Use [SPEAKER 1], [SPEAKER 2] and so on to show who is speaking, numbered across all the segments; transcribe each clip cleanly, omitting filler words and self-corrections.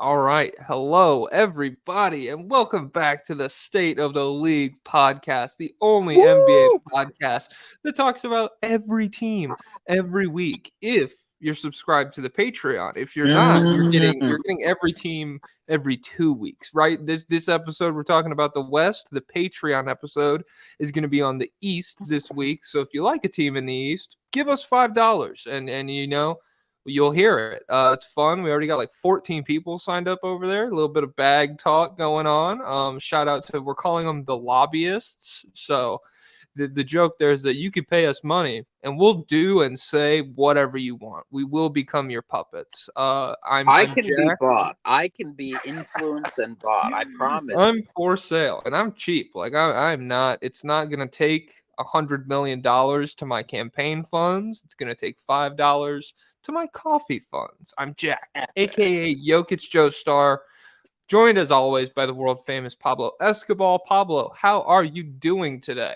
[SPEAKER 1] All right. Hello, everybody, and welcome back to the State of the League podcast, the only NBA
[SPEAKER 2] Woo!
[SPEAKER 1] podcast that talks about every team every week. If you're subscribed to the Patreon, if you're not, you're getting every team every 2 weeks, right? This episode we're talking about the West. The Patreon episode is going to be on the East this week. So if you like a team in the East, give us $5, and you'll hear it. It's fun. We already got like 14 people signed up over there. A little bit of bag talk going on. Shout out to, we're calling them the lobbyists. So the joke there is that you could pay us money and we'll do and say whatever you want. We will become your puppets.
[SPEAKER 2] I
[SPEAKER 1] I'm
[SPEAKER 2] can be
[SPEAKER 1] Jack.
[SPEAKER 2] bought. I can be influenced and bought. I promise
[SPEAKER 1] I'm
[SPEAKER 2] you.
[SPEAKER 1] for sale and I'm cheap. Like I'm not. It's not gonna take $100 million to my campaign funds. It's gonna take $5 to my coffee funds. I'm Jack,
[SPEAKER 2] Epic.
[SPEAKER 1] aka Jokic Joestar, joined as always by the world famous Pablo Escobar. Pablo, how are you doing today?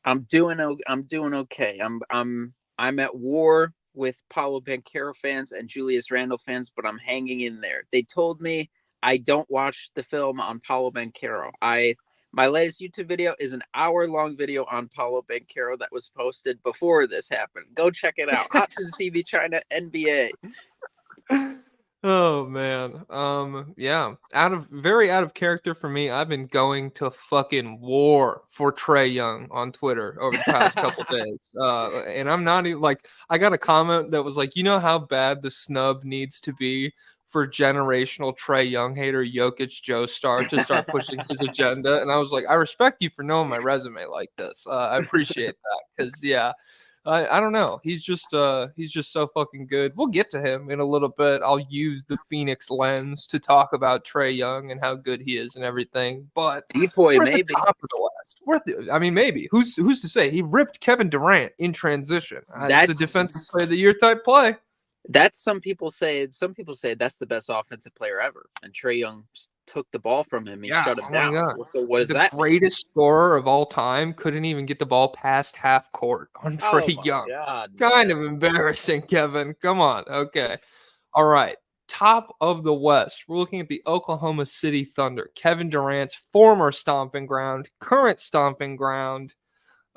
[SPEAKER 2] I'm doing okay. I'm at war with Paulo Banchero fans and Julius Randle fans, but I'm hanging in there. They told me I don't watch the film on Paulo Banchero. My latest YouTube video is an hour-long video on Paulo Banchero that was posted before this happened. Go check it out. Hot to TV China NBA.
[SPEAKER 1] Oh man. Yeah. Very out of character for me. I've been going to fucking war for Trae Young on Twitter over the past couple days. And I'm not even like I got a comment that was like, you know how bad the snub needs to be for generational Trae Young hater Jokic Joestar to start pushing his agenda. And I was like, I respect you for knowing my resume like this. I appreciate that. Cause yeah. I don't know. He's just so fucking good. We'll get to him in a little bit. I'll use the Phoenix lens to talk about Trae Young and how good he is and everything. But
[SPEAKER 2] Depoy,
[SPEAKER 1] we're at the
[SPEAKER 2] maybe.
[SPEAKER 1] top of the West. I mean, maybe. Who's to say? He ripped Kevin Durant in transition. It's a defensive
[SPEAKER 2] That's
[SPEAKER 1] player of the year type play.
[SPEAKER 2] That's some people say that's the best offensive player ever, and Trae Young took the ball from him. He
[SPEAKER 1] Yeah.
[SPEAKER 2] shut him
[SPEAKER 1] Oh my
[SPEAKER 2] down.
[SPEAKER 1] god.
[SPEAKER 2] So what does
[SPEAKER 1] The
[SPEAKER 2] that mean?
[SPEAKER 1] greatest scorer of all time couldn't even get the ball past half court on
[SPEAKER 2] Oh
[SPEAKER 1] Trae
[SPEAKER 2] my
[SPEAKER 1] Young.
[SPEAKER 2] God,
[SPEAKER 1] Kind
[SPEAKER 2] man!
[SPEAKER 1] of embarrassing, Kevin. Come on. Okay. All right. Top of the West. We're looking at the Oklahoma City Thunder. Kevin Durant's former stomping ground, current stomping ground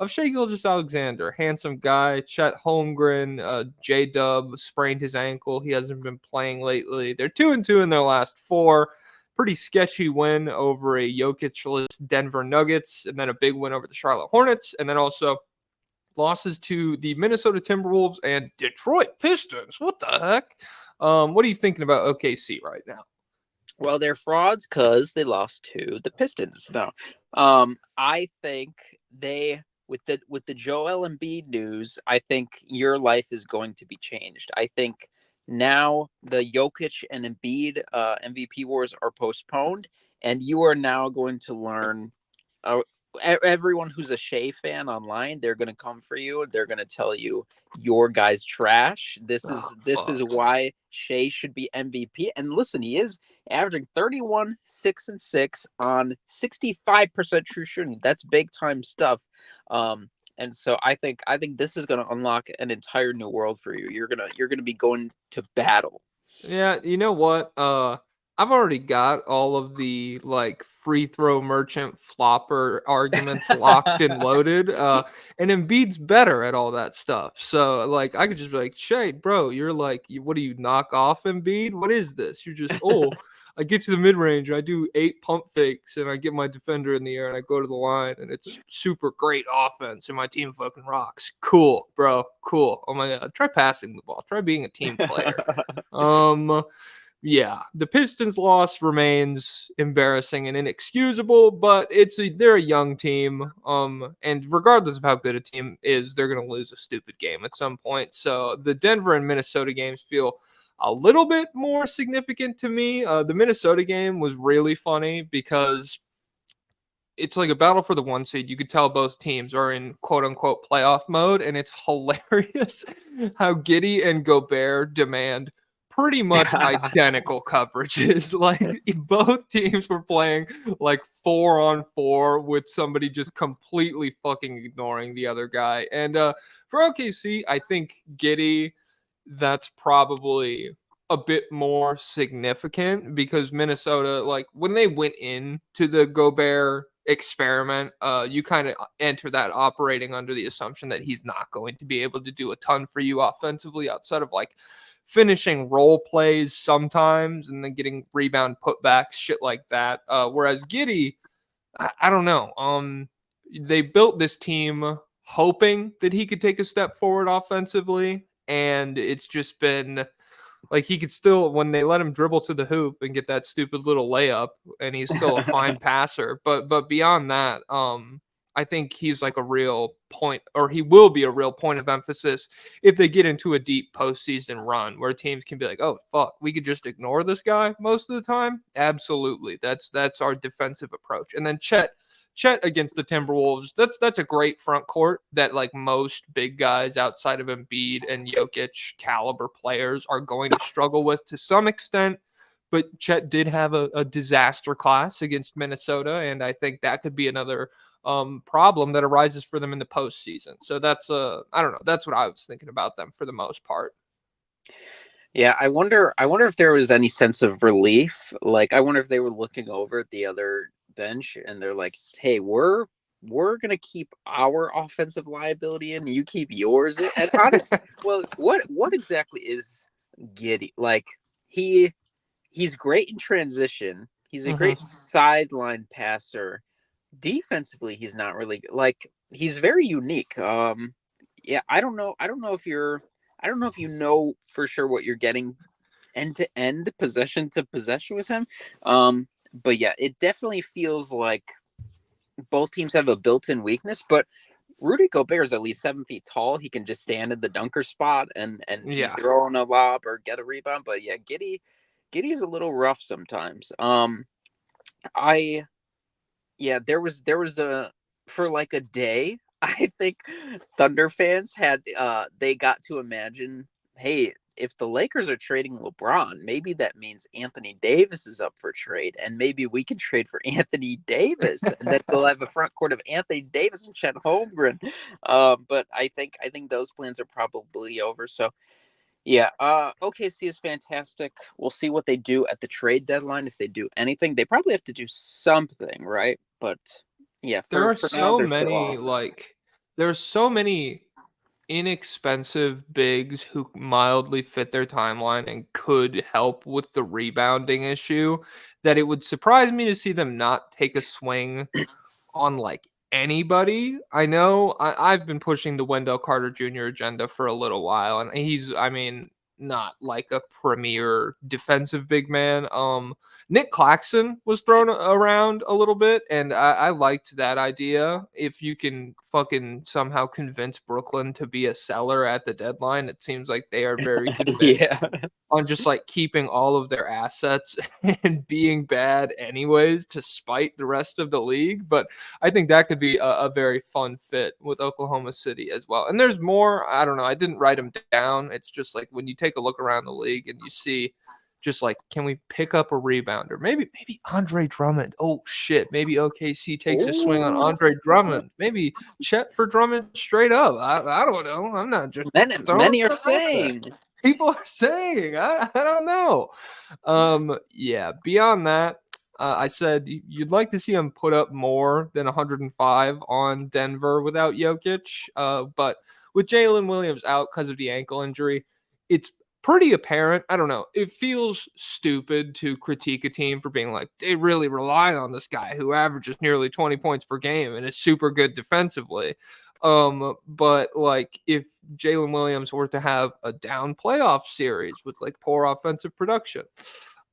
[SPEAKER 1] of Shai Gilgeous-Alexander. Handsome guy. Chet Holmgren, J-Dub sprained his ankle. He hasn't been playing lately. They're 2-2 in their last four. Pretty sketchy win over a Jokic-less Denver Nuggets, and then a big win over the Charlotte Hornets, and then also losses to the Minnesota Timberwolves and Detroit Pistons. What the heck? What are you thinking about OKC right now?
[SPEAKER 2] Well, they're frauds because they lost to the Pistons. No, I think they with the Joel Embiid news, I think your life is going to be changed. I think now the Jokic and Embiid MVP wars are postponed, and you are now going to learn. Uh, Everyone who's a Shea fan online, they're going to come for you. They're going to tell you your guy's trash. This is
[SPEAKER 1] Oh,
[SPEAKER 2] this is
[SPEAKER 1] fuck.
[SPEAKER 2] why Shea should be MVP. And listen, he is averaging 31, 6 and 6 on 65% true shooting. That's big time stuff. And so I think this is going to unlock an entire new world for you. You're gonna be going to battle.
[SPEAKER 1] Yeah, you know what? I've already got all of the like free throw merchant flopper arguments locked and loaded. And Embiid's better at all that stuff. So like I could just be like, Shay, bro, you're like, what do you knock off Embiid? What is this? You're just I get to the mid range, I do 8 pump fakes, and I get my defender in the air, and I go to the line, and it's super great offense, and my team fucking rocks. Cool, bro, cool. Oh my god, try passing the ball, try being a team player. Um, yeah, the Pistons' loss remains embarrassing and inexcusable, but they're a young team. And regardless of how good a team is, they're gonna lose a stupid game at some point. So the Denver and Minnesota games feel a little bit more significant to me. The Minnesota game was really funny because it's like a battle for the 1 seed. You could tell both teams are in quote unquote playoff mode, and it's hilarious how Giddy and Gobert demand pretty much identical coverages. Like both teams were playing like 4-on-4 with somebody just completely fucking ignoring the other guy. And for OKC, I think Giddy, that's probably a bit more significant because Minnesota, like when they went into the Gobert experiment, you kind of enter that operating under the assumption that he's not going to be able to do a ton for you offensively outside of like finishing role plays sometimes and then getting rebound putbacks, shit like that. Whereas Giddy, I don't know. They built this team hoping that he could take a step forward offensively, and it's just been like he could still, when they let him dribble to the hoop and get that stupid little layup, and he's still a fine passer. But beyond that, I think he's like a real point, or he will be a real point of emphasis if they get into a deep postseason run where teams can be like, oh fuck, we could just ignore this guy most of the time. Absolutely, that's our defensive approach. And then Chet against the Timberwolves, that's a great front court that like most big guys outside of Embiid and Jokic caliber players are going to struggle with to some extent. But Chet did have a disaster class against Minnesota, and I think that could be another problem that arises for them in the postseason. So that's I don't know. That's what I was thinking about them for the most part.
[SPEAKER 2] Yeah, I wonder if there was any sense of relief. Like, I wonder if they were looking over at the other bench and they're like, "Hey, we're gonna keep our offensive liability in. You keep yours in." And honestly, well, what exactly is Giddy? Like, he's great in transition. He's a great sideline passer. Defensively, he's not really like he's very unique. Yeah, I don't know. I don't know if you know for sure what you're getting end to end, possession to possession with him. But yeah, it definitely feels like both teams have a built-in weakness. But Rudy Gobert is at least 7 feet tall. He can just stand in the dunker spot and be
[SPEAKER 1] Yeah.
[SPEAKER 2] throwing a lob or get a rebound. But yeah, Giddy is a little rough sometimes. I Yeah, there was a for like a day. I think Thunder fans had they got to imagine, hey, if the Lakers are trading LeBron, maybe that means Anthony Davis is up for trade, and maybe we can trade for Anthony Davis, and then we'll have a front court of Anthony Davis and Chet Holmgren. But I think those plans are probably over. So yeah, OKC is fantastic. We'll see what they do at the trade deadline. If they do anything, they probably have to do something, right? But yeah,
[SPEAKER 1] There are
[SPEAKER 2] for now,
[SPEAKER 1] so
[SPEAKER 2] they're still
[SPEAKER 1] many
[SPEAKER 2] awesome.
[SPEAKER 1] like there's so many inexpensive bigs who mildly fit their timeline and could help with the rebounding issue that it would surprise me to see them not take a swing on like anybody. I know I've been pushing the Wendell Carter Jr. agenda for a little while, and he's, I mean, not like a premier defensive big man. Nick Claxton was thrown around a little bit, and I liked that idea. If you can fucking somehow convince Brooklyn to be a seller at the deadline, it seems like they are very convinced
[SPEAKER 2] Yeah.
[SPEAKER 1] on just like keeping all of their assets and being bad anyways to spite the rest of the league. But I think that could be a very fun fit with Oklahoma City as well. And there's more. I don't know. I didn't write them down. It's just like when you take a look around the league and you see just like, can we pick up a rebounder? Maybe Andre Drummond. Oh shit. Maybe OKC takes a swing on
[SPEAKER 2] Ooh.
[SPEAKER 1] Andre Drummond. Maybe Chet for Drummond straight up. I don't know. I'm not just throwing
[SPEAKER 2] Many are
[SPEAKER 1] stuff out there.
[SPEAKER 2] saying.
[SPEAKER 1] People are saying. I don't know. Yeah. Beyond that, I said you'd like to see him put up more than 105 on Denver without Jokic. But with Jalen Williams out because of the ankle injury, it's pretty apparent. I don't know. It feels stupid to critique a team for being like, they really rely on this guy who averages nearly 20 points per game and is super good defensively. But like if Jalen Williams were to have a down playoff series with like poor offensive production,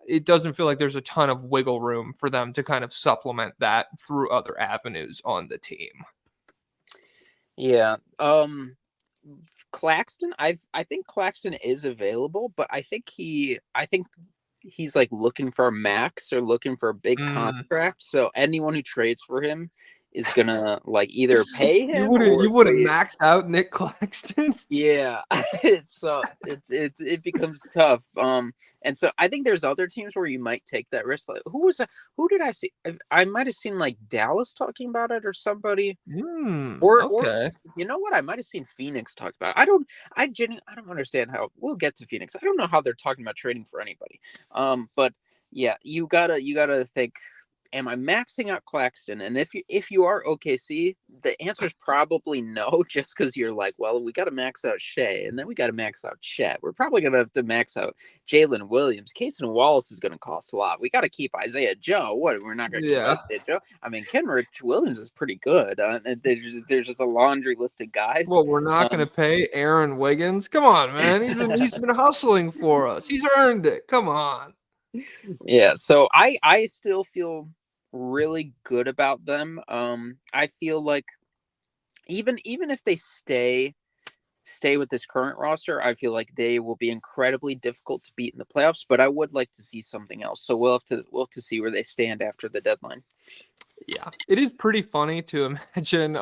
[SPEAKER 1] it doesn't feel like there's a ton of wiggle room for them to kind of supplement that through other avenues on the team.
[SPEAKER 2] Yeah. Claxton, I think Claxton is available, but I think he's like looking for a max or looking for a big
[SPEAKER 1] Mm,
[SPEAKER 2] contract. So anyone who trades for him is gonna like either pay
[SPEAKER 1] You
[SPEAKER 2] him
[SPEAKER 1] wouldn't
[SPEAKER 2] or
[SPEAKER 1] you wouldn't
[SPEAKER 2] trade.
[SPEAKER 1] max out Nick Claxton?
[SPEAKER 2] Yeah, it becomes tough. And so I think there's other teams where you might take that risk. Like, who did I see? I might have seen like Dallas talking about it or somebody, or
[SPEAKER 1] Okay.
[SPEAKER 2] you know what? I might have seen Phoenix talk about it. I don't understand how. We'll get to Phoenix. I don't know how they're talking about trading for anybody. But yeah, you gotta think. Am I maxing out Claxton? And if you are OKC, the answer is probably no, just because you're like, well, we got to max out Shea, and then we got to max out Chet. We're probably gonna have to max out Jalen Williams. Cason Wallace is gonna cost a lot. We got to keep Isaiah Joe. What? We're not gonna keep
[SPEAKER 1] Yeah.
[SPEAKER 2] Isaiah Joe. I mean, Kenrich Williams is pretty good. And there's just a laundry list of guys.
[SPEAKER 1] Well, we're not gonna
[SPEAKER 2] Um,
[SPEAKER 1] pay Aaron Wiggins. Come on, man. He's been hustling for us. He's earned it. Come on.
[SPEAKER 2] yeah. So I still feel really good about them. I feel like even if they stay with this current roster, I feel like they will be incredibly difficult to beat in the playoffs. But I would like to see something else. So we'll have to see where they stand after the deadline.
[SPEAKER 1] Yeah, it is pretty funny to imagine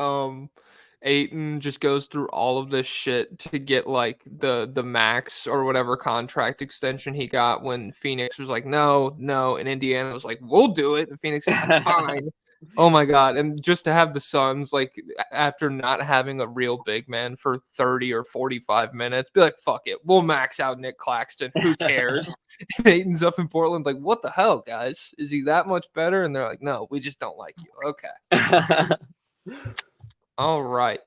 [SPEAKER 1] Aiton just goes through all of this shit to get like the max or whatever contract extension he got when Phoenix was like no, no, and Indiana was like we'll do it and Phoenix is like fine. Oh my god, and just to have the Suns like after not having a real big man for 30 or 45 minutes be like fuck it, we'll max out Nick Claxton. Who cares? And Aiton's up in Portland, like, what the hell, guys? Is he that much better? And they're like, no, we just don't like you. Okay. All right.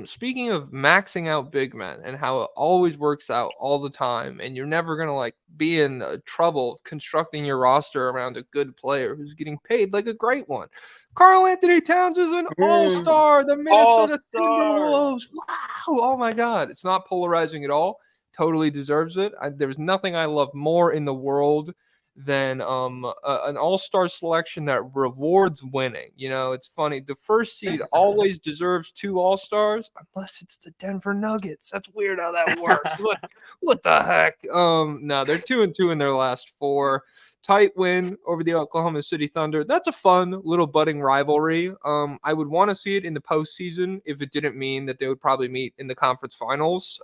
[SPEAKER 1] Speaking of maxing out big men and how it always works out all the time, and you're never gonna like be in trouble constructing your roster around a good player who's getting paid like a great one. Karl Anthony Towns is an all-star, the
[SPEAKER 2] All
[SPEAKER 1] Minnesota
[SPEAKER 2] star.
[SPEAKER 1] Timberwolves. Wow. Oh my god. It's not polarizing at all. Totally deserves it. There's nothing I love more in the world than an all-star selection that rewards winning. You know, it's funny. The first seed always deserves two all-stars unless it's the Denver Nuggets. That's weird how that works. What the heck? No, they're 2-2 in their last four. Tight win over the Oklahoma City Thunder. That's a fun little budding rivalry. I would want to see it in the postseason if it didn't mean that they would probably meet in the conference finals.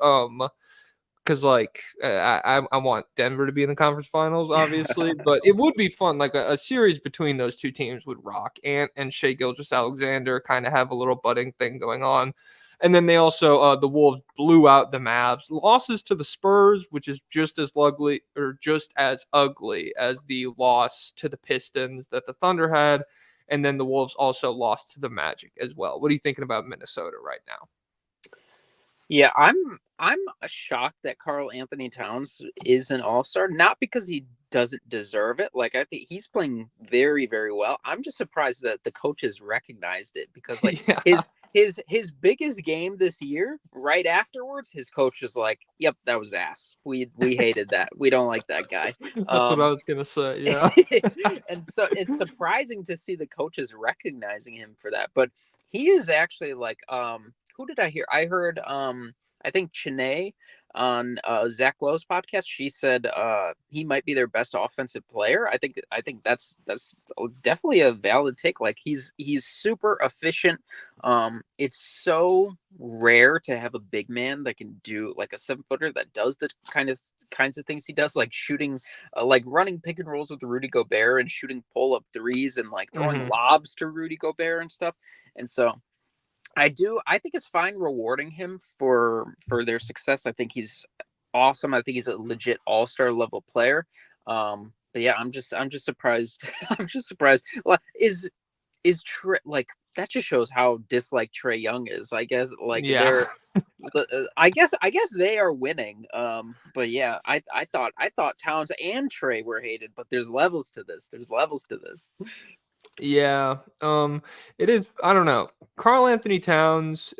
[SPEAKER 1] Because like I want Denver to be in the conference finals, obviously, but it would be fun. Like a series between those two teams would rock. Ant and Shea Gilgeous-Alexander kind of have a little budding thing going on, and then they also the Wolves blew out the Mavs. Losses to the Spurs, which is just as ugly as the loss to the Pistons that the Thunder had, and then the Wolves also lost to the Magic as well. What are you thinking about Minnesota right now?
[SPEAKER 2] Yeah, I'm shocked that Karl Anthony Towns is an all-star, not because he doesn't deserve it. Like I think he's playing very, very well. I'm just surprised that the coaches recognized it because like
[SPEAKER 1] Yeah.
[SPEAKER 2] his biggest game this year, right afterwards, his coach was like, "Yep, that was ass. We hated that. We don't like that guy."
[SPEAKER 1] That's what I
[SPEAKER 2] Um
[SPEAKER 1] was gonna say. Yeah.
[SPEAKER 2] and so it's surprising to see the coaches recognizing him for that. But he is actually like who did I hear? I heard I think Chennai on Zach Lowe's podcast. She said he might be their best offensive player. I think that's definitely a valid take. Like he's super efficient. It's so rare to have a big man that can do like a 7-footer that does the kinds of things he does, like shooting, like running pick and rolls with Rudy Gobert and shooting pull up threes and like throwing
[SPEAKER 1] Hmm.
[SPEAKER 2] lobs to Rudy Gobert and stuff. And so I think it's fine rewarding him for their success. I think he's awesome. I think he's a legit all-star level player. But yeah, I'm just surprised. I'm just surprised. Like, is Trey, like that just shows how disliked Trey Young is. I guess like
[SPEAKER 1] Yeah.
[SPEAKER 2] they're I guess they are winning. But yeah, I thought Towns and Trey were hated, but there's levels to this. There's levels to this.
[SPEAKER 1] Yeah. It is. I don't know. Karl Anthony Towns.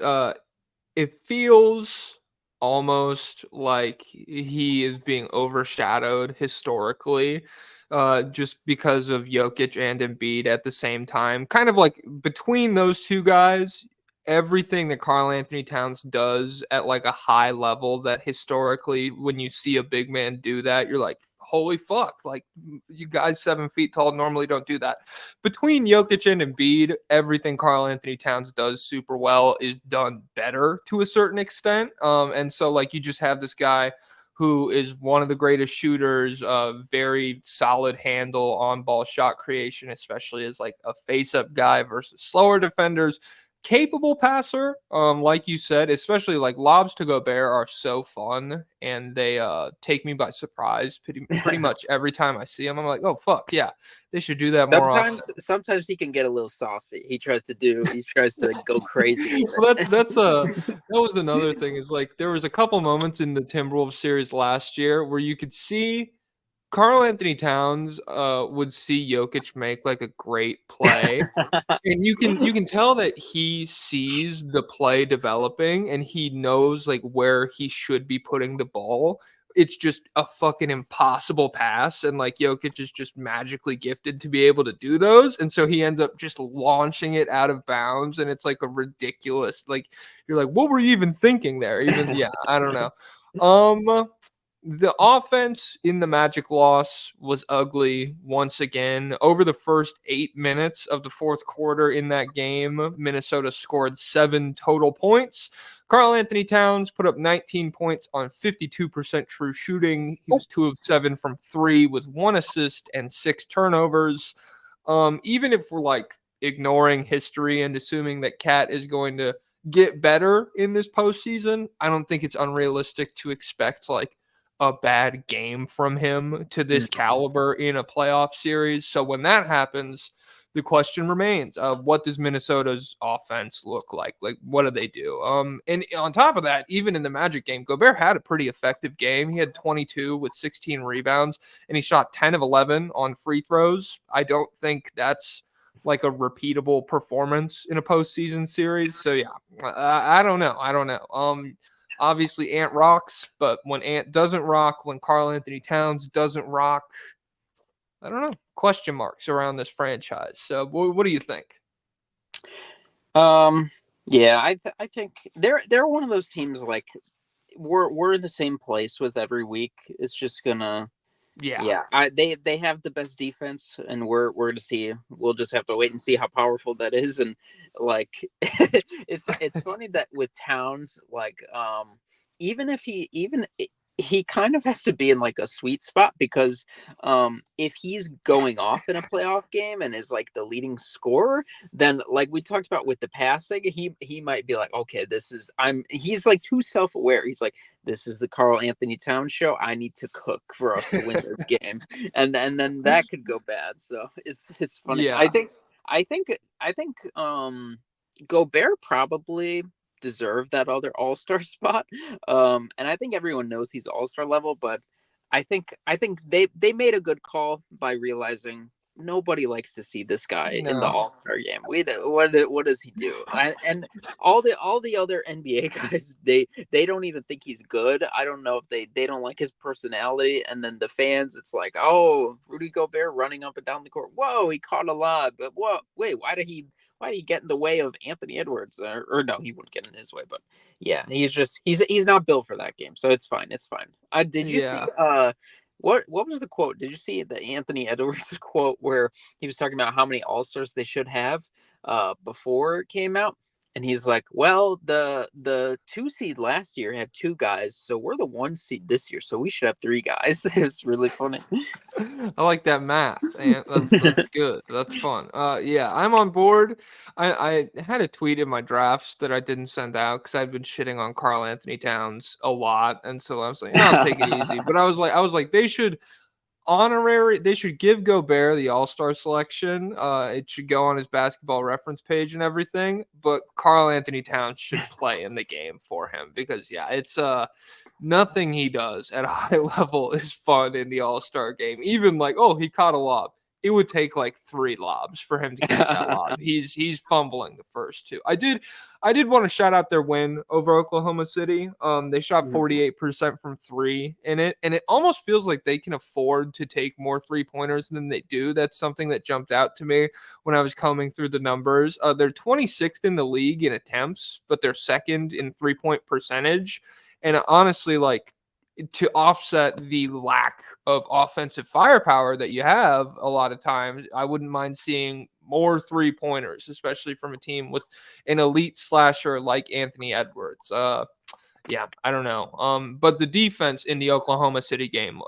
[SPEAKER 1] It feels almost like he is being overshadowed historically, just because of Jokic and Embiid at the same time. Kind of like between those two guys, everything that Karl Anthony Towns does at like a high level that historically, when you see a big man do that, you're like, holy fuck, like you guys 7 feet tall normally don't do that. Between Jokic and Embiid, everything Karl Anthony Towns does super well is done better to a certain extent. And so like you just have this guy who is one of the greatest shooters, very solid handle on ball shot creation, especially as like a face up guy versus slower defenders. Capable passer, like you said, especially like lobs to Gobert are so fun and they take me by surprise pretty much every time I see them. I'm like, oh fuck yeah, they should do that more often.
[SPEAKER 2] Sometimes he can get a little saucy. He tries to go crazy.
[SPEAKER 1] Well, that was another thing is like there was a couple moments in the Timberwolves series last year where you could see Karl Anthony Towns would see Jokic make like a great play. And you can tell that he sees the play developing and he knows like where he should be putting the ball. It's just a fucking impossible pass, and like Jokic is just magically gifted to be able to do those, and so he ends up just launching it out of bounds, and it's like a ridiculous, like you're like, what were you even thinking there? Even yeah, I don't know. The offense in the Magic loss was ugly once again. Over the first 8 minutes of the fourth quarter in that game, Minnesota scored 7 total points. Karl Anthony Towns put up 19 points on 52% true shooting. He was 2 of 7 from 3 with 1 assist and 6 turnovers. Even if we're like ignoring history and assuming that Cat is going to get better in this postseason, I don't think it's unrealistic to expect like a bad game from him to this caliber in a playoff series. So when that happens, the question remains, what does Minnesota's offense look like? Like, what do they do? And on top of that, even in the Magic game, Gobert had a pretty effective game. He had 22 with 16 rebounds, and he shot 10 of 11 on free throws. I don't think that's like a repeatable performance in a postseason series. So yeah, I don't know. Obviously, Ant rocks, but when Ant doesn't rock, when Karl Anthony Towns doesn't rock, I don't know. Question marks around this franchise. So, what do you think?
[SPEAKER 2] Yeah, I think they're one of those teams like we're in the same place with every week. It's just gonna. Yeah, they have the best defense, and we're gonna see. We'll just have to wait and see how powerful that is. And like, it's funny that with Towns, like, even if he kind of has to be in like a sweet spot because if he's going off in a playoff game and is like the leading scorer, then like we talked about with the passing, he might be like, okay, he's like too self-aware. He's like, this is the Karl Anthony Towns show. I need to cook for us to win this game, and then that could go bad. So it's funny.
[SPEAKER 1] Yeah.
[SPEAKER 2] I think Gobert probably deserve that other all-star spot. And I think everyone knows he's all-star level, but I think they made a good call by realizing nobody likes to see this guy in the all-star game. What does he do? And all the other NBA guys, they don't even think he's good. I don't know if they don't like his personality. And then the fans, it's like, oh, Rudy Gobert running up and down the court. Whoa, he caught a lob. But wait, why did he get in the way of Anthony Edwards? Or no, he wouldn't get in his way. But yeah, he's not built for that game, so it's fine. It's fine. Did you see? What was the quote? Did you see the Anthony Edwards quote where he was talking about how many All-Stars they should have before it came out? And he's like, well, the 2 seed last year had 2 guys, so we're the 1 seed this year, so we should have 3 guys. It's really funny.
[SPEAKER 1] I like that math, and that's good. That's fun. Yeah, I'm on board. I had a tweet in my drafts that I didn't send out because I've been shitting on Karl Anthony Towns a lot, and so I was like, I'll take it easy. But I was like, they should give Gobert the all-star selection. It should go on his basketball reference page and everything, but Karl Anthony Towns should play in the game for him because yeah, it's nothing he does at a high level is fun in the all-star game. Even like, oh, he caught a lob. It would take like 3 lobs for him to catch that lob. He's fumbling the first 2. I did want to shout out their win over Oklahoma City. They shot 48% from 3 in it, and it almost feels like they can afford to take more 3-pointers than they do. That's something that jumped out to me when I was combing through the numbers. They're 26th in the league in attempts, but they're second in 3-point percentage. And honestly, like, to offset the lack of offensive firepower that you have a lot of times, I wouldn't mind seeing more 3-pointers, especially from a team with an elite slasher like Anthony Edwards. Yeah, I don't know. But the defense in the Oklahoma City game,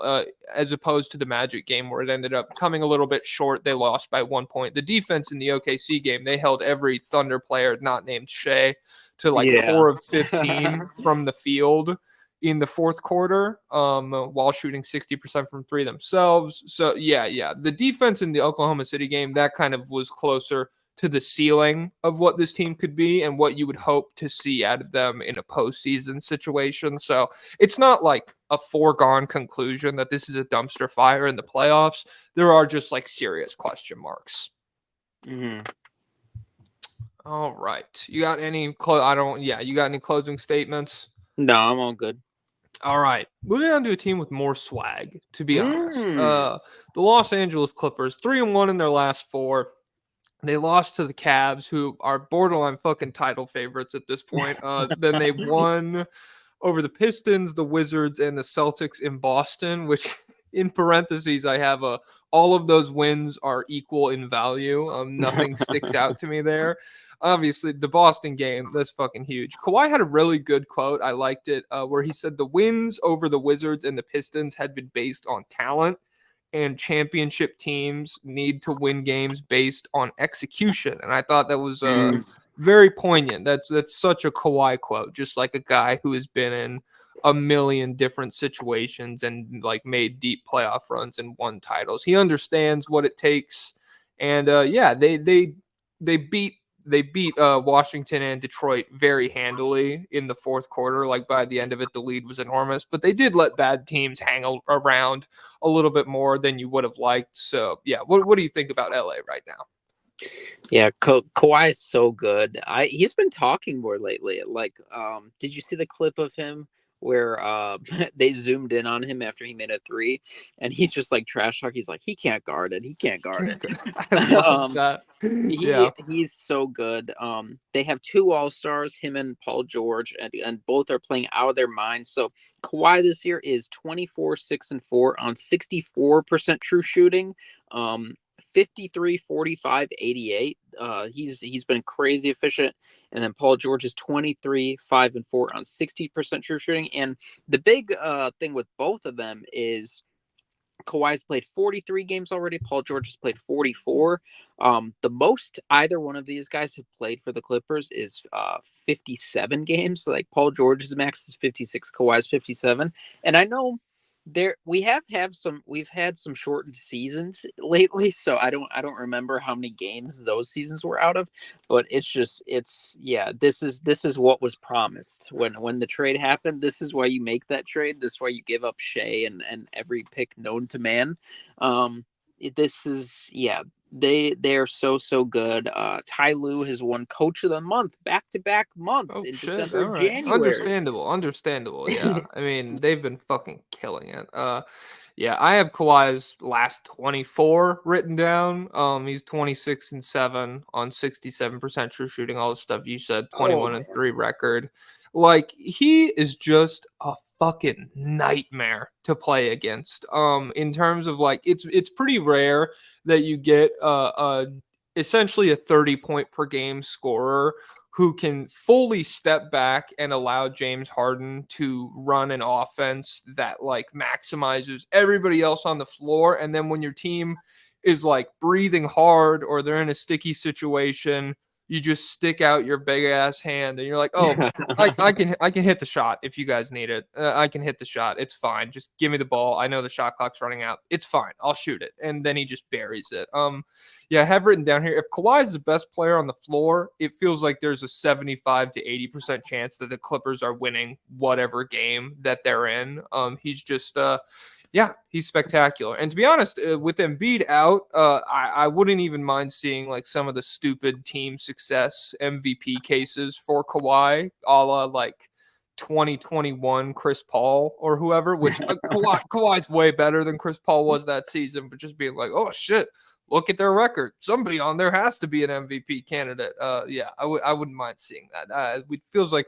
[SPEAKER 1] as opposed to the Magic game where it ended up coming a little bit short, they lost by 1 point. The defense in the OKC game, they held every Thunder player not named Shea to like 4 of 15 from the field in the fourth quarter, while shooting 60% from three themselves. So yeah, the defense in the Oklahoma City game, that kind of was closer to the ceiling of what this team could be and what you would hope to see out of them in a postseason situation. So it's not like a foregone conclusion that this is a dumpster fire in the playoffs. There are just like serious question marks.
[SPEAKER 2] Mm-hmm.
[SPEAKER 1] All right. You got any you got any closing statements?
[SPEAKER 2] No, I'm all good.
[SPEAKER 1] All right. Moving on to a team with more swag, to be honest. The Los Angeles Clippers, 3-1 in their last 4. They lost to the Cavs, who are borderline fucking title favorites at this point. Then they won over the Pistons, the Wizards, and the Celtics in Boston, which in parentheses, I have all of those wins are equal in value. Nothing sticks out to me there. Obviously, the Boston game, that's fucking huge. Kawhi had a really good quote. I liked it, where he said the wins over the Wizards and the Pistons had been based on talent, and championship teams need to win games based on execution. And I thought that was very poignant. That's such a Kawhi quote, just like a guy who has been in a million different situations and like made deep playoff runs and won titles. He understands what it takes. And they beat Washington and Detroit very handily in the fourth quarter. Like by the end of it, the lead was enormous, but they did let bad teams hang around a little bit more than you would have liked. So yeah, what do you think about LA right now?
[SPEAKER 2] Yeah, Kawhi is so good. He's been talking more lately. Like, did you see the clip of him where they zoomed in on him after he made a 3, and he's just like trash talk. He's like, he can't guard it. He can't guard it.
[SPEAKER 1] I love that.
[SPEAKER 2] He's so good. They have 2 All-Stars, him and Paul George, and both are playing out of their minds. So Kawhi this year is 24, 6, and 4 on 64% true shooting. 53, 45, 88. He's been crazy efficient. And then Paul George is 23, 5, and 4 on 60% true shooting. And the big thing with both of them is Kawhi's played 43 games already. Paul George has played 44. The most either one of these guys have played for the Clippers is 57 games. Like Paul George's max is 56, Kawhi's 57. And I know we've had some shortened seasons lately, so I don't remember how many games those seasons were out of, but this is what was promised when the trade happened. This is why you make that trade. This is why you give up Shea and every pick known to man. They're so good. Ty Lue has won Coach of the Month back-to-back months in December and January.
[SPEAKER 1] Understandable. Yeah, I mean they've been fucking killing it. Yeah, I have Kawhi's last 24 written down. He's 26 and 7 on 67% true shooting. All the stuff you said. 21 and 3 record. Like he is just a fucking nightmare to play against. In terms of like it's pretty rare that you get essentially a 30-point per game scorer who can fully step back and allow James Harden to run an offense that like maximizes everybody else on the floor. And then when your team is like breathing hard or they're in a sticky situation, you just stick out your big ass hand and you're like, oh, I can hit the shot if you guys need it. I can hit the shot. It's fine. Just give me the ball. I know the shot clock's running out. It's fine. I'll shoot it. And then he just buries it. Yeah, I have written down here, if Kawhi is the best player on the floor, it feels like there's a 75 to 80% chance that the Clippers are winning whatever game that they're in. He's just he's spectacular. And to be honest, with Embiid out, I wouldn't even mind seeing like some of the stupid team success MVP cases for Kawhi, a la like 2021 Chris Paul or whoever, which Kawhi's way better than Chris Paul was that season, but just being like, oh shit, look at their record. Somebody on there has to be an MVP candidate. Yeah, I wouldn't mind seeing that. It feels like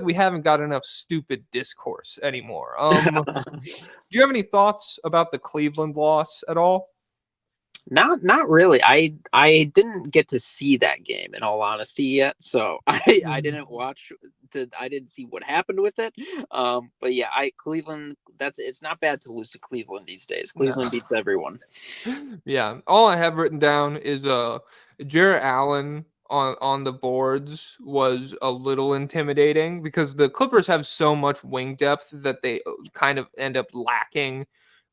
[SPEAKER 1] we haven't got enough stupid discourse anymore. Do you have any thoughts about the Cleveland loss at all?
[SPEAKER 2] Not really. I didn't get to see that game in all honesty yet, so I didn't watch. I didn't see what happened with it. But yeah, Cleveland. It's not bad to lose to Cleveland these days.
[SPEAKER 1] No.
[SPEAKER 2] Cleveland beats everyone.
[SPEAKER 1] Yeah, all I have written down is Jarrett Allen on the boards was a little intimidating because the Clippers have so much wing depth that they kind of end up lacking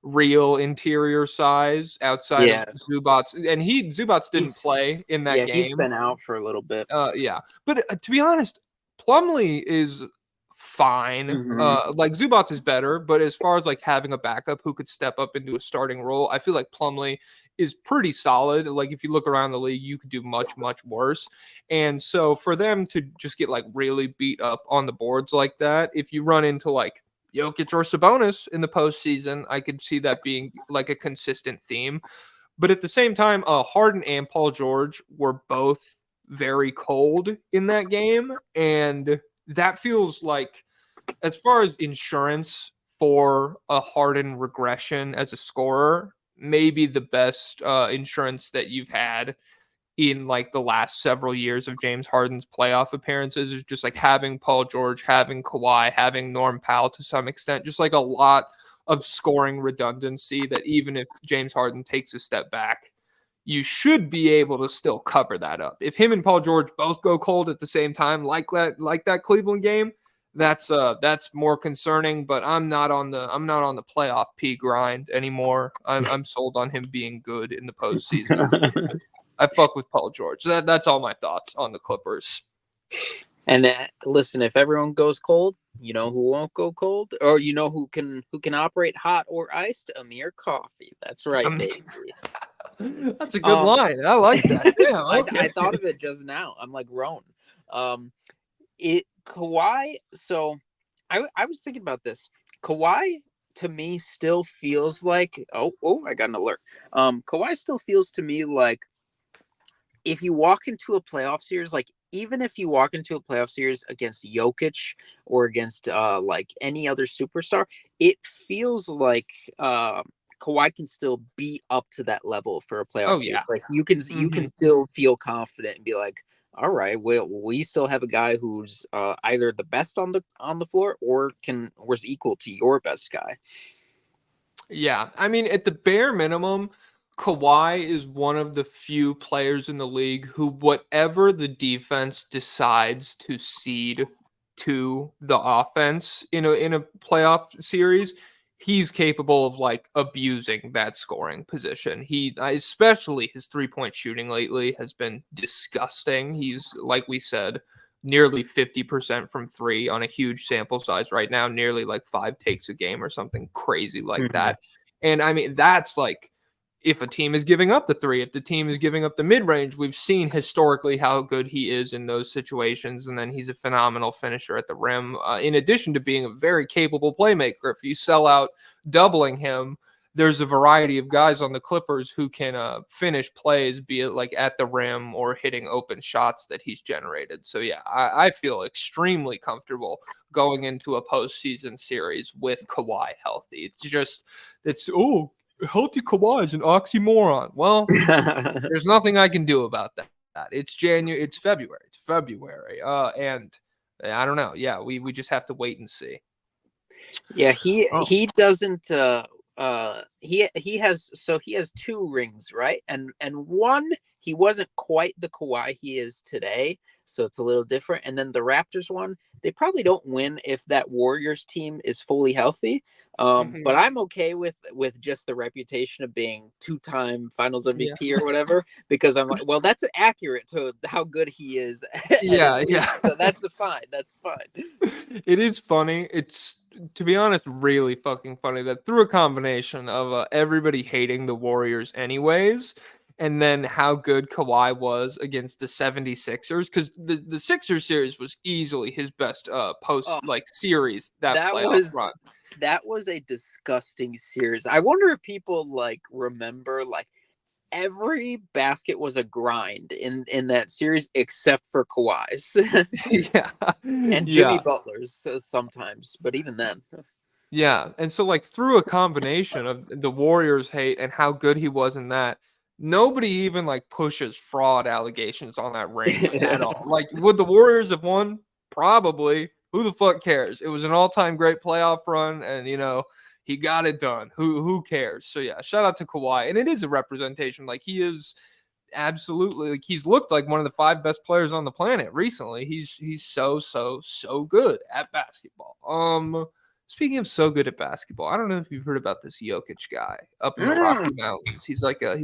[SPEAKER 1] real interior size outside of
[SPEAKER 2] Yeah,
[SPEAKER 1] Zubats, and Zubats didn't play in that
[SPEAKER 2] he's
[SPEAKER 1] game.
[SPEAKER 2] been out for a little bit.
[SPEAKER 1] Yeah, but to be honest, Plumlee is fine.
[SPEAKER 2] Mm-hmm.
[SPEAKER 1] Like Zubats is better, but as far as like having a backup who could step up into a starting role, I feel like Plumlee is pretty solid. Like if you look around the league, you could do much worse. And so for them to just get like really beat up on the boards like that, if you run into like Jokic or Sabonis in the postseason, I could see that being like a consistent theme. But at the same time, Harden and Paul George were both very cold in that game, and that feels like, as far as insurance for a Harden regression as a scorer, maybe the best insurance that you've had in like the last several years of James Harden's playoff appearances is just like having Paul George, having Kawhi, having Norm Powell to some extent, just like a lot of scoring redundancy that even if James Harden takes a step back, you should be able to still cover that up. If him and Paul George both go cold at the same time, like that Cleveland game, that's more concerning. But I'm not on the playoff P grind anymore. I'm sold on him being good in the postseason. I fuck with Paul George. That's all my thoughts on the Clippers.
[SPEAKER 2] And listen, if everyone goes cold, you know who won't go cold, or you know who can operate hot or iced? Amir Coffee. That's right, baby.
[SPEAKER 1] That's a good line. I like that. Yeah, okay.
[SPEAKER 2] I thought of it just now. I'm like Roan. Kawhi. So I was thinking about this. Kawhi to me still feels like I got an alert. Kawhi still feels to me like if you walk into a playoff series, like even if you walk into a playoff series against Jokic or against like any other superstar, it feels like Kawhi can still be up to that level for a playoff series.
[SPEAKER 1] Yeah.
[SPEAKER 2] Like you can still feel confident and be like, all right, well, we still have a guy who's either the best on the floor or was equal to your best guy.
[SPEAKER 1] Yeah, I mean, at the bare minimum, Kawhi is one of the few players in the league who, whatever the defense decides to cede to the offense in a playoff series, he's capable of like abusing that scoring position. He, especially his 3-point shooting lately, has been disgusting. He's, like we said, nearly 50% from three on a huge sample size right now, nearly like 5 takes a game or something crazy like that. And I mean, that's like, if a team is giving up the three, if the team is giving up the mid range, we've seen historically how good he is in those situations. And then he's a phenomenal finisher at the rim, in addition to being a very capable playmaker. If you sell out doubling him, there's a variety of guys on the Clippers who can finish plays, be it like at the rim or hitting open shots that he's generated. So yeah, I feel extremely comfortable going into a postseason series with Kawhi healthy. Healthy Kawhi is an oxymoron. Well, there's nothing I can do about that. It's January. It's February. And I don't know. Yeah, we just have to wait and see.
[SPEAKER 2] Yeah, he doesn't. He has 2 rings, right? And one, he wasn't quite the Kawhi he is today, so it's a little different. And then the Raptors one, they probably don't win if that Warriors team is fully healthy. But I'm okay with just the reputation of being 2-time Finals MVP or whatever, because I'm like, well, that's accurate to how good he is.
[SPEAKER 1] Yeah.
[SPEAKER 2] So that's fine. That's fine.
[SPEAKER 1] It is funny. It's, to be honest, really fucking funny that through a combination of everybody hating the Warriors anyways, and then how good Kawhi was against the 76ers, because the Sixers series was easily his best series, that playoff run.
[SPEAKER 2] That was a disgusting series. I wonder if people like remember like every basket was a grind in that series except for Kawhi's
[SPEAKER 1] Yeah.
[SPEAKER 2] and Jimmy
[SPEAKER 1] Yeah.
[SPEAKER 2] Butler's sometimes, but even then.
[SPEAKER 1] Yeah, and so, like, through a combination of the Warriors' hate and how good he was in that, nobody even, like, pushes fraud allegations on that ring at all. Like, would the Warriors have won? Probably. Who the fuck cares? It was an all-time great playoff run, and, he got it done. Who cares? So, yeah, shout out to Kawhi, and it is a representation. Like, he is absolutely, like, he's looked like one of the 5 best players on the planet recently. He's so good at basketball. Speaking of so good at basketball, I don't know if you've heard about this Jokic guy up in the Rocky Mountains. He's like a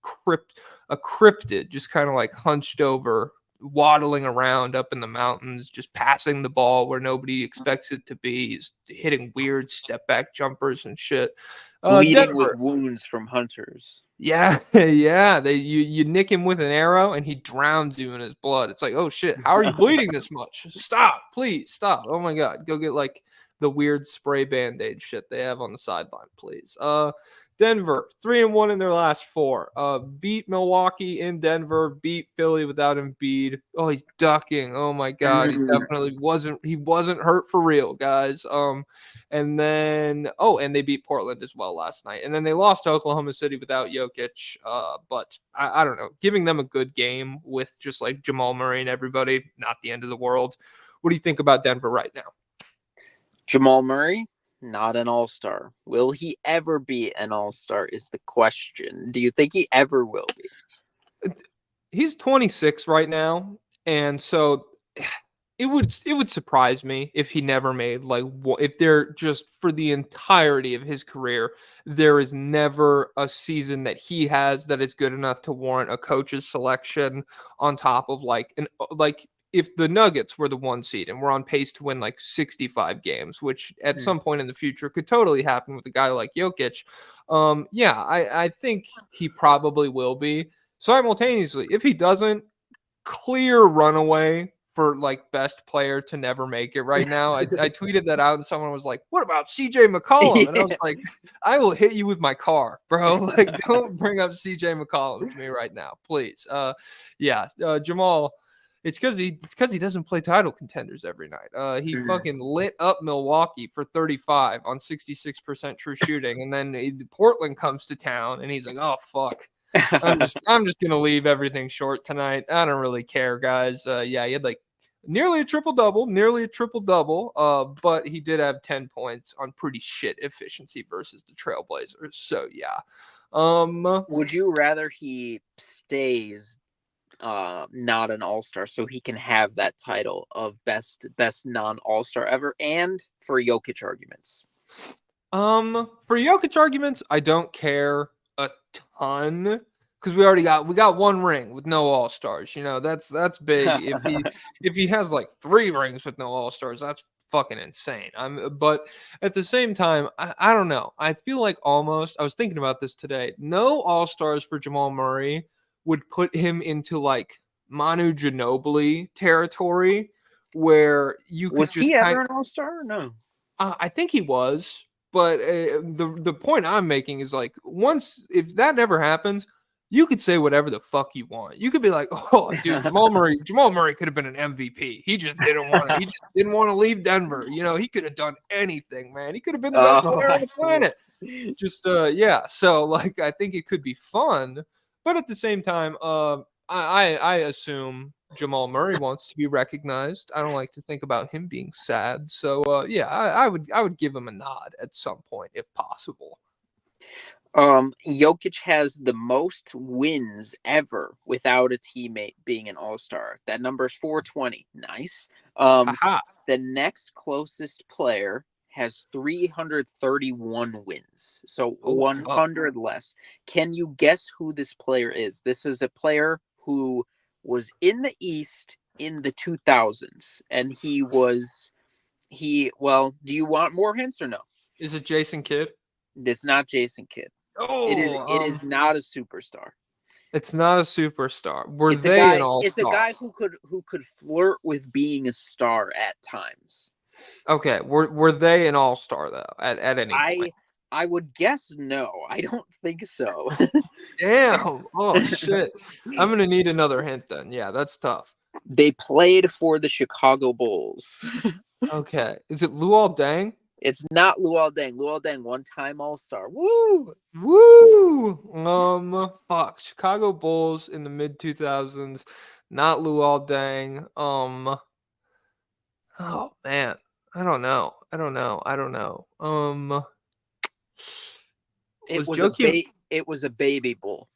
[SPEAKER 1] cryptid, just kind of like hunched over, waddling around up in the mountains, just passing the ball where nobody expects it to be. He's hitting weird step back jumpers and shit.
[SPEAKER 2] Bleeding with
[SPEAKER 1] Denver.
[SPEAKER 2] wounds from hunters.
[SPEAKER 1] Yeah, yeah. You nick him with an arrow and he drowns you in his blood. It's like, oh shit, how are you bleeding this much? Stop, please stop. Oh my god, go get like the weird spray band-aid shit they have on the sideline, please. Denver 3-1 in their last 4. Beat Milwaukee in Denver. Beat Philly without Embiid. Oh, he's ducking. Oh my god, he definitely wasn't. He wasn't hurt for real, guys. And then and they beat Portland as well last night. And then they lost to Oklahoma City without Jokic. But I don't know, giving them a good game with just like Jamal Murray and everybody, not the end of the world. What do you think about Denver right now?
[SPEAKER 2] Jamal Murray, not an all-star. Will he ever be an all-star is the question. Do you think he ever will be?
[SPEAKER 1] He's 26 right now, and so it would surprise me if he never made if they're just for the entirety of his career, there is never a season that he has that is good enough to warrant a coach's selection on top of if the Nuggets were the 1 seed and we're on pace to win like 65 games, which at some point in the future could totally happen with a guy like Jokic. I think he probably will be. Simultaneously, if he doesn't, clear runaway for like best player to never make it right now. I tweeted that out and someone was like, "What about CJ McCollum?" And I was like, "I will hit you with my car, bro. Like, don't bring up CJ McCollum to me right now, please." Jamal. It's because he doesn't play title contenders every night. He fucking lit up Milwaukee for 35 on 66% true shooting, and then Portland comes to town, and he's like, "Oh fuck, I'm just gonna leave everything short tonight. I don't really care, guys." He had like nearly a triple double. But he did have 10 points on pretty shit efficiency versus the Trailblazers. So yeah.
[SPEAKER 2] Would you rather he stays not an all-star so he can have that title of best non-all-star ever, and for Jokic arguments?
[SPEAKER 1] For Jokic arguments, I don't care a ton because we got 1 ring with no all stars. That's big. If he has like 3 rings with no all stars, that's fucking insane. But at the same time, I don't know. I feel like almost I was thinking about this today. No all stars for Jamal Murray would put him into like Manu Ginobili territory where you could
[SPEAKER 2] Was
[SPEAKER 1] just
[SPEAKER 2] he ever an all-star? No.
[SPEAKER 1] I think he was, but the point I'm making is like if that never happens, you could say whatever the fuck you want. You could be like, "Oh, dude, Jamal Murray could have been an MVP. He just didn't want to. He just didn't want to leave Denver. He could have done anything, man. He could have been the best player on
[SPEAKER 2] I
[SPEAKER 1] the
[SPEAKER 2] see.
[SPEAKER 1] planet." Just yeah. So like, I think it could be fun, but at the same time, I assume Jamal Murray wants to be recognized. I don't like to think about him being sad. So I would give him a nod at some point if possible.
[SPEAKER 2] Jokic has the most wins ever without a teammate being an all-star. That number is 420. Nice.
[SPEAKER 1] Haha.
[SPEAKER 2] The next closest player has 331 wins, so
[SPEAKER 1] Oh,
[SPEAKER 2] 100 less. Can you guess who this player is? This is a player who was in the East in the 2000s, and well, do you want more hints or no?
[SPEAKER 1] is it Jason Kidd?
[SPEAKER 2] It's not Jason Kidd. It is not a superstar.
[SPEAKER 1] It's not a superstar. Were
[SPEAKER 2] It's a
[SPEAKER 1] they
[SPEAKER 2] guy.
[SPEAKER 1] an
[SPEAKER 2] It's a
[SPEAKER 1] all-star?
[SPEAKER 2] guy who could flirt with being a star at times.
[SPEAKER 1] Okay, were they an all-star though at any point?
[SPEAKER 2] I would guess no. I don't think so.
[SPEAKER 1] Damn. Oh shit. I'm gonna need another hint then. Yeah, that's tough.
[SPEAKER 2] They played for the Chicago Bulls.
[SPEAKER 1] Okay. Is it Luol Deng?
[SPEAKER 2] It's not Luol Deng. Luol Deng, one-time All-Star. Woo!
[SPEAKER 1] Woo! Fuck. Chicago Bulls in the mid 2000s. Not Luol Deng. Oh man. I don't know. Was Joakim
[SPEAKER 2] It was a baby bull.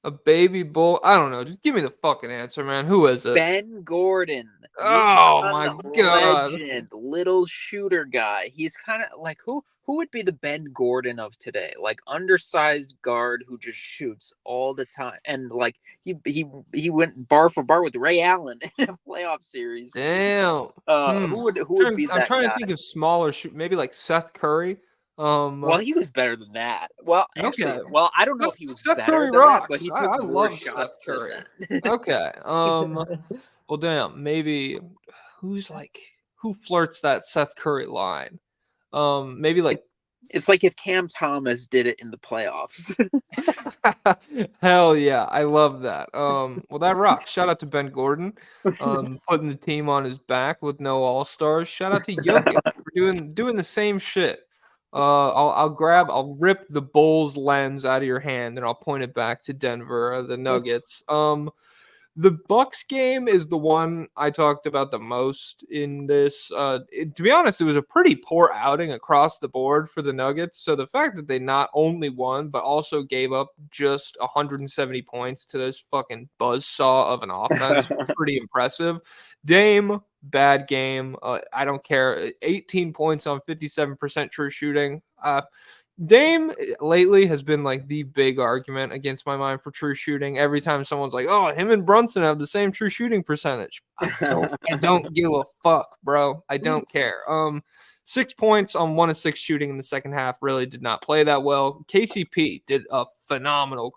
[SPEAKER 1] a baby bull? I don't know. Just give me the fucking answer, man. Who is it?
[SPEAKER 2] Ben Gordon,
[SPEAKER 1] Oh
[SPEAKER 2] UConn
[SPEAKER 1] my god.
[SPEAKER 2] legend, little shooter guy. He's kind of like who would be the Ben Gordon of today? Like undersized guard who just shoots all the time, and like he went bar for bar with Ray Allen in a playoff series.
[SPEAKER 1] Damn.
[SPEAKER 2] Who would be
[SPEAKER 1] I'm
[SPEAKER 2] that
[SPEAKER 1] trying to
[SPEAKER 2] guy?
[SPEAKER 1] think of smaller shoot, maybe like Seth Curry.
[SPEAKER 2] Well, he was better than that. Well, actually,
[SPEAKER 1] Okay.
[SPEAKER 2] I don't know if he was
[SPEAKER 1] Seth
[SPEAKER 2] better
[SPEAKER 1] Curry
[SPEAKER 2] than that, but
[SPEAKER 1] rocks.
[SPEAKER 2] he took
[SPEAKER 1] I
[SPEAKER 2] more
[SPEAKER 1] love Seth
[SPEAKER 2] shots than
[SPEAKER 1] Curry.
[SPEAKER 2] that.
[SPEAKER 1] Okay. Well, damn. Maybe who flirts that Seth Curry line? Maybe like
[SPEAKER 2] It's like if Cam Thomas did it in the playoffs.
[SPEAKER 1] hell yeah, I love that. Well, that rocks. Shout out to Ben Gordon, putting the team on his back with no All Stars. Shout out to Jokic for doing the same shit. I'll rip the Bulls lens out of your hand and I'll point it back to Denver, the Nuggets. The Bucks game is the one I talked about the most in this. To be honest, it was a pretty poor outing across the board for the Nuggets. So the fact that they not only won but also gave up just 170 points to this fucking buzzsaw of an offense, pretty impressive. Dame, bad game. I don't care. 18 points on 57% true shooting. Dame lately has been like the big argument against my mind for true shooting. Every time someone's like, "Oh, him and Brunson have the same true shooting percentage," I don't give a fuck, bro. I don't care. 6 points on 1 of 6 shooting in the second half. Really did not play that well. KCP did a phenomenal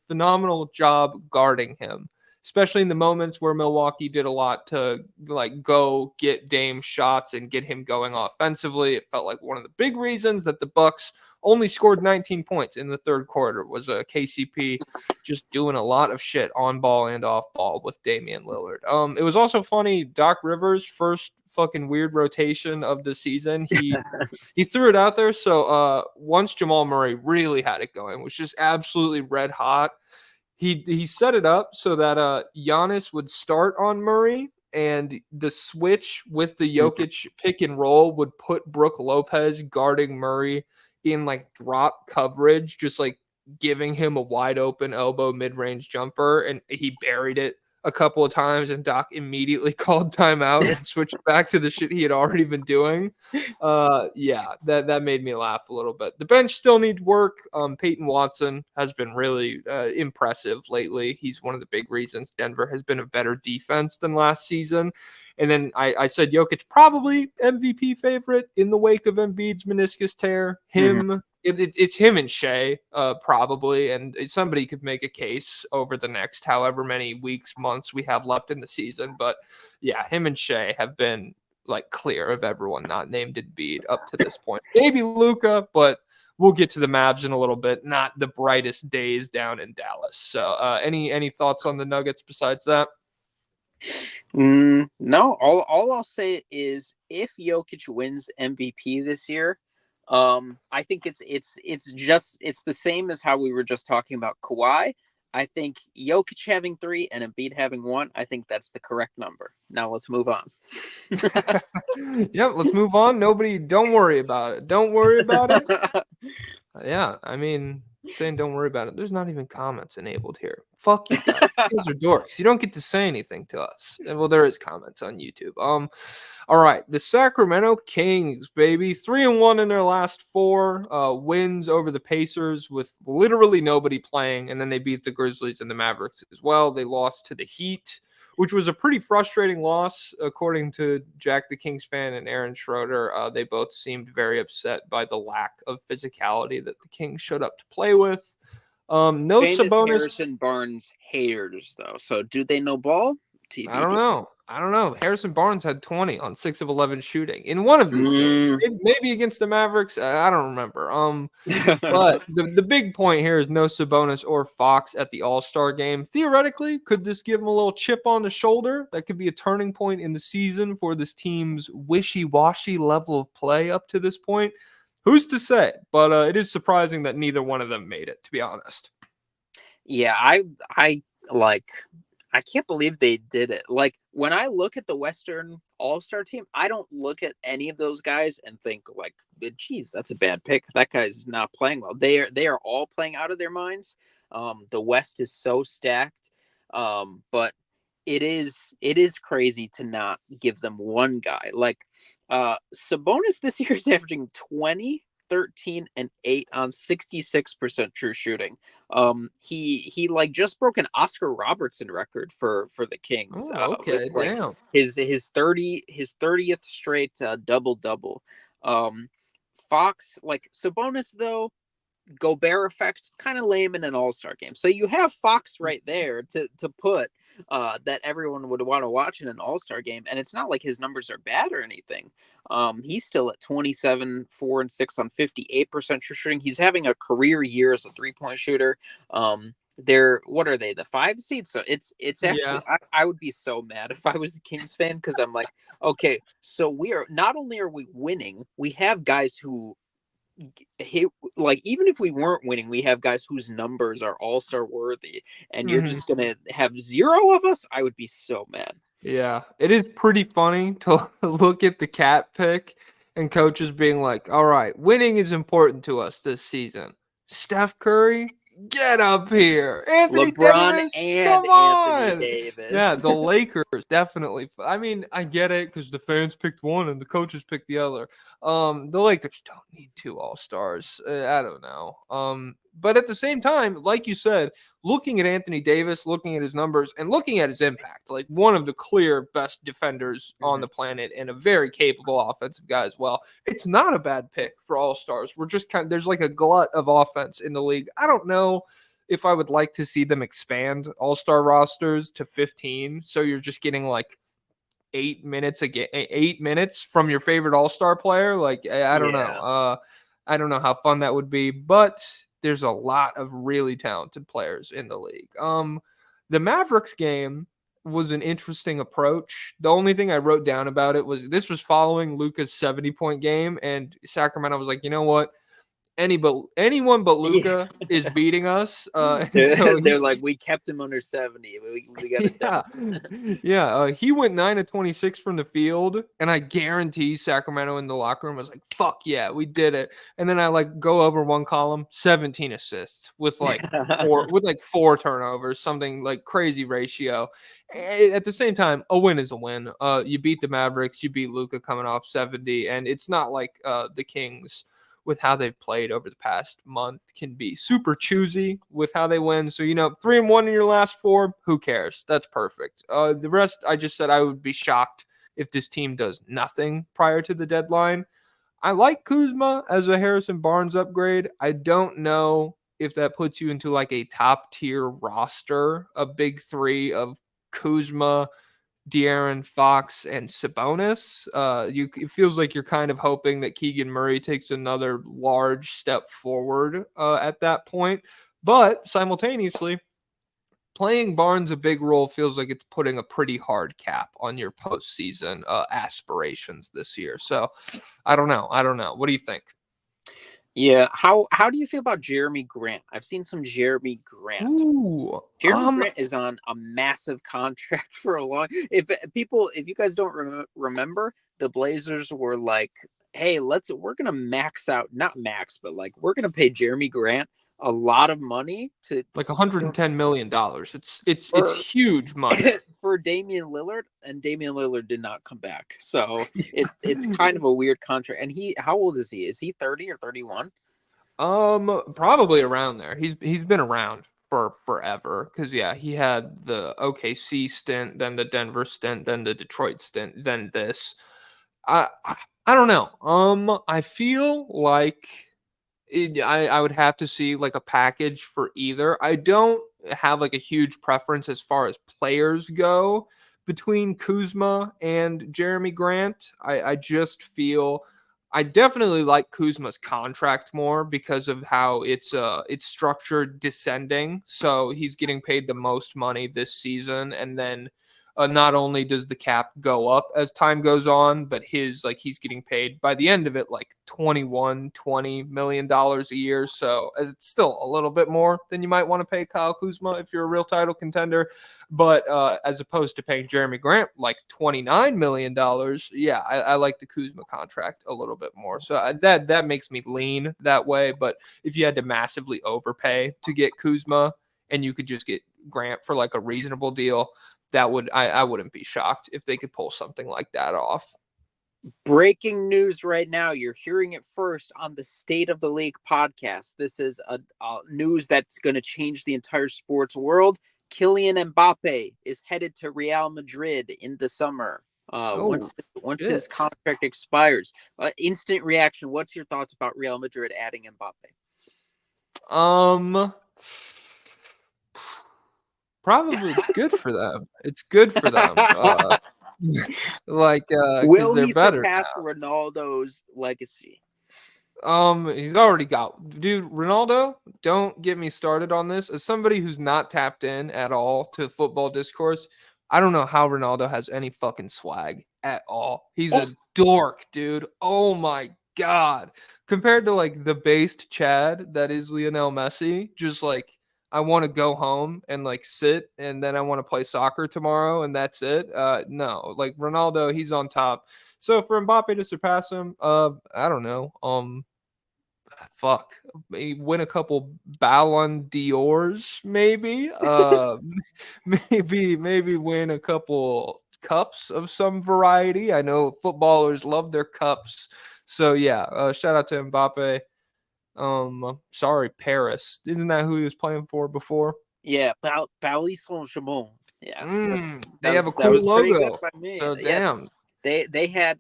[SPEAKER 1] phenomenal job guarding him, especially in the moments where Milwaukee did a lot to like go get Dame shots and get him going offensively. It felt like one of the big reasons that the Bucks only scored 19 points in the third quarter was KCP just doing a lot of shit on ball and off ball with Damian Lillard. It was also funny. Doc Rivers' first fucking weird rotation of the season. He threw it out there. So once Jamal Murray really had it going, was just absolutely red hot. He set it up so that Giannis would start on Murray, and the switch with the Jokic pick and roll would put Brook Lopez guarding Murray in like drop coverage, just like giving him a wide open elbow mid-range jumper, and he buried it a couple of times, and Doc immediately called timeout and switched back to the shit he had already been doing. Yeah, that made me laugh a little bit. The bench still needs work. Peyton Watson has been really impressive lately. He's one of the big reasons Denver has been a better defense than last season. And then I said Jokic probably MVP favorite in the wake of Embiid's meniscus tear. It's him and Shea, probably, and somebody could make a case over the next however many weeks, months we have left in the season. But yeah, him and Shea have been like clear of everyone not named Embiid up to this point. Maybe Luka, but we'll get to the Mavs in a little bit. Not the brightest days down in Dallas. So, any thoughts on the Nuggets besides that?
[SPEAKER 2] No. All I'll say is if Jokic wins MVP this year, I think it's the same as how we were just talking about Kawhi. I think Jokic having 3 and Embiid having 1. I think that's the correct number. Now let's move on.
[SPEAKER 1] Yep, let's move on. Don't worry about it. Don't worry about it. Yeah, I mean, saying don't worry about it. There's not even comments enabled here. Fuck you guys. You guys are dorks. You don't get to say anything to us. Well, there is comments on YouTube. All right, the Sacramento Kings, baby, 3-1 in their last 4 wins over the Pacers with literally nobody playing, and then they beat the Grizzlies and the Mavericks as well. They lost to the Heat, which was a pretty frustrating loss, according to Jack the Kings fan and Aaron Schroeder. They both seemed very upset by the lack of physicality that the Kings showed up to play with. No
[SPEAKER 2] Famous
[SPEAKER 1] Sabonis.
[SPEAKER 2] Harrison Barnes haters, though. So do they know ball? TBD.
[SPEAKER 1] I don't know. I don't know. Harrison Barnes had 20 on 6 of 11 shooting in one of these games.
[SPEAKER 2] Mm.
[SPEAKER 1] Maybe against the Mavericks. I don't remember. But the big point here is no Sabonis or Fox at the All-Star game. Theoretically, could this give him a little chip on the shoulder? That could be a turning point in the season for this team's wishy-washy level of play up to this point. Who's to say? But it is surprising that neither one of them made it, to be honest.
[SPEAKER 2] Yeah, I like I can't believe they did it. Like when I look at the Western All-Star team, I don't look at any of those guys and think like, geez, that's a bad pick. That guy's not playing well. They are all playing out of their minds. The West is so stacked. But it is crazy to not give them one guy. Like Sabonis this year is averaging 20, 13, and 8 on 66% true shooting. He like just broke an Oscar Robertson record for the Kings.
[SPEAKER 1] Oh,
[SPEAKER 2] With
[SPEAKER 1] okay.
[SPEAKER 2] like
[SPEAKER 1] Damn.
[SPEAKER 2] his 30th straight double double. Fox, like Sabonis though, Gobert effect, kind of lame in an All-Star game. So you have Fox right there to put that everyone would want to watch in an All-Star game, and it's not like his numbers are bad or anything. He's still at 27, 4 and 6 on 58% shooting. He's having a career year as a three-point shooter. They're what are they, the 5 seed? So it's actually
[SPEAKER 1] Yeah.
[SPEAKER 2] I would be so mad if I was a Kings fan because I'm like, okay, so we are not only are we winning, we have guys who like even if we weren't winning, we have guys whose numbers are all-star worthy, and you're
[SPEAKER 1] Mhm.
[SPEAKER 2] just gonna have 0 of us. I would be so mad.
[SPEAKER 1] Yeah, it is pretty funny to look at the cat pick and coaches being like, all right, winning is important to us this season. Steph Curry, get up here. Anthony
[SPEAKER 2] LeBron
[SPEAKER 1] Davis,
[SPEAKER 2] and
[SPEAKER 1] come
[SPEAKER 2] Anthony
[SPEAKER 1] on. Yeah,
[SPEAKER 2] Davis.
[SPEAKER 1] the Lakers definitely. I mean, I get it because the fans picked one and the coaches picked the other. The Lakers don't need 2 All-Stars. I don't know. But at the same time, like you said, looking at Anthony Davis, looking at his numbers, and looking at his impact, like one of the clear best defenders on the planet and a very capable offensive guy as well. It's not a bad pick for all stars. We're just there's like a glut of offense in the league. I don't know if I would like to see them expand all-star rosters to 15. So you're just getting like 8 minutes again, 8 minutes from your favorite all-star player. Like, I don't know.
[SPEAKER 2] Yeah.
[SPEAKER 1] I don't know how fun that would be, but there's a lot of really talented players in the league. The Mavericks game was an interesting approach. The only thing I wrote down about it was this was following Luka's 70-point game, and Sacramento was like, you know what? Anyone but
[SPEAKER 2] Yeah.
[SPEAKER 1] Luka is beating us. And so
[SPEAKER 2] They're like, we kept him under 70. We got it
[SPEAKER 1] yeah,
[SPEAKER 2] done.
[SPEAKER 1] yeah. He went 9 of 26 from the field, and I guarantee Sacramento in the locker room was like, "Fuck yeah, we did it." And then I like go over one column, 17 assists with like 4 turnovers, something like crazy ratio. At the same time, a win is a win. You beat the Mavericks, you beat Luka coming off 70, and it's not like the Kings with how they've played over the past month can be super choosy with how they win. So, 3-1 in your last 4, who cares? That's perfect. The rest, I just said I would be shocked if this team does nothing prior to the deadline. I like Kuzma as a Harrison Barnes upgrade. I don't know if that puts you into like a top tier roster, a big 3 of Kuzma, De'Aaron Fox and Sabonis. It feels like you're kind of hoping that Keegan Murray takes another large step forward at that point. But simultaneously, playing Barnes a big role feels like it's putting a pretty hard cap on your postseason aspirations this year. So I don't know. What do you think?
[SPEAKER 2] Yeah. How do you feel about Jeremy Grant? I've seen some Jeremy Grant.
[SPEAKER 1] Ooh,
[SPEAKER 2] Jeremy Grant is on a massive contract for a long. If you guys don't remember, the Blazers were like, "Hey, we're gonna max out, not max, but like we're gonna pay Jeremy Grant a lot of money to
[SPEAKER 1] like $110 million. It's
[SPEAKER 2] for
[SPEAKER 1] huge money.
[SPEAKER 2] for Damian Lillard, and Damian Lillard did not come back. So it's kind of a weird contract. And how old is he? Is he 30 or 31?
[SPEAKER 1] Probably around there. He's been around for forever because yeah, he had the OKC stint, then the Denver stint, then the Detroit stint, then this. I don't know. I feel like I would have to see like a package for either. I don't have like a huge preference as far as players go between Kuzma and Jeremy Grant. I just feel I definitely like Kuzma's contract more because of how it's structured descending. So he's getting paid the most money this season, and then not only does the cap go up as time goes on, but he's getting paid by the end of it like $20 million a year. So it's still a little bit more than you might want to pay Kyle Kuzma if you're a real title contender. But as opposed to paying Jeremy Grant like $29 million, yeah, I like the Kuzma contract a little bit more. So that makes me lean that way. But if you had to massively overpay to get Kuzma and you could just get Grant for like a reasonable deal, I wouldn't be shocked if they could pull something like that off.
[SPEAKER 2] Breaking news right now. You're hearing it first on the State of the League podcast. This is a news that's going to change the entire sports world. Kylian Mbappe is headed to Real Madrid in the summer. Once his contract expires. Instant reaction. What's your thoughts about Real Madrid adding Mbappe?
[SPEAKER 1] Probably it's good for them. It's good for them.
[SPEAKER 2] Will
[SPEAKER 1] they're
[SPEAKER 2] he
[SPEAKER 1] better
[SPEAKER 2] surpass
[SPEAKER 1] now.
[SPEAKER 2] Ronaldo's legacy?
[SPEAKER 1] He's already got dude Ronaldo. Don't get me started on this. As somebody who's not tapped in at all to football discourse, I don't know how Ronaldo has any fucking swag at all. He's a dork, dude. Oh my god. Compared to like the based Chad that is Lionel Messi, just like I want to go home and like sit and then I want to play soccer tomorrow and that's it. No, like Ronaldo, he's on top. So for Mbappe to surpass him, I don't know. Fuck, maybe win a couple Ballon d'Ors, maybe. Maybe win a couple cups of some variety. I know footballers love their cups, so yeah. Shout out to Mbappe. Sorry, Paris. Isn't that who he was playing for before?
[SPEAKER 2] Yeah, Paris Saint-Germain. Yeah,
[SPEAKER 1] They have a
[SPEAKER 2] that
[SPEAKER 1] cool
[SPEAKER 2] was pretty good
[SPEAKER 1] logo.
[SPEAKER 2] by me.
[SPEAKER 1] So
[SPEAKER 2] Yeah,
[SPEAKER 1] damn.
[SPEAKER 2] they had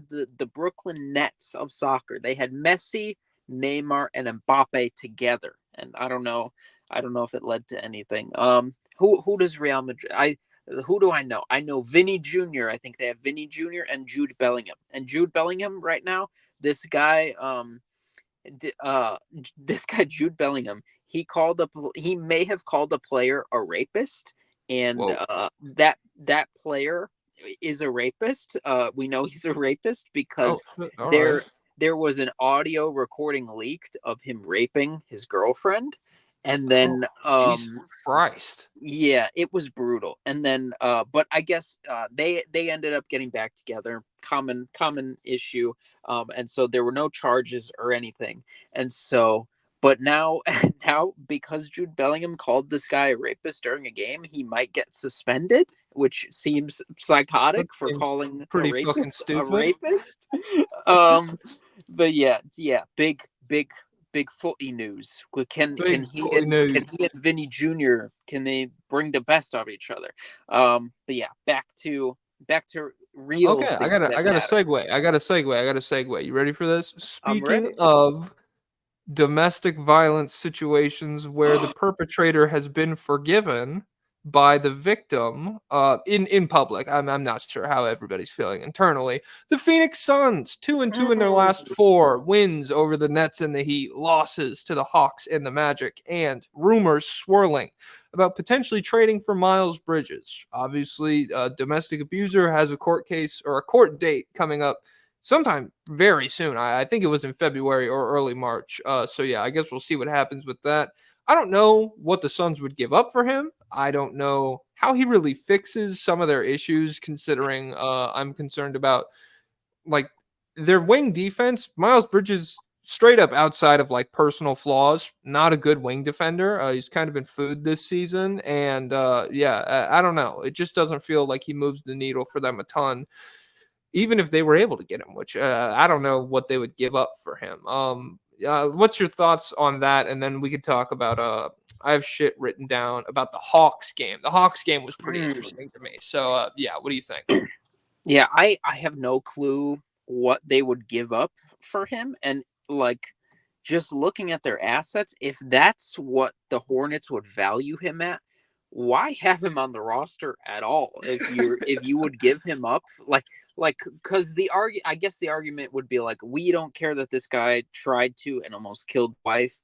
[SPEAKER 2] the Brooklyn Nets of soccer. They had Messi, Neymar, and Mbappe together, and I don't know if it led to anything. Who does Real Madrid? Who do I know? I know Vinny Jr. I think they have Vinny Jr. and Jude Bellingham. And Jude Bellingham right now, this guy, this guy Jude Bellingham, he may have called a player a rapist, and that player is a rapist. We know he's a rapist because
[SPEAKER 1] All right.
[SPEAKER 2] there was an audio recording leaked of him raping his girlfriend, and then
[SPEAKER 1] Jesus Christ.
[SPEAKER 2] yeah, it was brutal. And then but I guess they ended up getting back together. Common issue. And so there were no charges or anything. And so but now because Jude Bellingham called this guy a rapist during a game, he might get suspended, which seems psychotic for calling a
[SPEAKER 1] Pretty fucking
[SPEAKER 2] rapist a
[SPEAKER 1] stupid.
[SPEAKER 2] rapist. But yeah, big footy news. Can he and Vinny Jr. can they bring the best out of each other? But yeah, back to real.
[SPEAKER 1] Okay, I gotta segue. I gotta segue. You ready for this?
[SPEAKER 2] I'm
[SPEAKER 1] Speaking
[SPEAKER 2] ready.
[SPEAKER 1] of domestic violence situations where the perpetrator has been forgiven by the victim in public. I'm not sure how everybody's feeling internally. The Phoenix Suns 2-2 in their last 4 wins over the Nets and the Heat, losses to the Hawks and the Magic, and rumors swirling about potentially trading for Miles Bridges. Obviously, a domestic abuser has a court case or a court date coming up sometime very soon. I think it was in February or early March. So yeah, I guess we'll see what happens with that. I don't know what the Suns would give up for him. I don't know how he really fixes some of their issues, considering I'm concerned about like their wing defense. Miles Bridges, straight up outside of like personal flaws, not a good wing defender. He's kind of been food this season, and I don't know. It just doesn't feel like he moves the needle for them a ton even if they were able to get him, which I don't know what they would give up for him. What's your thoughts on that? And then we could talk about. I have shit written down about the Hawks game. The Hawks game was pretty interesting to me. So yeah, what do you think?
[SPEAKER 2] Yeah, I have no clue what they would give up for him, and like just looking at their assets, if that's what the Hornets would value him at, why have him on the roster at all if you would give him up, because I guess the argument would be like, we don't care that this guy tried to and almost killed wife.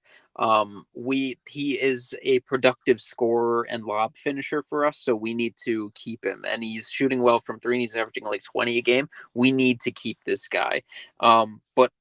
[SPEAKER 2] He is a productive scorer and lob finisher for us, so we need to keep him, and he's shooting well from three and he's averaging like 20 a game. We need to keep this guy. But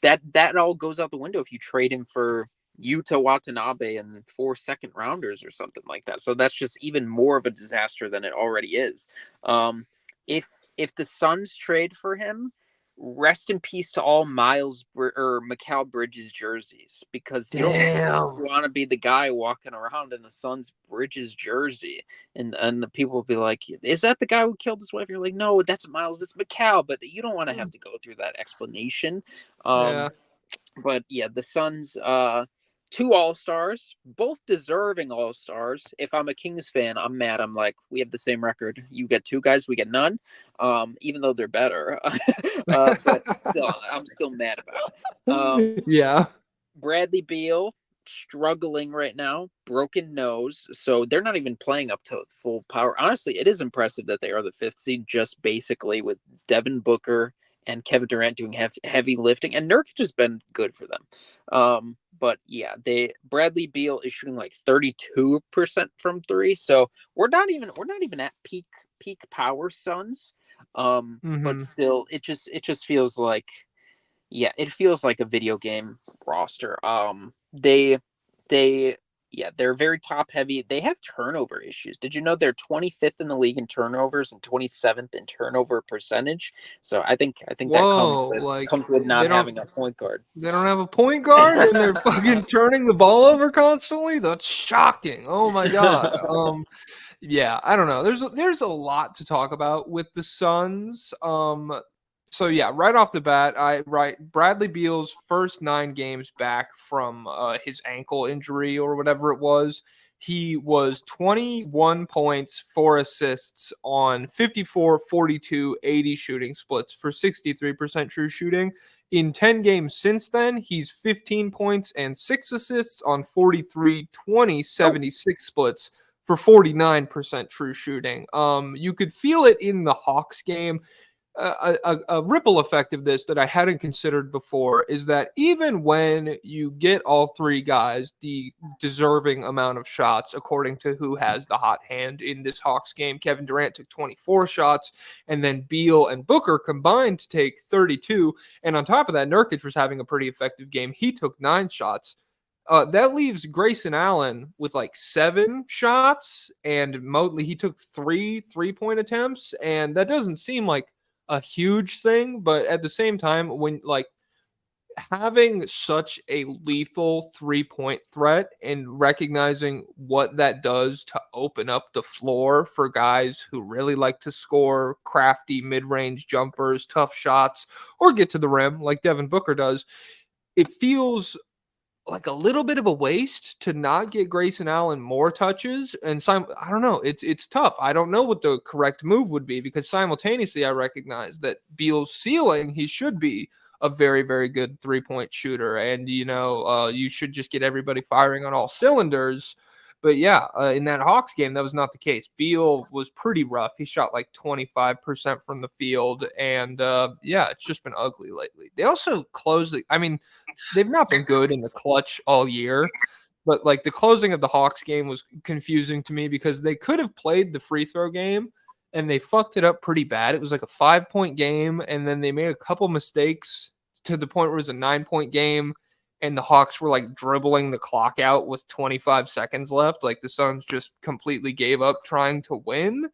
[SPEAKER 2] that all goes out the window if you trade him for Yuta Watanabe and 4 second rounders or something like that. So that's just even more of a disaster than it already is. Um, if the Suns trade for him, rest in peace to all or Mikal Bridges jerseys, because you don't
[SPEAKER 1] Damn.
[SPEAKER 2] want to be the guy walking around in the Suns Bridges jersey, and the people will be like, "Is that the guy who killed his wife?" You're like, "No, that's Miles. It's Mikal." But you don't want to have to go through that explanation.
[SPEAKER 1] Yeah.
[SPEAKER 2] But yeah, the Suns, two All-Stars, both deserving All-Stars. If I'm a Kings fan, I'm mad. I'm like, we have the same record. You get two guys, we get none. Even though they're better, but still, I'm still mad about it.
[SPEAKER 1] Yeah.
[SPEAKER 2] Bradley Beal struggling right now, broken nose, so they're not even playing up to full power. Honestly, it is impressive that they are the fifth seed, just basically with Devin Booker and Kevin Durant doing heavy lifting, and Nurkic has been good for them. But yeah, Bradley Beal is shooting like 32% from three, so we're not even at peak power Suns. But
[SPEAKER 1] Hmm.
[SPEAKER 2] still, it just feels like, yeah, it feels like a video game roster. They yeah, they're very top heavy. They have turnover issues. Did you know they're 25th in the league in turnovers and 27th in turnover percentage? So I think that comes
[SPEAKER 1] Whoa,
[SPEAKER 2] with
[SPEAKER 1] like
[SPEAKER 2] comes with not
[SPEAKER 1] they don't
[SPEAKER 2] having a point guard.
[SPEAKER 1] they don't have a point guard and they're fucking turning the ball over constantly? That's shocking. Oh my god. Yeah, I don't know. There's a lot to talk about with the Suns. So yeah, right off the bat, I right Bradley Beal's first 9 games back from his ankle injury or whatever it was. He was 21 points, 4 assists on 54, 42, 80 shooting splits for 63% true shooting. In 10 games since then, he's 15 points and 6 assists on 43, 20, 76 splits for 49% true shooting. You could feel it in the Hawks game. A ripple effect of this that I hadn't considered before is that even when you get all three guys the deserving amount of shots, according to who has the hot hand in this Hawks game, Kevin Durant took 24 shots, and then Beal and Booker combined to take 32. And on top of that, Nurkic was having a pretty effective game. He took 9 shots. That leaves Grayson Allen with like 7 shots, and Motley he took 3 3-point attempts, and that doesn't seem like a huge thing, but at the same time, when like having such a lethal 3-point threat and recognizing what that does to open up the floor for guys who really like to score crafty mid-range jumpers, tough shots, or get to the rim like Devin Booker does, it feels like a little bit of a waste to not get Grayson Allen more touches. And I don't know, it's tough. I don't know what the correct move would be because simultaneously I recognize that Beal's ceiling, he should be a very, very good 3-point shooter. And, you should just get everybody firing on all cylinders. But yeah, in that Hawks game, that was not the case. Beal was pretty rough. He shot like 25% from the field. And yeah, it's just been ugly lately. They also closed I mean, they've not been good in the clutch all year, but like the closing of the Hawks game was confusing to me because they could have played the free throw game and they fucked it up pretty bad. It was like a 5-point game, and then they made a couple mistakes to the point where it was a 9-point game, and the Hawks were like dribbling the clock out with 25 seconds left. Like the Suns just completely gave up trying to win.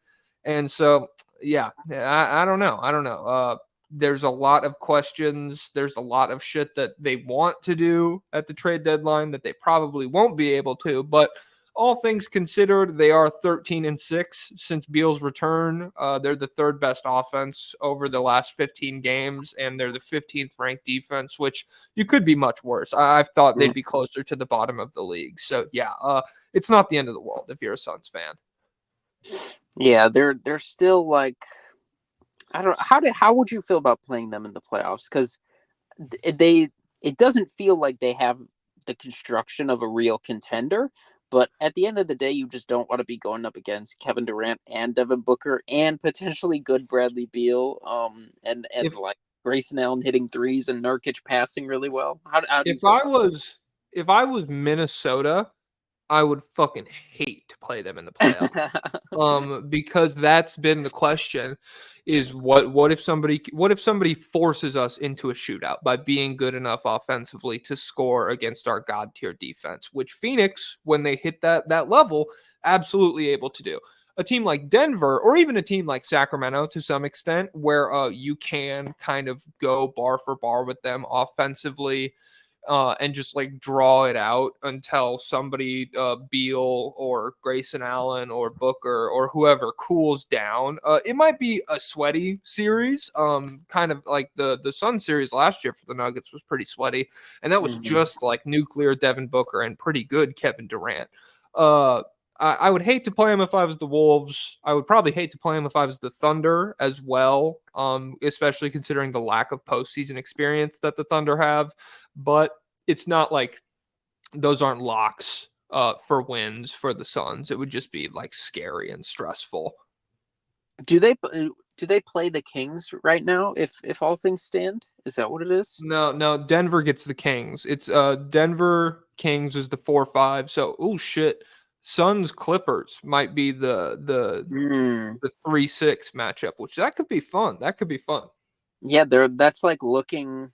[SPEAKER 1] And so, yeah, I don't know. I don't know. There's a lot of questions. There's a lot of shit that they want to do at the trade deadline that they probably won't be able to. But all things considered, they are 13-6 since Beal's return. They're the third best offense over the last 15 games, and they're the 15th ranked defense, which you could be much worse. I've thought they'd be closer to the bottom of the league. So yeah, it's not the end of the world if you're a Suns fan.
[SPEAKER 2] Yeah, they're still like, I don't know, how would you feel about playing them in the playoffs? Because it doesn't feel like they have the construction of a real contender, But at the end of the day, you just don't want to be going up against Kevin Durant and Devin Booker and potentially good Bradley Beal, and
[SPEAKER 1] If
[SPEAKER 2] like Grayson Allen hitting threes and Nurkic passing really well. How do you
[SPEAKER 1] if
[SPEAKER 2] feel
[SPEAKER 1] I
[SPEAKER 2] about that?
[SPEAKER 1] was if I was Minnesota, I would fucking hate to play them in the playoffs. Because that's been the question is what if somebody forces us into a shootout by being good enough offensively to score against our god tier defense, which Phoenix, when they hit that level, absolutely able to do. A team like Denver or even a team like Sacramento to some extent, where you can kind of go bar for bar with them offensively, and just like draw it out until somebody, Beal or Grayson Allen or Booker or whoever cools down. It might be a sweaty series, kind of like the Sun series last year for the Nuggets was pretty sweaty, and that was
[SPEAKER 2] Mhm.
[SPEAKER 1] just like nuclear Devin Booker and pretty good Kevin Durant. Uh, I would hate to play him if I was the Wolves. I would probably hate to play him if I was the Thunder as well, especially considering the lack of postseason experience that the Thunder have. But it's not like those aren't locks for wins for the Suns. It would just be like scary and stressful.
[SPEAKER 2] Do they play the Kings right now? If all things stand, is that what it is?
[SPEAKER 1] No, Denver gets the Kings. It's Denver Kings is the 4-5. So oh shit. Suns Clippers might be
[SPEAKER 2] Hmm.
[SPEAKER 1] the 3-6 matchup, which that could be fun. That could be fun.
[SPEAKER 2] Yeah, that's like looking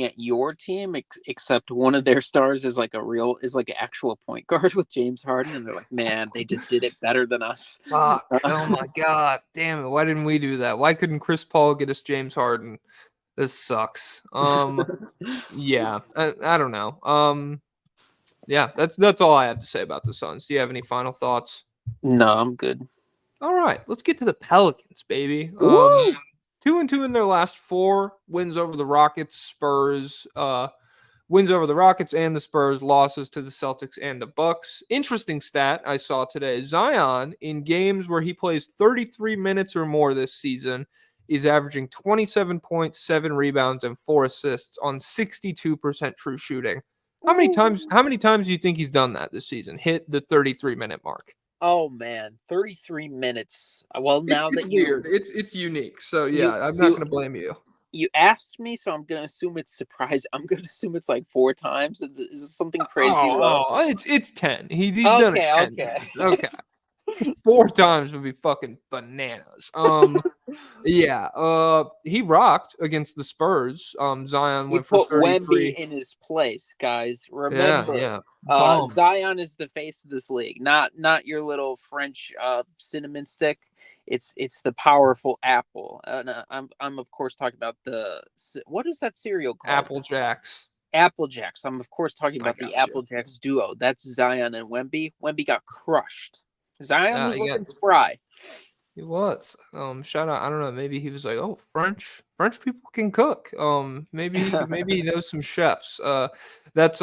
[SPEAKER 2] at your team, except one of their stars is like an actual point guard with James Harden, and they're like, man, they just did it better than us.
[SPEAKER 1] Fuck. Oh my god. Damn it. Why didn't we do that? Why couldn't Chris Paul get us James Harden? This sucks. Yeah. I don't know. Yeah, that's all I have to say about the Suns. Do you have any final thoughts?
[SPEAKER 2] No, I'm good.
[SPEAKER 1] All right, let's get to the Pelicans, baby.
[SPEAKER 2] Woo!
[SPEAKER 1] 2-2 in their last four wins over the Rockets, Spurs, wins over the Rockets and the Spurs, losses to the Celtics and the Bucks. Interesting stat I saw today. Zion, in games where he plays 33 minutes or more this season, is averaging 27.7 rebounds and 4 assists on 62% true shooting.
[SPEAKER 2] Ooh.
[SPEAKER 1] How many times do you think he's done that this season? Hit the 33-minute mark.
[SPEAKER 2] Oh man, 33 minutes. Well, now
[SPEAKER 1] It's
[SPEAKER 2] that you
[SPEAKER 1] weird. It's unique. So yeah,
[SPEAKER 2] you
[SPEAKER 1] I'm not
[SPEAKER 2] you
[SPEAKER 1] gonna blame you.
[SPEAKER 2] you asked me, so I'm gonna assume it's surprise. I'm gonna assume it's like 4 times. Is it something crazy low?
[SPEAKER 1] It's 10. He's done it
[SPEAKER 2] Okay,
[SPEAKER 1] 10
[SPEAKER 2] okay.
[SPEAKER 1] times. Okay. 4 times would be fucking bananas. Yeah, he rocked against the Spurs. Zion
[SPEAKER 2] You
[SPEAKER 1] went for
[SPEAKER 2] put Wemby
[SPEAKER 1] 33.
[SPEAKER 2] in his place, guys.
[SPEAKER 1] Yeah,
[SPEAKER 2] Remember,
[SPEAKER 1] yeah. Bomb.
[SPEAKER 2] Zion is the face of this league, not your little French cinnamon stick. It's the powerful apple. I'm of course talking about what is that cereal called?
[SPEAKER 1] Apple Jacks.
[SPEAKER 2] Apple Jacks. I'm of course talking
[SPEAKER 1] I
[SPEAKER 2] about the
[SPEAKER 1] got you.
[SPEAKER 2] Apple Jacks duo. That's Zion and Wemby. Wemby got crushed. Zion was
[SPEAKER 1] Yeah,
[SPEAKER 2] looking spry.
[SPEAKER 1] he was. Shout out. I don't know. Maybe he was like, "Oh, French people can cook." Maybe he knows some chefs. That's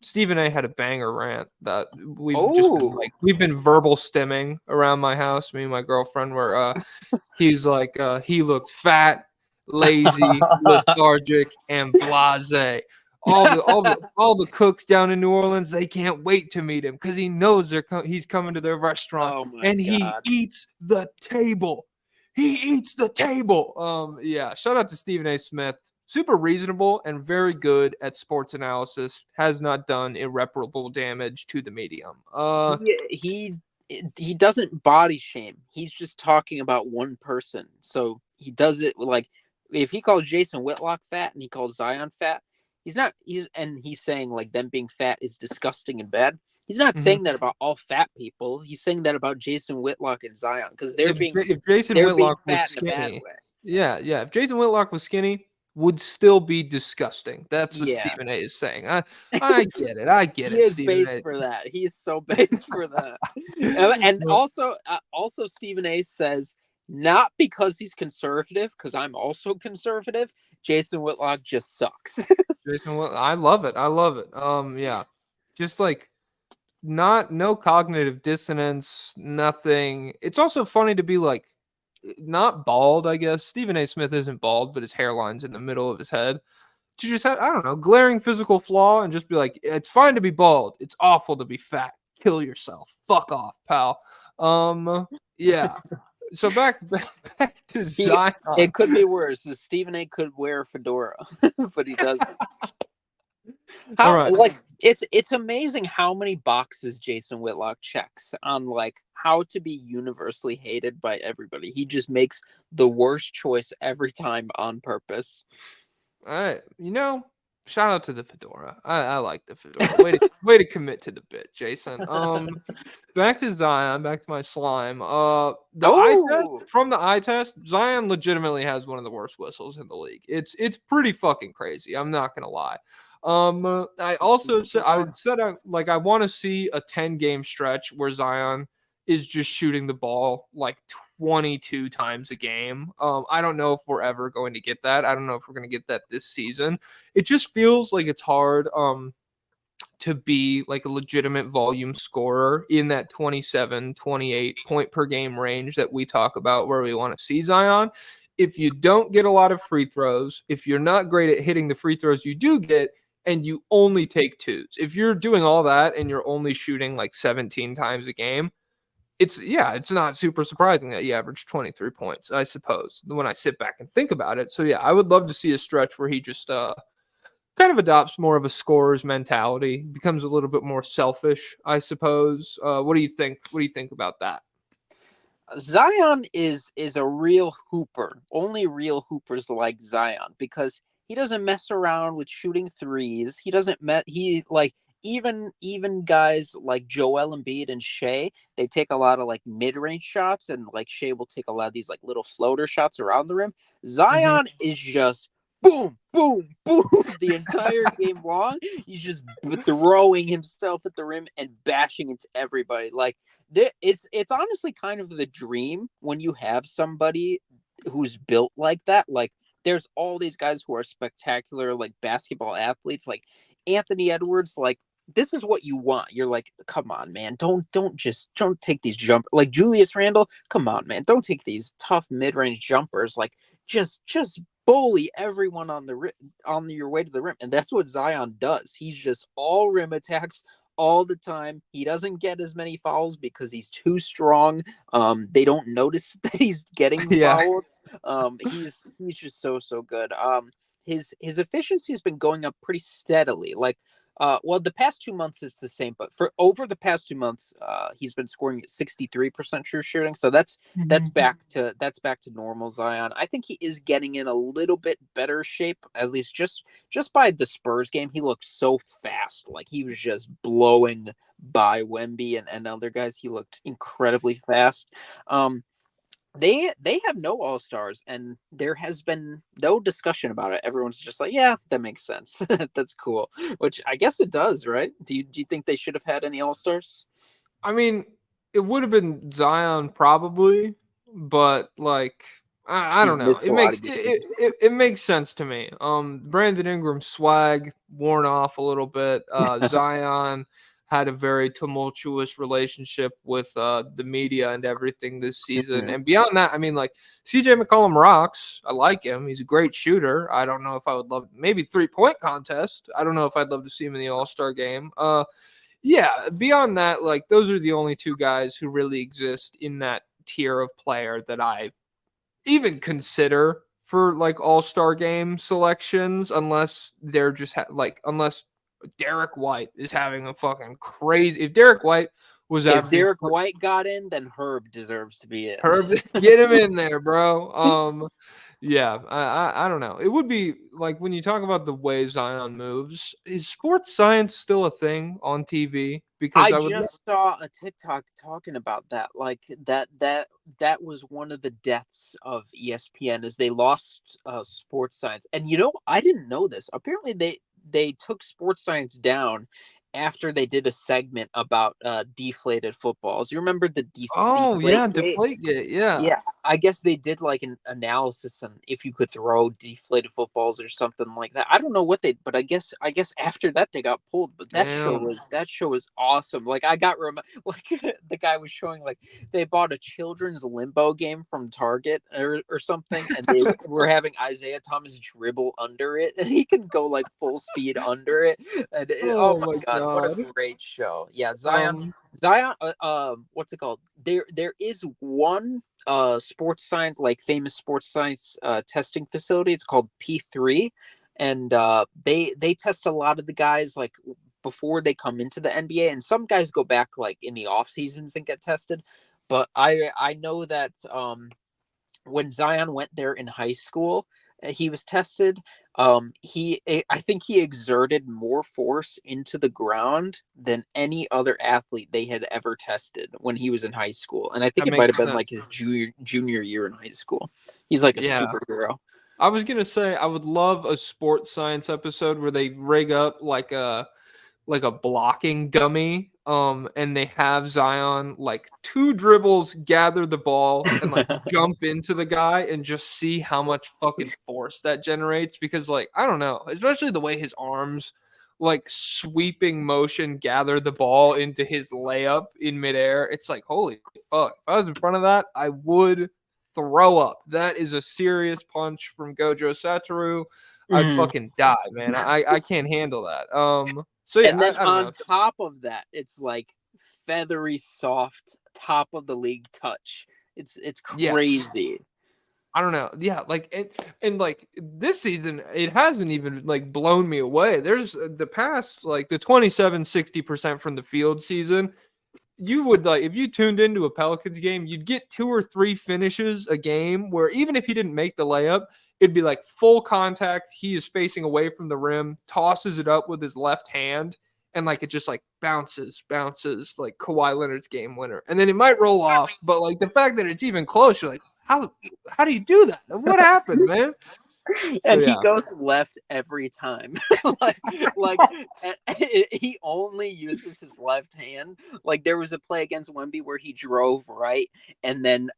[SPEAKER 1] Stephen A had a banger rant that
[SPEAKER 2] Oh,
[SPEAKER 1] we've been verbal stimming around my house. Me and my girlfriend were. He's like, he looked fat, lazy, lethargic, and blasé. All the cooks down in New Orleans, they can't wait to meet him because he knows he's coming to their restaurant
[SPEAKER 2] oh my
[SPEAKER 1] and he
[SPEAKER 2] God.
[SPEAKER 1] eats the table. He eats the table. Yeah. Shout out to Stephen A. Smith. Super reasonable and very good at sports analysis. Has not done irreparable damage to the medium.
[SPEAKER 2] He doesn't body shame. He's just talking about one person. So he does it with, like, if he calls Jason Whitlock fat and he calls Zion fat, he's saying like them being fat is disgusting and bad. He's not
[SPEAKER 1] Mhm.
[SPEAKER 2] saying that about all fat people. He's saying that about Jason Whitlock and Zion because they're being
[SPEAKER 1] If Jason
[SPEAKER 2] they're being
[SPEAKER 1] Whitlock was
[SPEAKER 2] fat in a bad
[SPEAKER 1] skinny,
[SPEAKER 2] way.
[SPEAKER 1] yeah. If Jason Whitlock was skinny, would still be disgusting. That's what
[SPEAKER 2] Yeah.
[SPEAKER 1] Stephen A. is saying. I get it. I get
[SPEAKER 2] He
[SPEAKER 1] it,
[SPEAKER 2] is
[SPEAKER 1] Stephen
[SPEAKER 2] based
[SPEAKER 1] A.
[SPEAKER 2] for that. He is so based for that. And also Stephen A says not because he's conservative, because I'm also conservative. Jason Whitlock just sucks.
[SPEAKER 1] Jason Whitlock, I love it. I love it. Yeah, just like no cognitive dissonance, nothing. It's also funny to be like not bald. I guess Stephen A. Smith isn't bald, but his hairline's in the middle of his head. To just have, I don't know, glaring physical flaw and just be like, it's fine to be bald. It's awful to be fat. kill yourself. Fuck off, pal. Yeah. So back to Zion.
[SPEAKER 2] It could be worse. Stephen A. could wear a fedora, but he doesn't.
[SPEAKER 1] All
[SPEAKER 2] How
[SPEAKER 1] right.
[SPEAKER 2] like it's amazing how many boxes Jason Whitlock checks on like how to be universally hated by everybody. He just makes the worst choice every time on purpose.
[SPEAKER 1] All right. Shout out to the fedora. I like the fedora. Way to commit to the bit, Jason. Back to Zion, back to my slime. The eye test
[SPEAKER 2] Oh,
[SPEAKER 1] from the eye test, Zion legitimately has one of the worst whistles in the league. It's pretty fucking crazy. I'm not gonna lie. I also said I want to see a 10-game stretch where Zion is just shooting the ball like 22 times a game. I don't know if we're ever going to get that. I don't know if we're going to get that this season. It just feels like it's hard to be like a legitimate volume scorer in that 27, 28 point per game range that we talk about where we want to see Zion. If you don't get a lot of free throws, if you're not great at hitting the free throws you do get, and you only take twos, if you're doing all that and you're only shooting like 17 times a game, it's not super surprising that you average 23 points, I suppose, when I sit back and think about it. So yeah, I would love to see a stretch where he just kind of adopts more of a scorer's mentality, becomes a little bit more selfish, I suppose. What do you think? What do you think about that?
[SPEAKER 2] Zion is a real hooper. Only real hoopers like Zion because he doesn't mess around with shooting threes. He doesn't he like even guys like Joel Embiid and Shea, they take a lot of like mid-range shots, and like Shea will take a lot of these like little floater shots around the rim.
[SPEAKER 1] Mm-hmm.
[SPEAKER 2] Zion is just boom, boom, boom the entire game long. He's just throwing himself at the rim and bashing into everybody. Like it's honestly kind of the dream when you have somebody who's built like that. Like there's all these guys who are spectacular, like basketball athletes, like Anthony Edwards. Like this is what you want. You're like, come on, man, don't take these like Julius Randle. Come on, man, don't take these tough mid range jumpers. Like just bully everyone on your way to the rim, and that's what Zion does. He's just all rim attacks all the time. He doesn't get as many fouls because he's too strong. They don't notice that he's getting
[SPEAKER 1] Yeah.
[SPEAKER 2] fouled. He's just so good. His efficiency has been going up pretty steadily. Like well, the past 2 months it's the same, but for over the past 2 months, he's been scoring at 63% true shooting. So that's back to normal Zion. I think he is getting in a little bit better shape, at least just by the Spurs game. He looked so fast, like he was just blowing by Wemby and other guys. He looked incredibly fast. They have no all-stars, and there has been no discussion about it. Everyone's just like, yeah, that makes sense. That's cool. Which I guess it does, right? Do you think they should have had any all-stars?
[SPEAKER 1] I mean, it would have been Zion probably, but like I
[SPEAKER 2] He's
[SPEAKER 1] don't know.
[SPEAKER 2] missed a lot of games.
[SPEAKER 1] It makes sense to me. Brandon Ingram's swag worn off a little bit. Zion had a very tumultuous relationship with the media and everything this season.
[SPEAKER 2] Mhm.
[SPEAKER 1] And beyond that, I mean, like CJ McCollum rocks. I like him. He's a great shooter. I don't know if I would love maybe 3-point contest. I don't know if I'd love to see him in the All-Star game. Yeah, beyond that, like those are the only two guys who really exist in that tier of player that I even consider for like all-star game selections, unless they're just unless Derek White is having a fucking crazy. If Derek White was
[SPEAKER 2] If
[SPEAKER 1] averaging
[SPEAKER 2] Derek White got in, then Herb deserves to be in.
[SPEAKER 1] Herb, get him in there, bro. Yeah, I don't know. It would be like when you talk about the way Zion moves, is sports science still a thing on TV? Because
[SPEAKER 2] I
[SPEAKER 1] I would
[SPEAKER 2] just saw a TikTok talking about that. Like that was one of the deaths of ESPN is they lost sports science. And I didn't know this. Apparently they took sports science down after they did a segment about deflated footballs. You remember the
[SPEAKER 1] Oh yeah,
[SPEAKER 2] deflate gate?
[SPEAKER 1] Deflategate, yeah.
[SPEAKER 2] Yeah, I guess they did like an analysis on if you could throw deflated footballs or something like that. I don't know what but I guess after that they got pulled. But
[SPEAKER 1] Damn.
[SPEAKER 2] that show was awesome. Like I got like the guy was showing like they bought a children's limbo game from Target or something, and they were having Isaiah Thomas dribble under it, and he can go like full speed under it. And
[SPEAKER 1] Oh
[SPEAKER 2] oh my
[SPEAKER 1] my
[SPEAKER 2] god, what a
[SPEAKER 1] God.
[SPEAKER 2] great show. Yeah, Zion.
[SPEAKER 1] Um,
[SPEAKER 2] Zion. What's it called? There is one sports science, like famous sports science testing facility. It's called P3, and they test a lot of the guys like before they come into the NBA, and some guys go back like in the off seasons and get tested. But I know that when Zion went there in high school, he was tested. I think he exerted more force into the ground than any other athlete they had ever tested when he was in high school, and I think
[SPEAKER 1] that
[SPEAKER 2] it might have
[SPEAKER 1] makes
[SPEAKER 2] been
[SPEAKER 1] sense.
[SPEAKER 2] like his junior year in high school. He's like a
[SPEAKER 1] Yeah.
[SPEAKER 2] superhero.
[SPEAKER 1] I was gonna say I would love a sports science episode where they rig up like a blocking dummy. And they have Zion like two dribbles, gather the ball, and like jump into the guy and just see how much fucking force that generates. Because like I don't know, especially the way his arms like sweeping motion gather the ball into his layup in midair. It's like holy fuck. If I was in front of that, I would throw up. That is a serious punch from Gojo Satoru. I'd
[SPEAKER 2] Mm.
[SPEAKER 1] fucking die, man. I can't handle that. So yeah,
[SPEAKER 2] And then
[SPEAKER 1] I don't
[SPEAKER 2] on
[SPEAKER 1] know.
[SPEAKER 2] top of that, it's like feathery, soft, top of the league touch. It's
[SPEAKER 1] Yes.
[SPEAKER 2] crazy.
[SPEAKER 1] I don't know. Yeah, like and like this season it hasn't even like blown me away. There's the past like the 27-60% from the field season. You would like if you tuned into a Pelicans game, you'd get 2 or 3 finishes a game where even if he didn't make the layup, it'd be like full contact. He is facing away from the rim, tosses it up with his left hand, and like it just like bounces like Kawhi Leonard's game winner. And then it might roll off, but like the fact that it's even close, you're like, how do you do that? What happened, man? So
[SPEAKER 2] And he
[SPEAKER 1] yeah,
[SPEAKER 2] goes left every time. like, like he only uses his left hand. Like there was a play against Wemby where he drove right, and then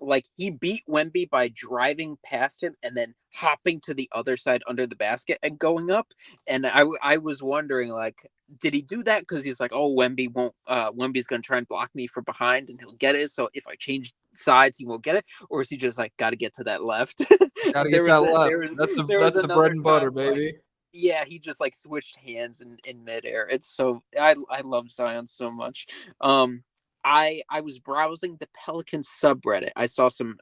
[SPEAKER 2] like he beat Wemby by driving past him and then hopping to the other side under the basket and going up. And I was wondering like, did he do that because he's like, oh, Wemby's gonna try and block me from behind and he'll get it. So if I change sides, he won't get it, or is he just like got to get to that left?
[SPEAKER 1] gotta
[SPEAKER 2] there
[SPEAKER 1] get
[SPEAKER 2] was
[SPEAKER 1] that left.
[SPEAKER 2] there was
[SPEAKER 1] That's the bread
[SPEAKER 2] another
[SPEAKER 1] and butter,
[SPEAKER 2] time like
[SPEAKER 1] baby.
[SPEAKER 2] yeah, he just like switched hands in midair. It's so I love Zion so much. I was browsing the Pelicans subreddit. I saw some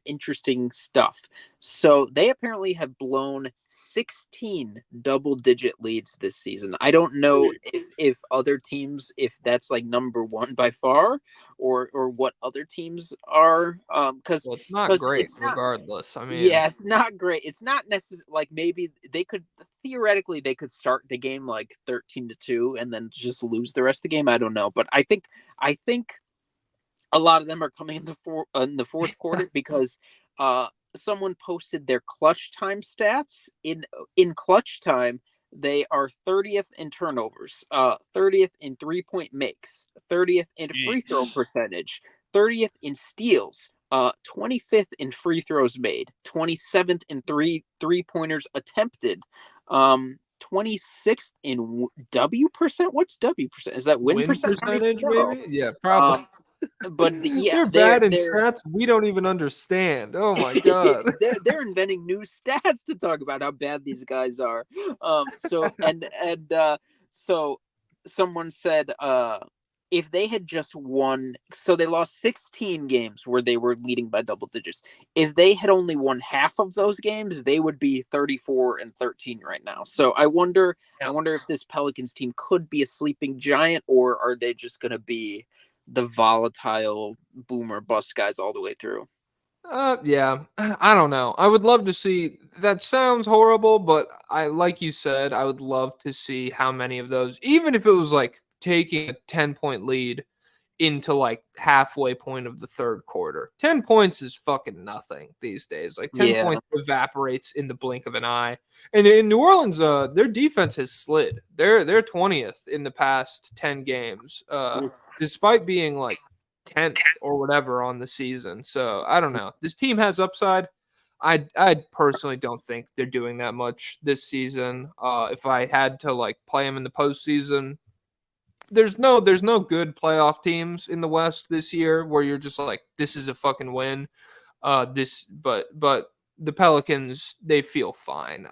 [SPEAKER 2] interesting stuff. So they apparently have blown 16 double digit leads this season. I don't know if other teams, if that's like number one by far, or what other teams are.
[SPEAKER 1] Well, it's not great,
[SPEAKER 2] It's not.
[SPEAKER 1] regardless. I mean,
[SPEAKER 2] Yeah, it's not great. It's not necessary. Like maybe they could theoretically they could start the game like 13-2 and then just lose the rest of the game. I don't know, but I think a lot of them are coming in the fourth quarter because someone posted their clutch time stats. In clutch time they are 30th in turnovers, 30th in 3-point makes, 30th in free throw
[SPEAKER 1] jeez.
[SPEAKER 2] percentage, 30th in steals, 25th in free throws made, 27th in three pointers attempted, 26th in W percent. What's W percent? Is that win
[SPEAKER 1] Win
[SPEAKER 2] percent? I don't
[SPEAKER 1] percentage,
[SPEAKER 2] even know.
[SPEAKER 1] maybe? Yeah, probably.
[SPEAKER 2] Um, but yeah,
[SPEAKER 1] They're bad in stats we don't even understand. Oh my god.
[SPEAKER 2] they're inventing new stats to talk about how bad these guys are. So someone said if they had just won, so they lost 16 games where they were leading by double digits. If they had only won half of those games, they would be 34-13 right now. So I wonder if this Pelicans team could be a sleeping giant, or are they just going to be the volatile boomer bust guys all the way through?
[SPEAKER 1] Yeah, I don't know. I would love to see. That sounds horrible, but like you said, I would love to see how many of those, even if it was like taking a 10-point lead into like halfway point of the third quarter. 10 points is fucking nothing these days. Like 10
[SPEAKER 2] Yeah.
[SPEAKER 1] points evaporates in the blink of an eye. And in New Orleans, their defense has slid. They're 20th in the past 10 games. Despite being like 10th or whatever on the season. So I don't know. This team has upside. I personally don't think they're doing that much this season. If I had to like play them in the postseason, there's no good playoff teams in the West this year where you're just like this is a fucking win. But the Pelicans they feel fine.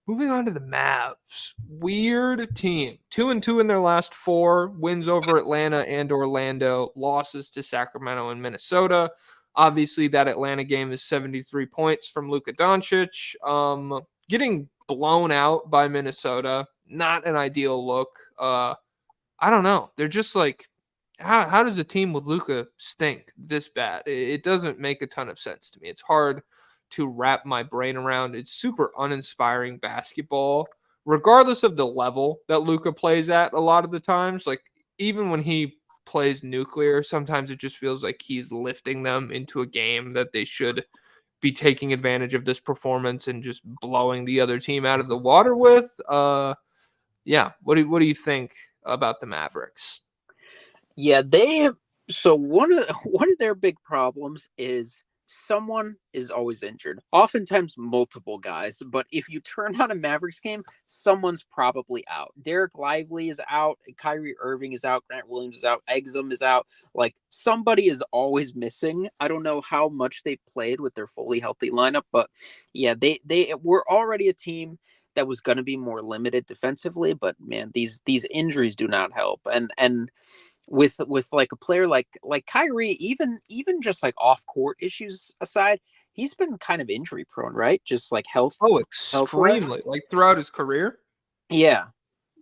[SPEAKER 1] Moving on to the Mavs. Weird team. 2-2 in their last 4. Wins over Atlanta and Orlando. Losses to Sacramento and Minnesota. Obviously, that Atlanta game is 73 points from Luka Doncic. Getting blown out by Minnesota. Not an ideal look. I don't know. They're just like, how does a team with Luka stink this bad? It doesn't make a ton of sense to me. It's hard to wrap my brain around. It's super uninspiring basketball, regardless of the level that Luka plays at a lot of the times. Like, even when he plays nuclear, sometimes it just feels like he's lifting them into a game that they should be taking advantage of this performance and just blowing the other team out of the water with. Yeah. What do you think about the Mavericks?
[SPEAKER 2] Yeah, so one of their big problems is someone is always injured. Oftentimes multiple guys, but if you turn on a Mavericks game, someone's probably out. Derek Lively is out, Kyrie Irving is out, Grant Williams is out, Exum is out. Like, somebody is always missing. I don't know how much they played with their fully healthy lineup, but yeah, they were already a team that was going to be more limited defensively, but man, these injuries do not help. And with like a player like Kyrie, even just like off court issues aside, he's been kind of injury prone, right? Just like
[SPEAKER 1] Oh,
[SPEAKER 2] health wise.
[SPEAKER 1] extremely. Like throughout his career?
[SPEAKER 2] Yeah.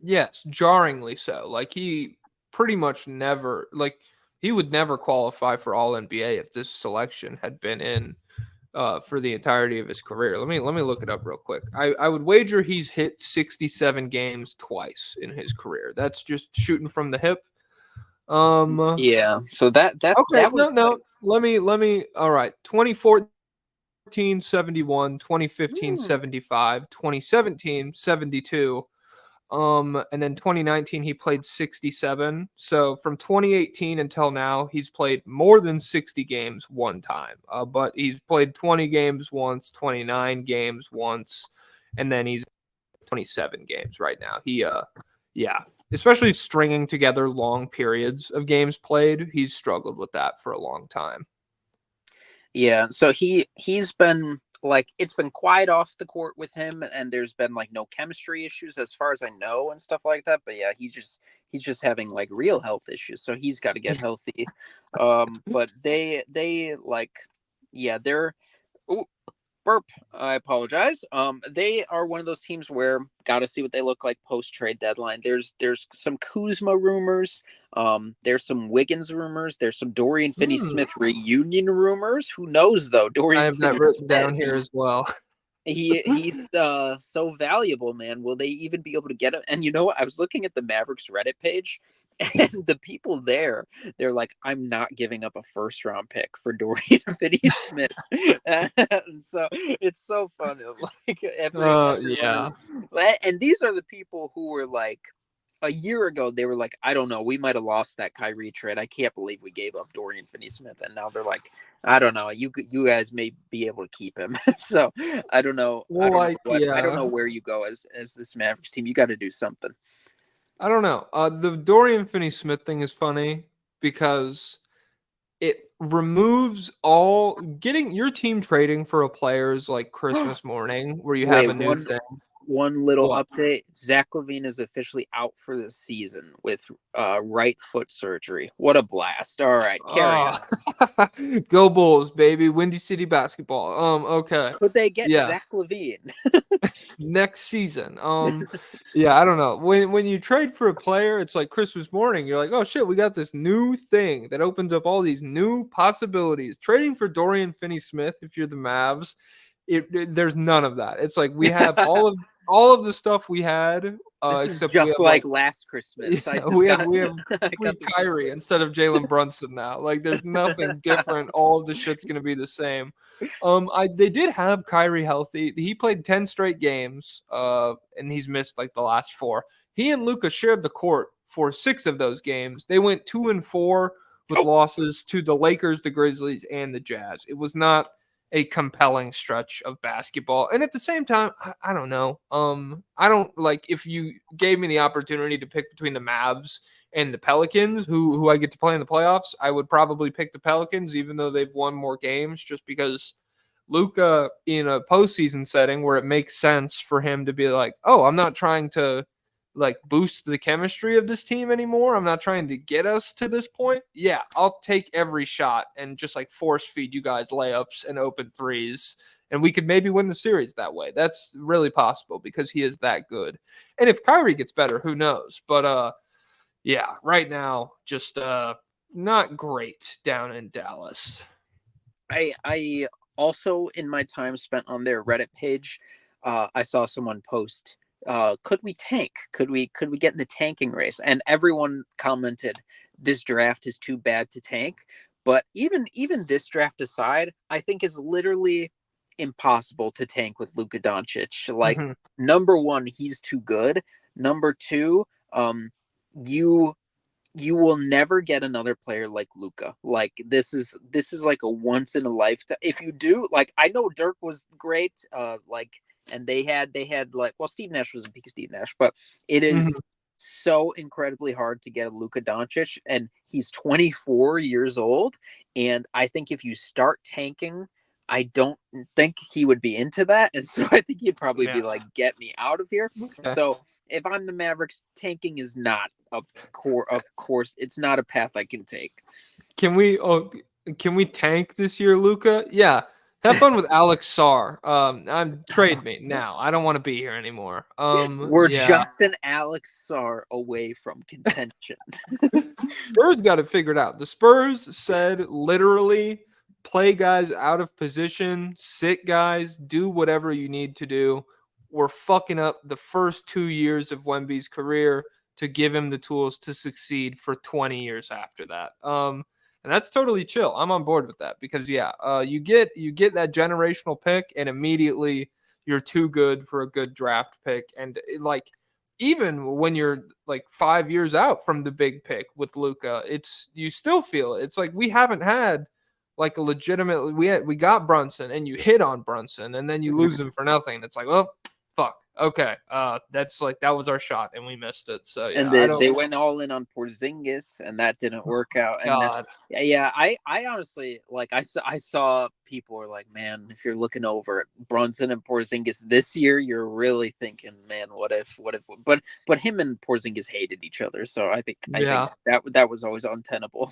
[SPEAKER 1] Yes, jarringly so. Like he pretty much never he would never qualify for all NBA if this selection had been in for the entirety of his career. Let me look it up real quick. I would wager he's hit 67 games twice in his career. That's just shooting from the hip.
[SPEAKER 2] Yeah. So
[SPEAKER 1] Okay,
[SPEAKER 2] that
[SPEAKER 1] no,
[SPEAKER 2] was like,
[SPEAKER 1] no. Let me all right. 2014 71, 2015
[SPEAKER 2] hmm,
[SPEAKER 1] 75, 2017 72. And then 2019 he played 67. So from 2018 until now, he's played more than 60 games one time. But he's played 20 games once, 29 games once, and then he's 27 games right now. Yeah, especially stringing together long periods of games played, he's struggled with that for a long time.
[SPEAKER 2] yeah. So he's been like, it's been quiet off the court with him, and there's been like no chemistry issues as far as I know and stuff like that. But yeah, he's just having like real health issues, so he's got to get healthy. But they like, yeah, they're. Ooh, burp. I apologize. They are one of those teams where got to see what they look like post trade deadline. There's some Kuzma rumors. There's some Wiggins rumors. There's some Dorian Finney-Smith reunion rumors. Who knows though?
[SPEAKER 1] I
[SPEAKER 2] Dorian
[SPEAKER 1] have that written
[SPEAKER 2] Finney-Smith.
[SPEAKER 1] down here as well.
[SPEAKER 2] He's so valuable, man. Will they even be able to get him? And you know what? I was looking at the Mavericks Reddit page, and the people there, they're like, I'm not giving up a first round pick for Dorian Finney-Smith. And so it's so fun. Like
[SPEAKER 1] Yeah.
[SPEAKER 2] everyone, and these are the people who were like, a year ago, they were like, I don't know, we might have lost that Kyrie trade. I can't believe we gave up Dorian Finney-Smith. And now they're like, I don't know, you guys may be able to keep him. So I don't know.
[SPEAKER 1] Well, like,
[SPEAKER 2] I don't
[SPEAKER 1] yeah.
[SPEAKER 2] know where you go as this Mavericks team. You got to do something.
[SPEAKER 1] I don't know. The Dorian Finney-Smith thing is funny because it removes all getting your team trading for a player is like Christmas morning where you have
[SPEAKER 2] Wait,
[SPEAKER 1] a new thing.
[SPEAKER 2] one little
[SPEAKER 1] What?
[SPEAKER 2] update. Zach LaVine is officially out for the season with right foot surgery. What a blast. All right, carry
[SPEAKER 1] Oh,
[SPEAKER 2] on.
[SPEAKER 1] go Bulls, baby. Windy City basketball. Okay.
[SPEAKER 2] Could they get
[SPEAKER 1] Yeah.
[SPEAKER 2] Zach LaVine?
[SPEAKER 1] Next season. Yeah, I don't know. When you trade for a player, it's like Christmas morning. You're like, oh shit, we got this new thing that opens up all these new possibilities. Trading for Dorian Finney-Smith, if you're the Mavs, there's none of that. It's like we have all of the stuff we had,
[SPEAKER 2] This is
[SPEAKER 1] except we
[SPEAKER 2] just
[SPEAKER 1] have like
[SPEAKER 2] like last Christmas. I just
[SPEAKER 1] we have
[SPEAKER 2] got, I
[SPEAKER 1] free
[SPEAKER 2] got this.
[SPEAKER 1] Kyrie instead of Jalen Brunson now. Like there's nothing different. All of the shit's gonna be the same. They did have Kyrie healthy. He played 10 straight games, and he's missed like the last 4. He and Luka shared the court for 6 of those games. They went 2-4 with losses to the Lakers, the Grizzlies, and the Jazz. It was not a compelling stretch of basketball. And at the same time, I don't know. I don't like if you gave me the opportunity to pick between the Mavs and the Pelicans, who I get to play in the playoffs, I would probably pick the Pelicans, even though they've won more games, just because Luka in a postseason setting where it makes sense for him to be like, oh, I'm not trying to like boost the chemistry of this team anymore. I'm not trying to get us to this point. Yeah, I'll take every shot and just like force feed you guys layups and open threes. And we could maybe win the series that way. That's really possible because he is that good. And if Kyrie gets better, who knows? But yeah, right now, just not great down in Dallas.
[SPEAKER 2] I also, in my time spent on their Reddit page, I saw someone post, could we tank? Could we get in the tanking race? And everyone commented, this draft is too bad to tank. But even this draft aside, I think is literally impossible to tank with Luka Doncic. Like,
[SPEAKER 1] Mm-hmm.
[SPEAKER 2] number one, he's too good. Number two, you you will never get another player like Luka. Like, this is like a once in a lifetime. If you do, like, I know Dirk was great, like, and they had like, well, Steve Nash was a peak Steve Nash, but it is
[SPEAKER 1] Mm-hmm.
[SPEAKER 2] so incredibly hard to get a Luka Doncic, and he's 24 years old. And I think if you start tanking, I don't think he would be into that, and so I think he'd probably
[SPEAKER 1] Yeah.
[SPEAKER 2] be like, "Get me out of here."
[SPEAKER 1] Okay.
[SPEAKER 2] So if I'm the Mavericks, tanking is not a core. Of course, it's not a path I can take.
[SPEAKER 1] Can we? Oh, can we tank this year, Luca? Yeah. Have fun with Alex Sarr. I'm trade me now. I don't want to be here anymore.
[SPEAKER 2] We're
[SPEAKER 1] Yeah.
[SPEAKER 2] just an Alex Sarr away from contention.
[SPEAKER 1] Spurs got it figured out. The Spurs said literally play guys out of position, sit guys, do whatever you need to do. We're fucking up the first 2 years of Wemby's career to give him the tools to succeed for 20 years after that. And that's totally chill. I'm on board with that because yeah, you get that generational pick and immediately you're too good for a good draft pick and like even when you're like 5 years out from the big pick with Luca, it's you still feel it. It's like we haven't had like a legitimate we got Brunson and you hit on Brunson and then you lose him for nothing. It's like, well, fuck. Okay. That's like that was our shot and we missed it. So
[SPEAKER 2] And
[SPEAKER 1] yeah, I
[SPEAKER 2] they
[SPEAKER 1] don't
[SPEAKER 2] went all in on Porzingis, and that didn't work out. And
[SPEAKER 1] God.
[SPEAKER 2] yeah, I honestly, like, I saw people were like, man, if you're looking over at Brunson and Porzingis this year, you're really thinking, man, what if? But him and Porzingis hated each other, so I think
[SPEAKER 1] Yeah.
[SPEAKER 2] that was always untenable.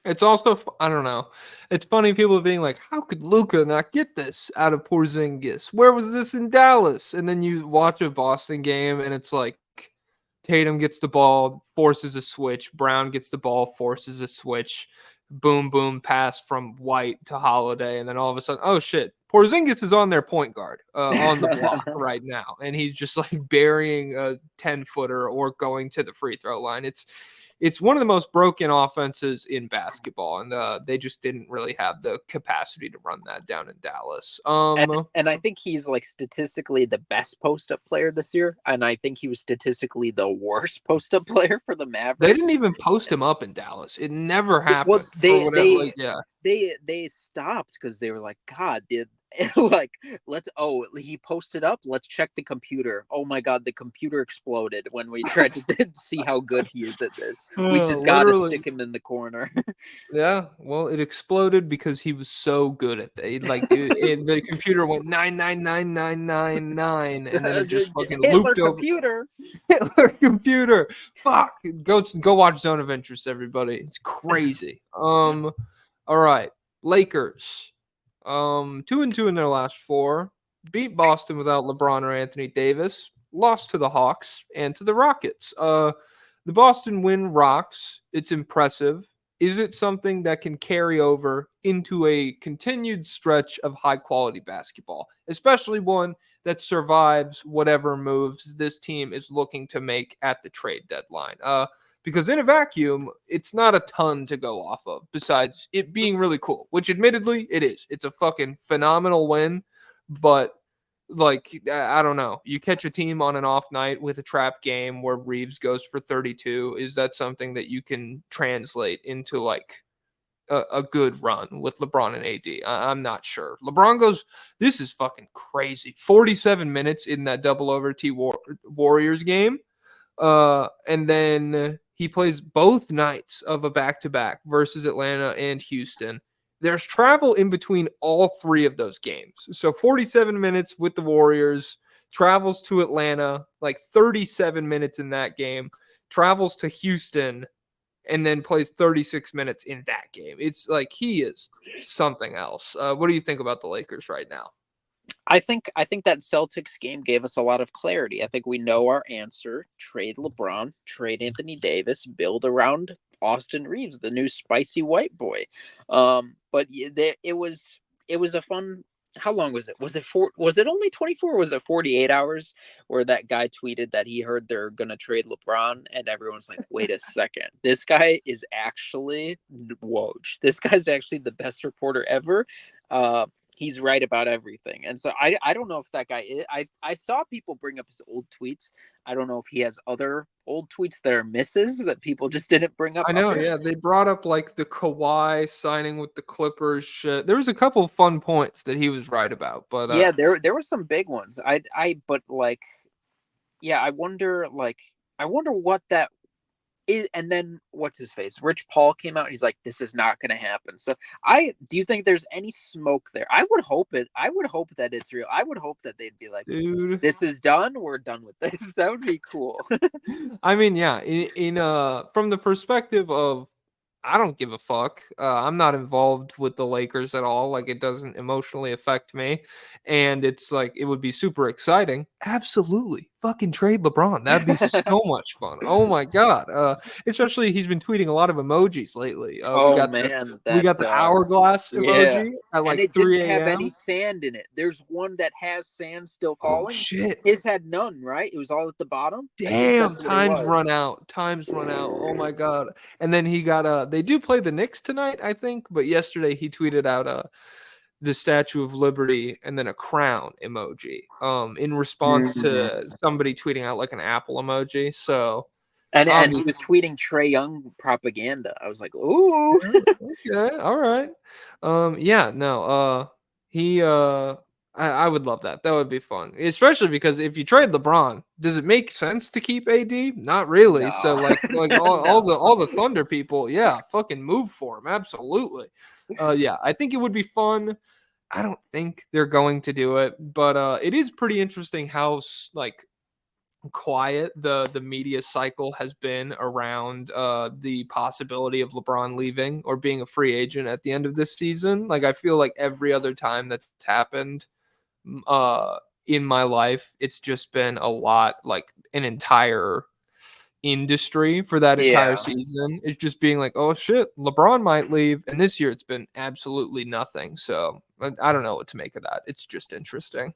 [SPEAKER 1] It's also I don't know. It's funny people being like, "How could Luca not get this out of Porzingis? Where was this in Dallas?" And then you watch a Boston game, and it's like Tatum gets the ball, forces a switch. Brown gets the ball, forces a switch. Boom, boom, pass from White to Holiday, and then all of a sudden, oh shit, Porzingis is on their point guard on the block right now, and he's just like burying a 10-footer or going to the free throw line. It's one of the most broken offenses in basketball, and they just didn't really have the capacity to run that down in Dallas.
[SPEAKER 2] And I think he's like statistically the best post up player this year, and I think he was statistically the worst post up player for the
[SPEAKER 1] They didn't
[SPEAKER 2] Mavericks.
[SPEAKER 1] even post him up in Dallas. It never
[SPEAKER 2] Well,
[SPEAKER 1] happened for
[SPEAKER 2] they
[SPEAKER 1] whatever.
[SPEAKER 2] they
[SPEAKER 1] Like, yeah,
[SPEAKER 2] they stopped because they were like, God, did like, let's, oh, he posted up, let's check the computer. Oh my God, the computer exploded when we tried to see how good he is at this. We just got to
[SPEAKER 1] literally.
[SPEAKER 2] stick him in the corner.
[SPEAKER 1] Yeah, well, it exploded because he was so good at it. Like, dude, the computer went 9999999, and then it just fucking
[SPEAKER 2] Hitler
[SPEAKER 1] looped over
[SPEAKER 2] computer.
[SPEAKER 1] Hitler computer. Fuck, go watch Zone of Interest, everybody. It's crazy. All right, Lakers. 2-2 in their last four. Beat Boston without LeBron or Anthony Davis. Lost to the Hawks and to the Rockets. The Boston win rocks. It's impressive. Is it something that can carry over into a continued stretch of high quality basketball, especially one that survives whatever moves this team is looking to make at the trade deadline? Because in a vacuum, it's not a ton to go off of besides it being really cool, which admittedly it is. It's a fucking phenomenal win, but like I don't know. You catch a team on an off night with a trap game where Reeves goes for 32. Is that something that you can translate into like a good run with LeBron and AD? I'm not sure. LeBron goes, this is fucking crazy. 47 minutes in that double Warriors game. And then he plays both nights of a back to back versus Atlanta and Houston. there's travel in between all 3 of those games. So 47 minutes with the Warriors, travels to Atlanta, like 37 minutes in that game, travels to Houston, and then plays 36 minutes in that game. It's like he is something else. What do you think about the Lakers right now?
[SPEAKER 2] I think that Celtics game gave us a lot of clarity. I think we know our answer: trade LeBron, trade Anthony Davis, build around Austin Reeves, the new spicy white boy. But it was a fun. How long was it? Was it only 24? Or was it 48 hours? Where that guy tweeted that he heard they're gonna trade LeBron, and everyone's like, "Wait a second, this guy is actually Woj. This guy's actually the best reporter ever." He's right about everything. And so I don't know if that guy is. I saw people bring up his old tweets. I don't know if he has other old tweets that are misses that people just didn't bring up.
[SPEAKER 1] I know, yeah. They brought up like the Kawhi signing with the Clippers shit. There was a couple of fun points that he was right about, but
[SPEAKER 2] Yeah, there were some big ones. But like, yeah, I wonder what that is. And then what's his face? Rich Paul came out and he's like, this is not going to happen. So do you think there's any smoke there? I would hope that it's real. I would hope that they'd be like,
[SPEAKER 1] dude,
[SPEAKER 2] this is done. We're done with this. That would be cool.
[SPEAKER 1] I mean, yeah, in from the perspective of I don't give a fuck. I'm not involved with the Lakers at all. Like, it doesn't emotionally affect me. And it's like, it would be super exciting. Absolutely. Fucking trade LeBron. That'd be so much fun. Oh my God. Especially he's been tweeting a lot of emojis lately.
[SPEAKER 2] Oh man,
[SPEAKER 1] we got the hourglass
[SPEAKER 2] yeah.
[SPEAKER 1] emoji at
[SPEAKER 2] And
[SPEAKER 1] like
[SPEAKER 2] it didn't
[SPEAKER 1] 3
[SPEAKER 2] have any
[SPEAKER 1] a.m.
[SPEAKER 2] sand in it. There's one that has sand still
[SPEAKER 1] Oh
[SPEAKER 2] falling.
[SPEAKER 1] shit.
[SPEAKER 2] His had none, right? It was all at the bottom. I think
[SPEAKER 1] Damn,
[SPEAKER 2] that's what it
[SPEAKER 1] time's
[SPEAKER 2] was.
[SPEAKER 1] run out. Time's run out. Oh my God. And then he got they do play the Knicks tonight, I think, but yesterday he tweeted out the Statue of Liberty and then a crown emoji in response to
[SPEAKER 2] Mhm.
[SPEAKER 1] somebody tweeting out like an apple emoji. So
[SPEAKER 2] And he
[SPEAKER 1] obviously,
[SPEAKER 2] was tweeting Trae Young propaganda. I was like, ooh.
[SPEAKER 1] okay, all right. Yeah, no, he I would love that. That would be fun. Especially because if you trade LeBron, does it make sense to keep AD? Not really. So
[SPEAKER 2] No.
[SPEAKER 1] like
[SPEAKER 2] No.
[SPEAKER 1] all the Thunder people, yeah, fucking move for him. Absolutely. Yeah, I think it would be fun. I don't think they're going to do it, but it is pretty interesting how like quiet the media cycle has been around the possibility of LeBron leaving or being a free agent at the end of this season. Like, I feel like every other time that's happened uh in my life, it's just been a lot like an entire industry for that entire
[SPEAKER 2] Yeah.
[SPEAKER 1] season. It's just being like, oh shit, LeBron might leave, and this year it's been absolutely nothing. So I don't know what to make of that. It's just interesting.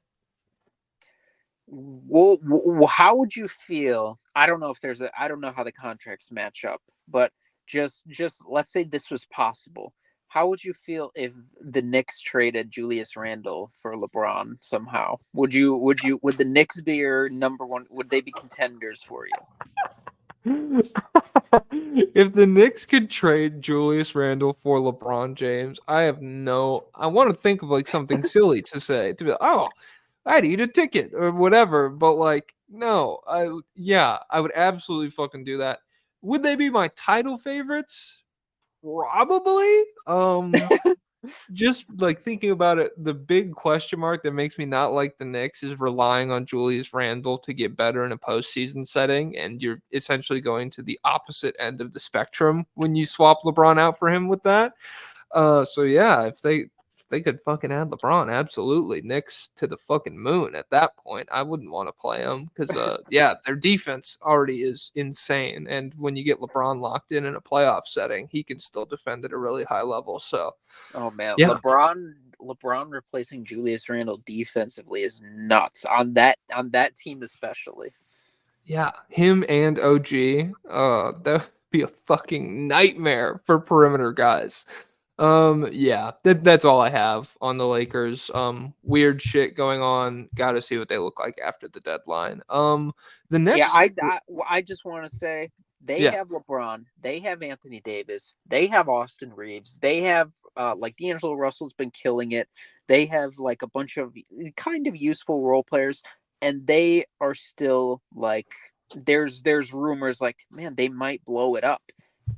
[SPEAKER 2] Well, how would you feel? I don't know if I don't know how the contracts match up, but just let's say this was possible. How would you feel if the Knicks traded Julius Randle for LeBron somehow? Would the Knicks be your number one? Would they be contenders for you?
[SPEAKER 1] If the Knicks could trade Julius Randle for LeBron James, I want to think of like something silly to say to be like, oh, I'd eat a ticket or whatever, but like, no, I would absolutely fucking do that. Would they be my title favorites? Probably. Just like thinking about it, the big question mark that makes me not like the Knicks is relying on Julius Randle to get better in a postseason setting, and you're essentially going to the opposite end of the spectrum when you swap LeBron out for him with that. So yeah, if they could fucking add LeBron, absolutely, Knicks to the fucking moon. At that point, I wouldn't want to play them because yeah, their defense already is insane, and when you get LeBron locked in a playoff setting, he can still defend at a really high level. So
[SPEAKER 2] Oh man,
[SPEAKER 1] yeah.
[SPEAKER 2] LeBron replacing Julius Randle defensively is nuts on that team especially.
[SPEAKER 1] Yeah, him and OG. That would be a fucking nightmare for perimeter guys. Yeah, that's all I have on the Lakers. Weird shit going on. Got to see what they look like after the deadline. The
[SPEAKER 2] Yeah,
[SPEAKER 1] next,
[SPEAKER 2] I just want to say they
[SPEAKER 1] yeah,
[SPEAKER 2] have LeBron, they have Anthony Davis, they have Austin Reeves, they have like D'Angelo Russell's been killing it. They have like a bunch of kind of useful role players, and they are still like there's rumors like man they might blow it up.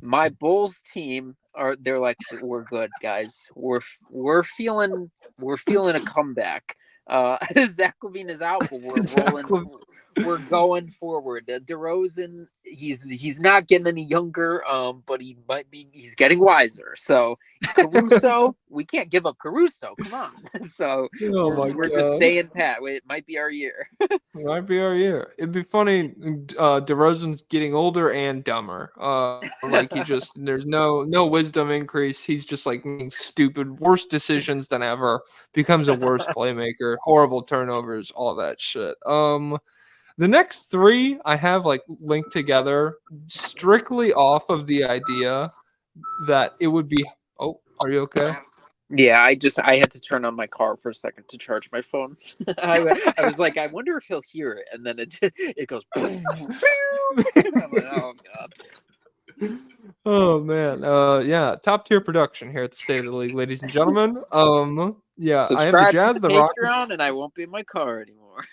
[SPEAKER 2] My Bulls team they're like, we're good, guys. We're feeling a comeback. Zach LaVine is out, but we're rolling. We're going forward. DeRozan, he's not getting any younger, but he's getting wiser. So Caruso, we can't give up Caruso. Come on. So
[SPEAKER 1] Oh my
[SPEAKER 2] we're just
[SPEAKER 1] god.
[SPEAKER 2] staying pat. It might be our year.
[SPEAKER 1] Might be our year. It'd be funny. DeRozan's getting older and dumber. Like there's no wisdom increase. He's just like making stupid, worse decisions than ever. Becomes a worse playmaker. Horrible turnovers, all that shit. The next three I have like linked together strictly off of the idea that it would be. Oh, are you okay?
[SPEAKER 2] Yeah, I had to turn on my car for a second to charge my phone. I was like, I wonder if he'll hear it, and then it goes. I'm like, oh god.
[SPEAKER 1] Oh man, yeah, top tier production here at the State of the League, ladies and gentlemen. Yeah, I have the
[SPEAKER 2] Subscribe to
[SPEAKER 1] Jazz,
[SPEAKER 2] the
[SPEAKER 1] the Rockets,
[SPEAKER 2] Patreon, and I won't be in my car anymore.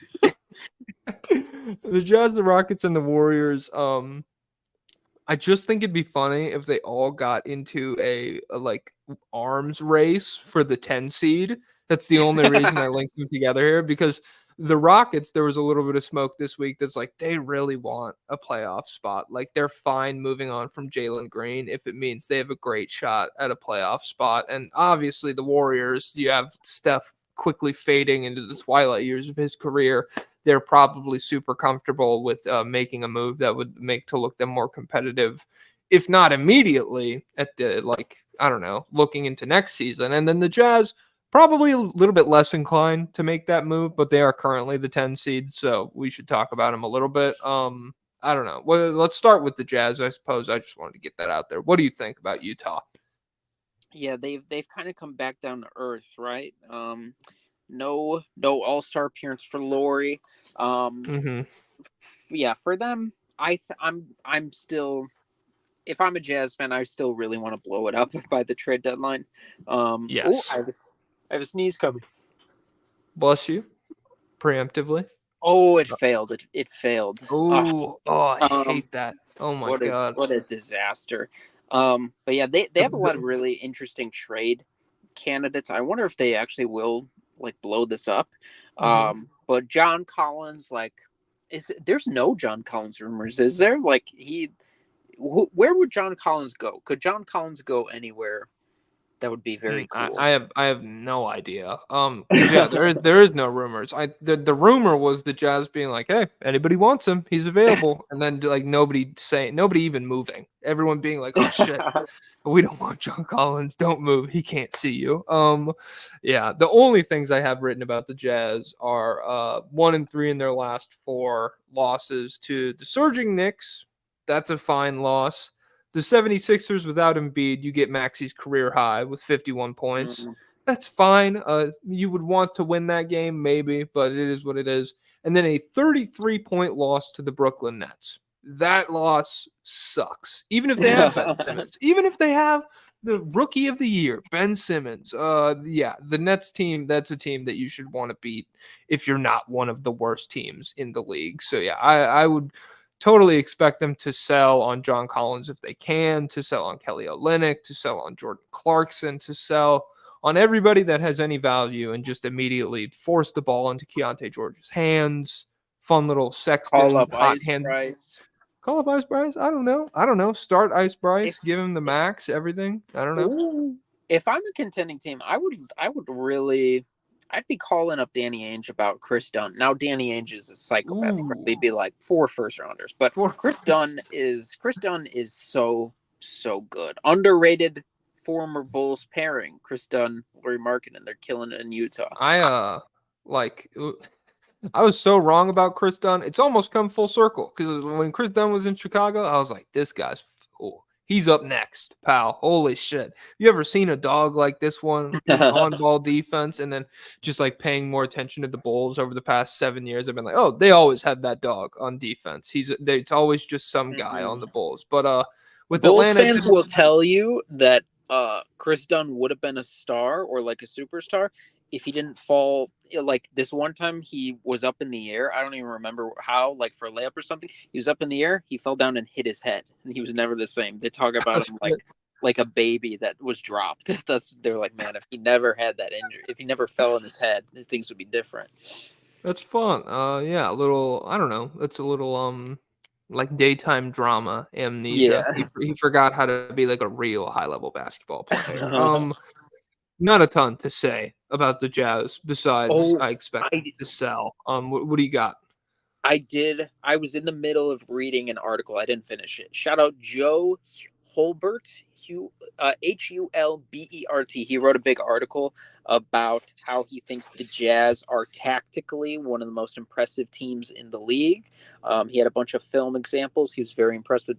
[SPEAKER 1] the Jazz, the Rockets, and the Warriors. I just think it'd be funny if they all got into a like arms race for the 10 seed. That's the only reason I linked them together here because the Rockets, there was a little bit of smoke this week that's like they really want a playoff spot. Like they're fine moving on from Jalen Green if it means they have a great shot at a playoff spot. And obviously the Warriors, you have Steph quickly fading into the twilight years of his career. They're probably super comfortable with making a move that would make to look them more competitive, if not immediately at the I don't know, looking into next season. And then the Jazz probably a little bit less inclined to make that move, but they are currently the 10 seed, so we should talk about them a little bit. I don't know. Well, let's start with the Jazz, I suppose. I just wanted to get that out there. What do you think about Utah?
[SPEAKER 2] Yeah, they've kind of come back down to earth, right? No All-Star appearance for Laurie.
[SPEAKER 1] Mm-hmm.
[SPEAKER 2] Yeah, for them, I'm still, if I'm a Jazz fan, I still really want to blow it up by the trade deadline.
[SPEAKER 1] Yes.
[SPEAKER 2] I have a sneeze coming.
[SPEAKER 1] Bless you. Preemptively.
[SPEAKER 2] Oh, it failed. It failed.
[SPEAKER 1] Oh, I
[SPEAKER 2] Um,
[SPEAKER 1] hate that. Oh my
[SPEAKER 2] what
[SPEAKER 1] god.
[SPEAKER 2] a disaster. But yeah, they have a lot of really interesting trade candidates. I wonder if they actually will like blow this up.
[SPEAKER 1] Mm-hmm.
[SPEAKER 2] But John Collins, like, there's no John Collins rumors, is there? Like where would John Collins go? Could John Collins go anywhere? That would be very cool.
[SPEAKER 1] I have no idea. 'Cause yeah, there is no rumors. The rumor was the Jazz being like, hey, anybody wants him, he's available, and then like nobody even moving. Everyone being like, oh shit, we don't want John Collins. Don't move. He can't see you. Yeah. The only things I have written about the Jazz are 1-3 in their last 4 losses to the surging Knicks. That's a fine loss. The 76ers without Embiid, you get Maxi's career high with 51 points.
[SPEAKER 2] Mm.
[SPEAKER 1] That's fine. You would want to win that game, maybe, but it is what it is. And then a 33-point loss to the Brooklyn Nets. That loss sucks. Even if they have Ben Simmons, even if they have the rookie of the year, Ben Simmons. Yeah, the Nets team, that's a team that you should want to beat if you're not one of the worst teams in the league. So yeah, I would totally expect them to sell on John Collins if they can, to sell on Kelly Olynyk, to sell on Jordan Clarkson, to sell on everybody that has any value and just immediately force the ball into Keontae George's hands. Fun little Sexton
[SPEAKER 2] Call up
[SPEAKER 1] hot
[SPEAKER 2] Ice
[SPEAKER 1] hand.
[SPEAKER 2] Price.
[SPEAKER 1] Call up Ice Bryce? I don't know. Start Ice Bryce.
[SPEAKER 2] If
[SPEAKER 1] Give him the max. Everything. I don't know.
[SPEAKER 2] Ooh. If I'm a contending team, I would really, I'd be calling up Danny Ainge about Chris Dunn. Now Danny Ainge is a psychopath. He'd probably be like 4 first rounders, but Chris Dunn is so good. Underrated former Bulls pairing. Chris Dunn, Lauri Markkanen, they're killing it in Utah.
[SPEAKER 1] Like I was so wrong about Chris Dunn. It's almost come full circle because when Chris Dunn was in Chicago, I was like, this guy's cool. He's up next, pal. Holy shit. You ever seen a dog like this one on ball defense and then just like paying more attention to the Bulls over the past 7 years? I've been like, oh, they always had that dog on defense. It's always just some guy on the Bulls. But with
[SPEAKER 2] Bulls
[SPEAKER 1] Atlanta,
[SPEAKER 2] fans will tell you that Chris Dunn would have been a star or like a superstar if he didn't fall. Like this one time he was up in the air. I don't even remember how, like for a layup or something. He was up in the air. He fell down and hit his head, and he was never the same. They talk about him like like a baby that was dropped. They're like, man, if he never had that injury, if he never fell on his head, things would be different.
[SPEAKER 1] That's fun. Yeah, a little. I don't know. That's a little like daytime drama amnesia.
[SPEAKER 2] Yeah.
[SPEAKER 1] He forgot how to be like a real high level basketball player. Not a ton to say about the Jazz besides
[SPEAKER 2] Oh,
[SPEAKER 1] I expect
[SPEAKER 2] I
[SPEAKER 1] to sell. What do you got?
[SPEAKER 2] I did. I was in the middle of reading an article. I didn't finish it. Shout out Joe Holbert, Hulbert. He wrote a big article about how he thinks the Jazz are tactically one of the most impressive teams in the league. He had a bunch of film examples. He was very impressed with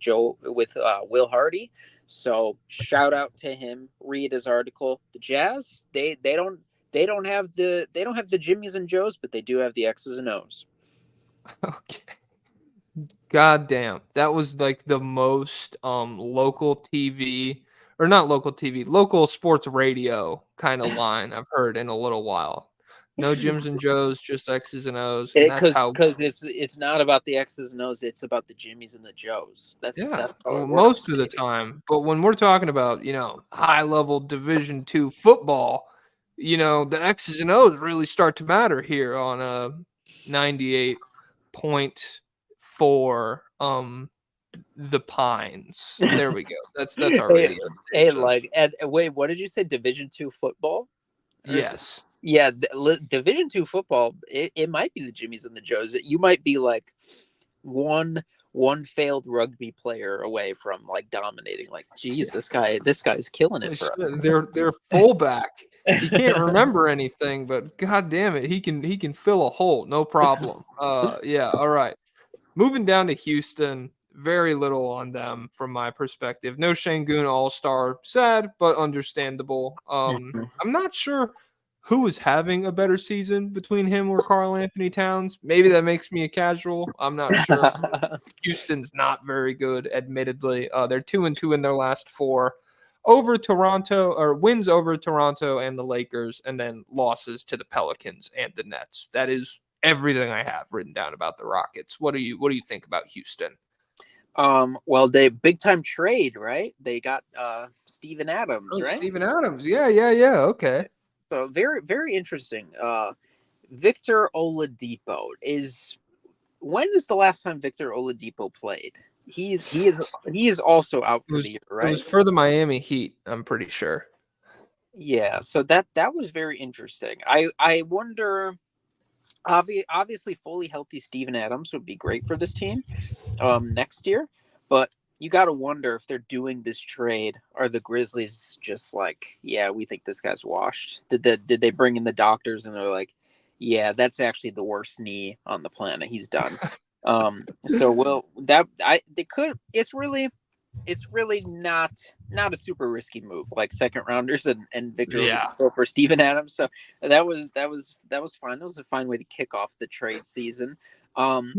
[SPEAKER 2] Will Hardy. So shout out to him. Read his article. The Jazz, they don't have the Jimmies and Joes, but they do have the X's and O's.
[SPEAKER 1] Okay. God damn. That was like the most local TV or not local TV, local sports radio kind of line I've heard in a little while. No Jims and Joes, just X's and O's, and that's
[SPEAKER 2] Because
[SPEAKER 1] how.
[SPEAKER 2] it's not about the X's and O's, it's about the Jimmies and the Joes.
[SPEAKER 1] Yeah,
[SPEAKER 2] That's how
[SPEAKER 1] well,
[SPEAKER 2] it works,
[SPEAKER 1] most of the
[SPEAKER 2] baby.
[SPEAKER 1] time. But when we're talking about, high level Division II football, the X's and O's really start to matter here on a 98.4 the Pines. There we go. That's our
[SPEAKER 2] hey,
[SPEAKER 1] radio
[SPEAKER 2] hey,
[SPEAKER 1] station.
[SPEAKER 2] like, wait, what did you say? Division 2 football?
[SPEAKER 1] Yes.
[SPEAKER 2] Yeah, Division 2 football. It might be the Jimmies and the Joes. You might be like one failed rugby player away from like dominating. Like, geez, this guy's killing it
[SPEAKER 1] Holy
[SPEAKER 2] for
[SPEAKER 1] shit,
[SPEAKER 2] us.
[SPEAKER 1] Their fullback. He can't remember anything, but god damn it, he can fill a hole, no problem. Yeah, all right. Moving down to Houston, very little on them from my perspective. No Şengün All-Star, sad but understandable. I'm not sure who is having a better season between him or Karl Anthony Towns. Maybe that makes me a casual. I'm not sure. Houston's not very good, admittedly. They're 2-2 in their last four. Over Toronto, or wins over Toronto and the Lakers, and then losses to the Pelicans and the Nets. That is everything I have written down about the Rockets. What do you think about Houston?
[SPEAKER 2] Well, they big time trade, right? They got Steven Adams,
[SPEAKER 1] Oh,
[SPEAKER 2] right?
[SPEAKER 1] Steven Adams. Yeah. Okay.
[SPEAKER 2] So very, very interesting. Victor Oladipo is. When is the last time Victor Oladipo played? He is also out
[SPEAKER 1] It
[SPEAKER 2] for the
[SPEAKER 1] was
[SPEAKER 2] year,
[SPEAKER 1] it was
[SPEAKER 2] right?
[SPEAKER 1] for the Miami Heat, I'm pretty sure.
[SPEAKER 2] Yeah. So that was very interesting. I wonder. Obviously, fully healthy Steven Adams would be great for this team next year, but you got to wonder if they're doing this trade. Are the Grizzlies just like, yeah, we think this guy's washed? Did they bring in the doctors and they're like, yeah, that's actually the worst knee on the planet. He's done. So well, that I they could. It's really not a super risky move like second rounders and Victor
[SPEAKER 1] Yeah.
[SPEAKER 2] Oladipo for Steven Adams. So that was fine. That was a fine way to kick off the trade season. Um,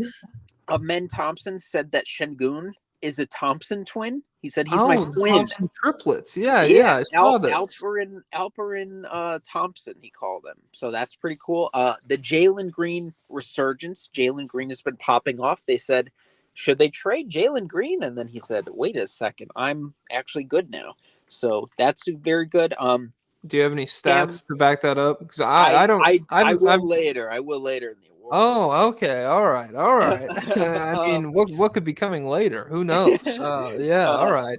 [SPEAKER 2] Men Thompson said that Şengün is a Thompson twin. He said he's my
[SPEAKER 1] Oh, the
[SPEAKER 2] twin.
[SPEAKER 1] Thompson triplets. Yeah,
[SPEAKER 2] Yeah,
[SPEAKER 1] I saw this.
[SPEAKER 2] Alperin Thompson, he called him. So that's pretty cool. The Jalen Green resurgence. Jalen Green has been popping off. They said, should they trade Jalen Green? And then he said, wait a second, I'm actually good now. So that's very good.
[SPEAKER 1] Do you have any
[SPEAKER 2] Cam,
[SPEAKER 1] stats to back that up? Because I don't.
[SPEAKER 2] I
[SPEAKER 1] I've
[SPEAKER 2] will later. I will later in the award.
[SPEAKER 1] Oh, okay. All right. All right. I
[SPEAKER 2] um,
[SPEAKER 1] mean, what could be coming later? Who knows? Yeah. All
[SPEAKER 2] uh,
[SPEAKER 1] right.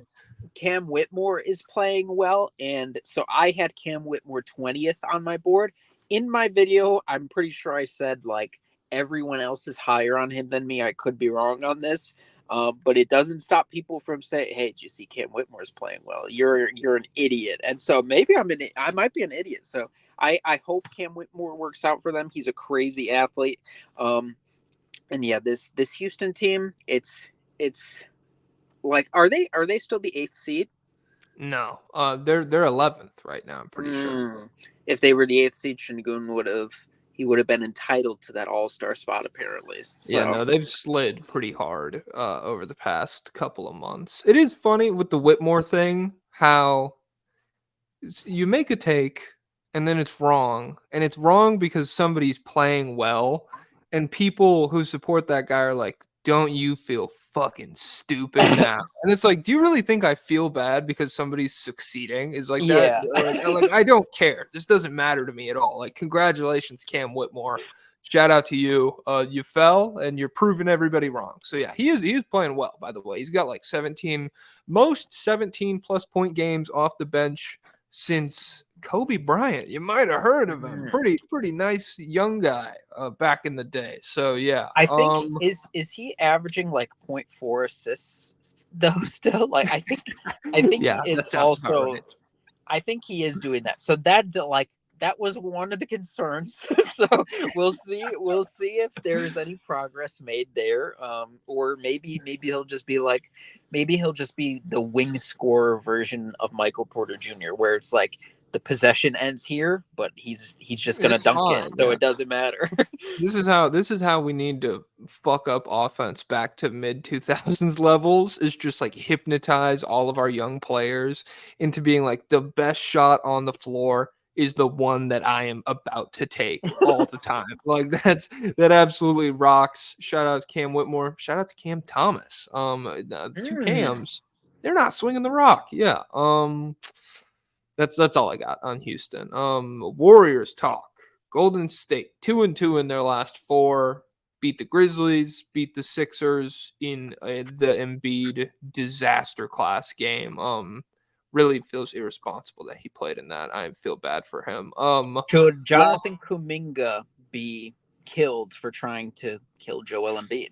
[SPEAKER 2] Cam Whitmore is playing well, and so I had Cam Whitmore 20th on my board. In my video, I'm pretty sure I said like everyone else is higher on him than me. I could be wrong on this, but it doesn't stop people from saying, "Hey, did you see Cam Whitmore is playing well? You're an idiot." And so maybe I might be an idiot. So I hope Cam Whitmore works out for them. He's a crazy athlete. And yeah, this Houston team, it's like, are they still the eighth seed?
[SPEAKER 1] No. They're 11th right now. I'm pretty sure.
[SPEAKER 2] If they were the eighth seed, Şengün would have been entitled to that All-Star spot apparently.
[SPEAKER 1] Yeah.
[SPEAKER 2] So
[SPEAKER 1] No, they've slid pretty hard over the past couple of months. It is funny with the Whitmore thing how you make a take and then it's wrong, and it's wrong because somebody's playing well, and people who support that guy are like, "Don't you feel fucking stupid now. And it's like, do you really think I feel bad because somebody's succeeding? Is like that
[SPEAKER 2] Yeah.
[SPEAKER 1] like I don't care. This doesn't matter to me at all. Like, congratulations, Cam Whitmore. Shout out to you. You fell and you're proving everybody wrong. So yeah, he is playing well, by the way. He's got like 17 plus point games off the bench since Kobe Bryant. You might have heard of him. Pretty nice young guy back in the day. So yeah.
[SPEAKER 2] I think is he averaging like 0.4 assists though still? Like I think
[SPEAKER 1] yeah,
[SPEAKER 2] he is also right. I think he is doing that. So that was one of the concerns. So we'll see if there's any progress made there. Or maybe he'll just be the wing scorer version of Michael Porter Jr., where it's like the possession ends here, but he's just gonna dunk it, so it doesn't matter.
[SPEAKER 1] This is how we need to fuck up offense back to mid 2000s levels. Is just like hypnotize all of our young players into being like the best shot on the floor is the one that I am about to take all the time. Like that absolutely rocks. Shout out to Cam Whitmore. Shout out to Cam Thomas. Two Cams. They're not swinging the rock. Yeah. That's all I got on Houston. Warriors talk. Golden State 2-2 in their last 4. Beat the Grizzlies. Beat the Sixers in the Embiid disaster class game. Really feels irresponsible that he played in that. I feel bad for him.
[SPEAKER 2] Should Jonathan Kuminga be killed for trying to kill Joel Embiid?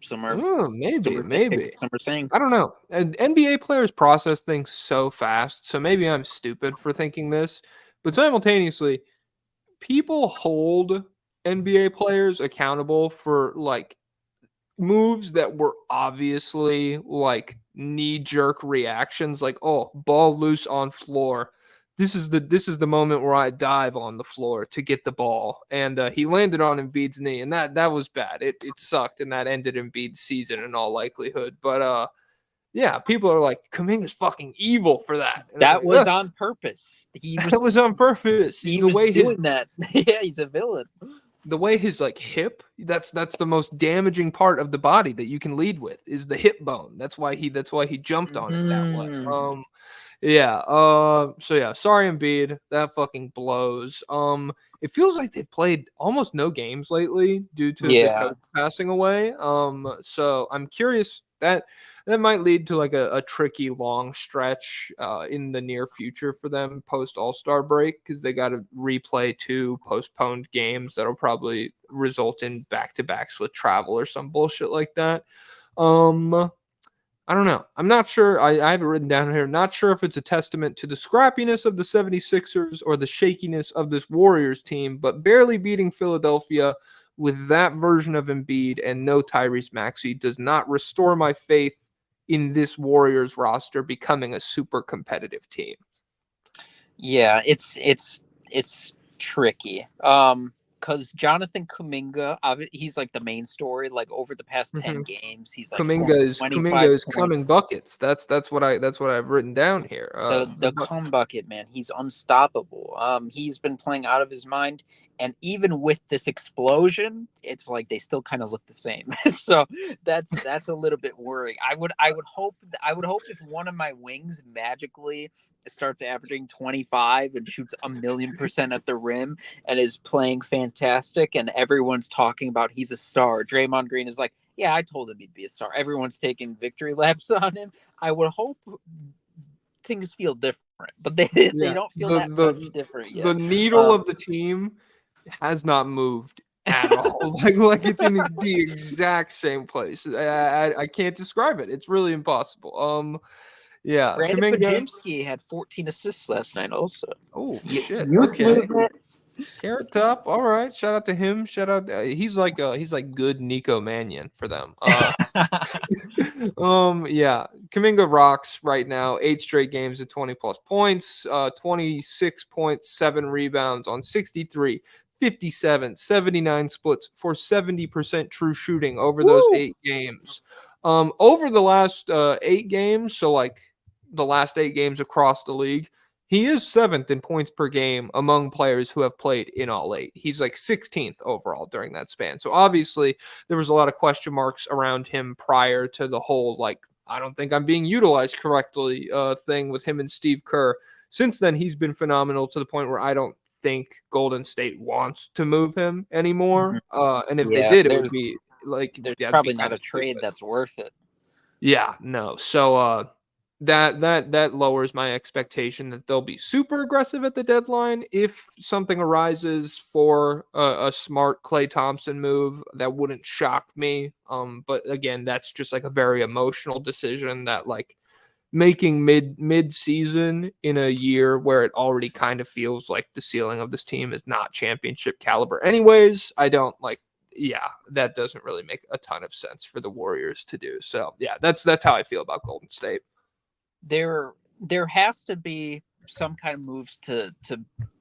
[SPEAKER 1] Maybe.
[SPEAKER 2] Some are saying.
[SPEAKER 1] I don't know. And NBA players process things so fast, so maybe I'm stupid for thinking this. But simultaneously, people hold NBA players accountable for like moves that were obviously like knee-jerk reactions, like, oh, ball loose on floor. This is the moment where I dive on the floor to get the ball, and he landed on Embiid's knee, and that was bad. It sucked, and that ended Embiid's season in all likelihood. But yeah, people are like, Kuminga's fucking evil for that. And
[SPEAKER 2] that was on purpose.
[SPEAKER 1] That was on purpose.
[SPEAKER 2] He was doing that. Yeah, he's a villain.
[SPEAKER 1] The way his like hip, that's the most damaging part of the body that you can lead with is the hip bone. That's why he jumped on it that way. Yeah. So yeah, sorry Embiid, that fucking blows. It feels like they've played almost no games lately due to the coach passing away. So I'm curious that might lead to like a tricky long stretch in the near future for them post All-Star break, because they got to replay 2 postponed games that'll probably result in back-to-backs with travel or some bullshit like that. I don't know. I'm not sure. I have it written down here. Not sure if it's a testament to the scrappiness of the 76ers or the shakiness of this Warriors team, but barely beating Philadelphia with that version of Embiid and no Tyrese Maxey does not restore my faith in this Warriors roster becoming a super competitive team.
[SPEAKER 2] Yeah, it's tricky. Because Jonathan Kuminga, he's like the main story. Like over the past 10 games, he's like
[SPEAKER 1] Kuminga is coming buckets. That's what I've written down here.
[SPEAKER 2] The come bucket, man. He's unstoppable. He's been playing out of his mind, and even with this explosion, it's like they still kind of look the same. So that's a little bit worrying. I would hope if one of my wings magically starts averaging 25 and shoots 1,000,000% at the rim and is playing fantastic, and everyone's talking about he's a star. Draymond Green is like, yeah, I told him he'd be a star. Everyone's taking victory laps on him. I would hope things feel different, but they don't feel that much different yet.
[SPEAKER 1] The needle of the team has not moved at all. like it's in the exact same place. I can't describe it. It's really impossible. Yeah.
[SPEAKER 2] Brandon Podziemski had 14 assists last night also.
[SPEAKER 1] Oh, shit. Okay. Carrot Top. All right. Shout out to him. Shout out. He's like good Nico Mannion for them. Yeah. Kuminga rocks right now. 8 straight games at 20 plus points. 26.7 rebounds on 63, 57, 79 splits for 70% true shooting over those 8 games. Over the last 8 games, so like the last 8 games across the league, He is 7th in points per game among players who have played in all 8. He's like 16th overall during that span. So obviously there was a lot of question marks around him prior to the whole like I don't think I'm being utilized correctly thing with him and Steve Kerr. Since then, he's been phenomenal to the point where I don't think Golden State wants to move him anymore. And if they
[SPEAKER 2] Yeah,
[SPEAKER 1] did, it would be like
[SPEAKER 2] there's
[SPEAKER 1] that'd be
[SPEAKER 2] probably
[SPEAKER 1] kind
[SPEAKER 2] not
[SPEAKER 1] of
[SPEAKER 2] a trade
[SPEAKER 1] stupid.
[SPEAKER 2] that's worth it.
[SPEAKER 1] Yeah, no. So that lowers my expectation that they'll be super aggressive at the deadline. If something arises for a smart Klay Thompson move, that wouldn't shock me. But again, that's just like a very emotional decision that like making mid season in a year where it already kind of feels like the ceiling of this team is not championship caliber. Anyways, I don't like. Yeah, that doesn't really make a ton of sense for the Warriors to do. So yeah, that's how I feel about Golden State.
[SPEAKER 2] There has to be some kind of moves to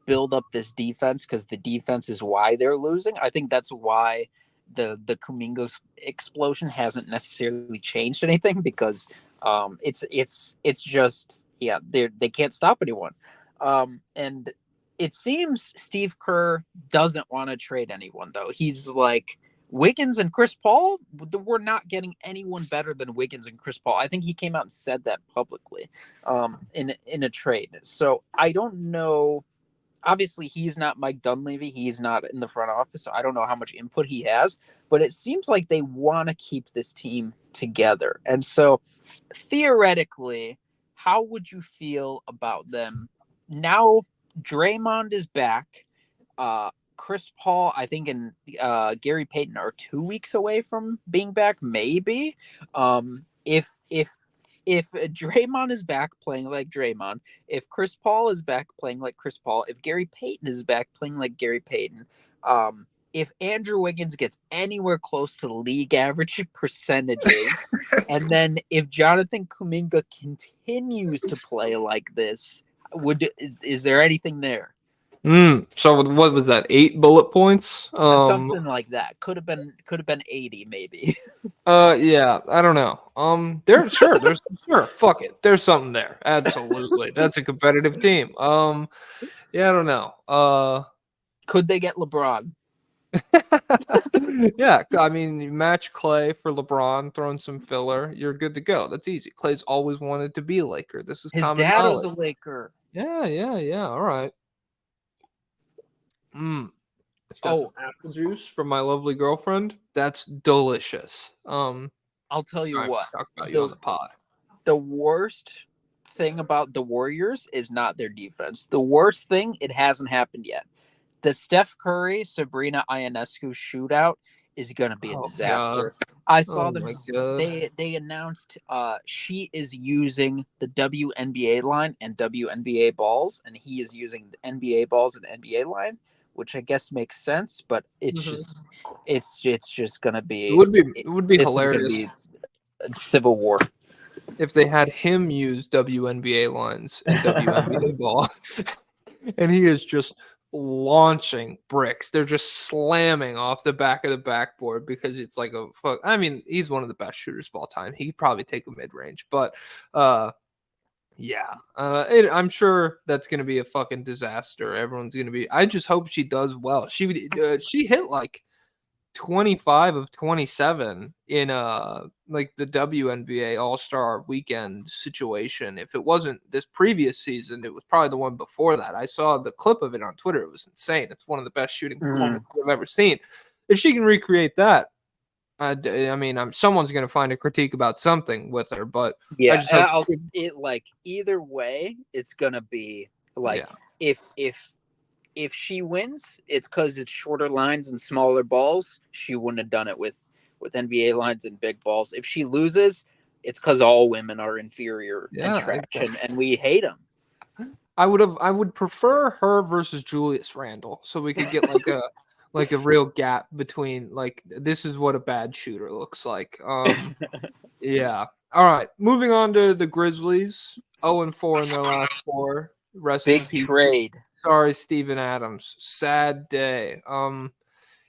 [SPEAKER 2] build up this defense, because the defense is why they're losing. I think that's why the Kuminga explosion hasn't necessarily changed anything, because it's just, yeah, they can't stop anyone. And it seems Steve Kerr doesn't want to trade anyone, though. He's like, Wiggins and Chris Paul, we're not getting anyone better than Wiggins and Chris Paul. I think he came out and said that publicly in a trade. So I don't know. Obviously, he's not Mike Dunleavy. He's not in the front office. So I don't know how much input he has, but it seems like they want to keep this team together. And so theoretically, how would you feel about them now? Draymond is back. Chris Paul, I think, and Gary Payton are 2 weeks away from being back. Maybe, if Draymond is back playing like Draymond, if Chris Paul is back playing like Chris Paul, if Gary Payton is back playing like Gary Payton, if Andrew Wiggins gets anywhere close to the league average percentages, and then if Jonathan Kuminga continues to play like this, is there anything there?
[SPEAKER 1] So what was that? 8 bullet points?
[SPEAKER 2] Something like that. Could have been 80 maybe.
[SPEAKER 1] Yeah, I don't know. There's sure, fuck it. There's something there. Absolutely. That's a competitive team. Yeah, I don't know.
[SPEAKER 2] Could they get LeBron?
[SPEAKER 1] Yeah, I mean, you match Clay for LeBron, throwing some filler, you're good to go. That's easy. Clay's always wanted to be a Laker. This is
[SPEAKER 2] His
[SPEAKER 1] common
[SPEAKER 2] dad was
[SPEAKER 1] knowledge.
[SPEAKER 2] a Laker.
[SPEAKER 1] Yeah. All right. It's got some
[SPEAKER 2] Oh,
[SPEAKER 1] apple juice from my lovely girlfriend. That's delicious.
[SPEAKER 2] I'll tell you
[SPEAKER 1] Sorry,
[SPEAKER 2] what.
[SPEAKER 1] talk about you on
[SPEAKER 2] The
[SPEAKER 1] the pod.
[SPEAKER 2] the worst thing about the Warriors is not their defense. The worst thing, it hasn't happened yet. The Steph Curry Sabrina Ionescu shootout is going to be a
[SPEAKER 1] Oh god.
[SPEAKER 2] disaster. I saw
[SPEAKER 1] Oh
[SPEAKER 2] them.
[SPEAKER 1] my god.
[SPEAKER 2] They announced she is using the WNBA line and WNBA balls, and he is using the NBA balls and NBA line, which I guess makes sense. But it's just going to be,
[SPEAKER 1] It would be
[SPEAKER 2] this is going to
[SPEAKER 1] hilarious
[SPEAKER 2] be a civil war.
[SPEAKER 1] if they had him use WNBA lines and WNBA ball, and he is just launching bricks. They're just slamming off the back of the backboard because it's like a fuck. I mean, he's one of the best shooters of all time. He could probably take a mid range, but yeah, I'm sure that's gonna be a fucking disaster. Everyone's gonna be. I just hope she does well. She hit like 25 of 27 in like the WNBA All-Star weekend situation. If it wasn't this previous season, it was probably the one before that. I saw the clip of it on Twitter. It was insane. It's one of the best shooting performances I've ever seen. If she can recreate that, I mean, someone's going to find a critique about something with her, but I
[SPEAKER 2] Yeah,
[SPEAKER 1] just hope
[SPEAKER 2] it like either way, it's gonna be like,
[SPEAKER 1] yeah.
[SPEAKER 2] if she wins, it's because it's shorter lines and smaller balls. She wouldn't have done it with NBA lines and big balls. If she loses, it's because all women are inferior and
[SPEAKER 1] Yeah,
[SPEAKER 2] trash, and we hate them.
[SPEAKER 1] I would prefer her versus Julius Randle so we could get like a real gap between like this is what a bad shooter looks like. Yeah. All right. Moving on to the Grizzlies. 0-4 in their last 4. Rest in
[SPEAKER 2] Big
[SPEAKER 1] peace.
[SPEAKER 2] trade.
[SPEAKER 1] Sorry, Steven Adams. Sad day. How